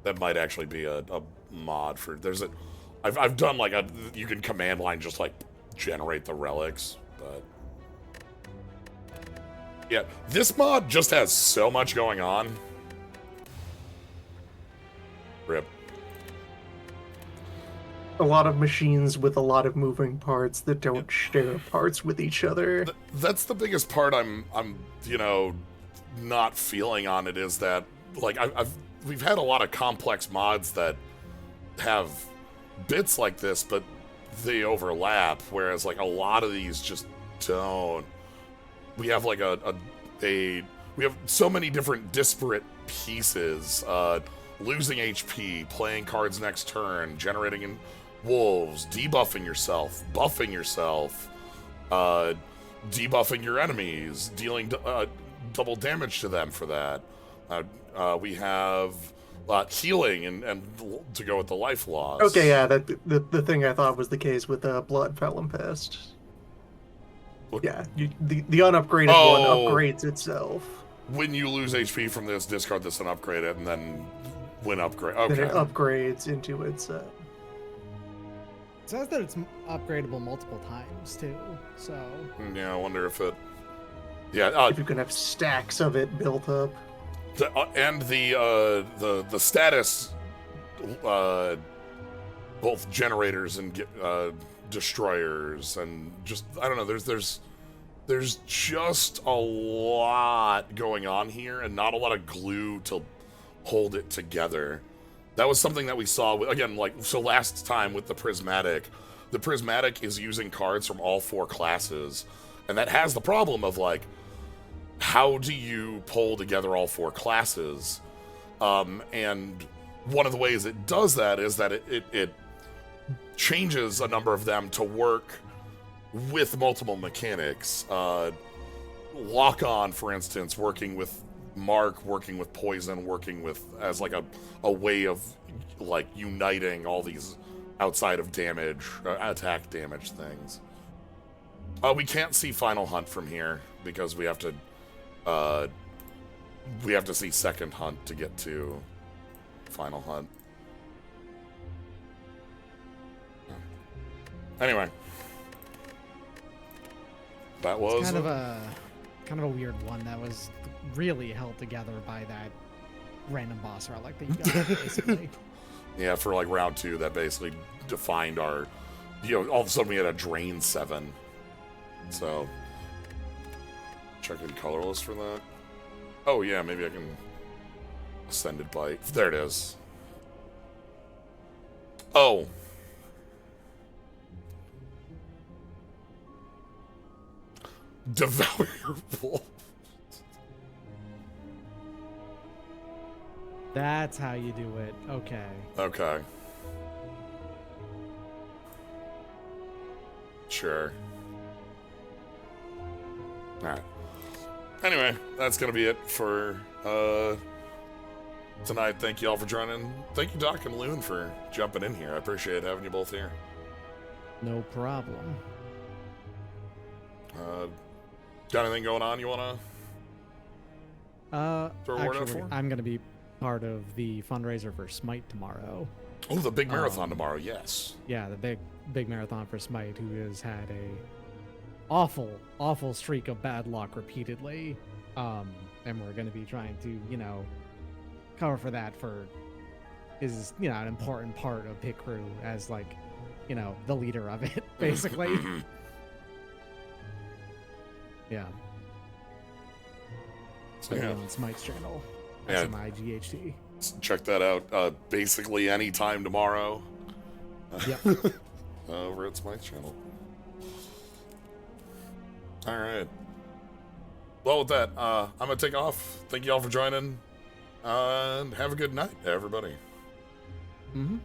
That might actually be a mod for I've done like you can command line just like generate the relics, but yeah, this mod just has so much going on. Rip. A lot of machines with a lot of moving parts that don't share parts with each other. That's the biggest part I'm not feeling on it, is that like we've had a lot of complex mods that have bits like this, but they overlap, whereas like a lot of these just don't. We have like we have so many different disparate pieces. Losing HP, playing cards next turn, generating in wolves, debuffing yourself, buffing yourself, debuffing your enemies, dealing double damage to them for that. We have healing and to go with the life loss. Okay, yeah, the thing I thought was the case with Blood Felonpest. Yeah, the unupgraded one upgrades itself. When you lose HP from this, discard this and upgrade it, and then when upgrade. Okay. Then it upgrades into its. It says that it's upgradable multiple times too. So. Yeah, I wonder if it. Yeah, if you can have stacks of it built up. and the status, both generators and destroyers, and just I don't know. There's just a lot going on here, and not a lot of glue to hold it together. That was something that we saw again, like so last time with the prismatic. The prismatic is using cards from all 4 classes, and that has the problem of like, how do you pull together all 4 classes? And one of the ways it does that is that it changes a number of them to work with multiple mechanics. Lock on, for instance, working with Mark, working with Poison, working with as like a way of like uniting all these outside of damage, attack damage things. We can't see Final Hunt from here because we have to see Second Hunt to get to Final Hunt. Anyway, that was kind of a weird one that was really held together by that random boss relic that you got, basically. Yeah, for like round 2, that basically defined our, all of a sudden we had a drain 7. So, checking colorless for that. Oh yeah, maybe I can Ascended Bite. There it is. Oh. Devour your wolf. That's how you do it. Okay. Okay. Sure. Alright. Anyway, that's gonna be it for tonight. Thank you all for joining. Thank you, Doc and Loon, for jumping in here. I appreciate having you both here. No problem. Got anything going on you wanna throw a word out Actually, for? I'm gonna be part of the fundraiser for Smite tomorrow. Oh, the big marathon tomorrow, yes. Yeah, the big marathon for Smite, who has had a awful streak of bad luck repeatedly. And we're gonna be trying to, cover for that is an important part of Pit Crew as like, the leader of it, basically. Yeah. So Yeah. on Smite's channel. Yeah. SMIGHT. Check that out. Basically any time tomorrow. Yep. Over at Smite's channel. Alright. Well, with that, I'm gonna take off. Thank you all for joining. And have a good night, everybody. Mm-hmm.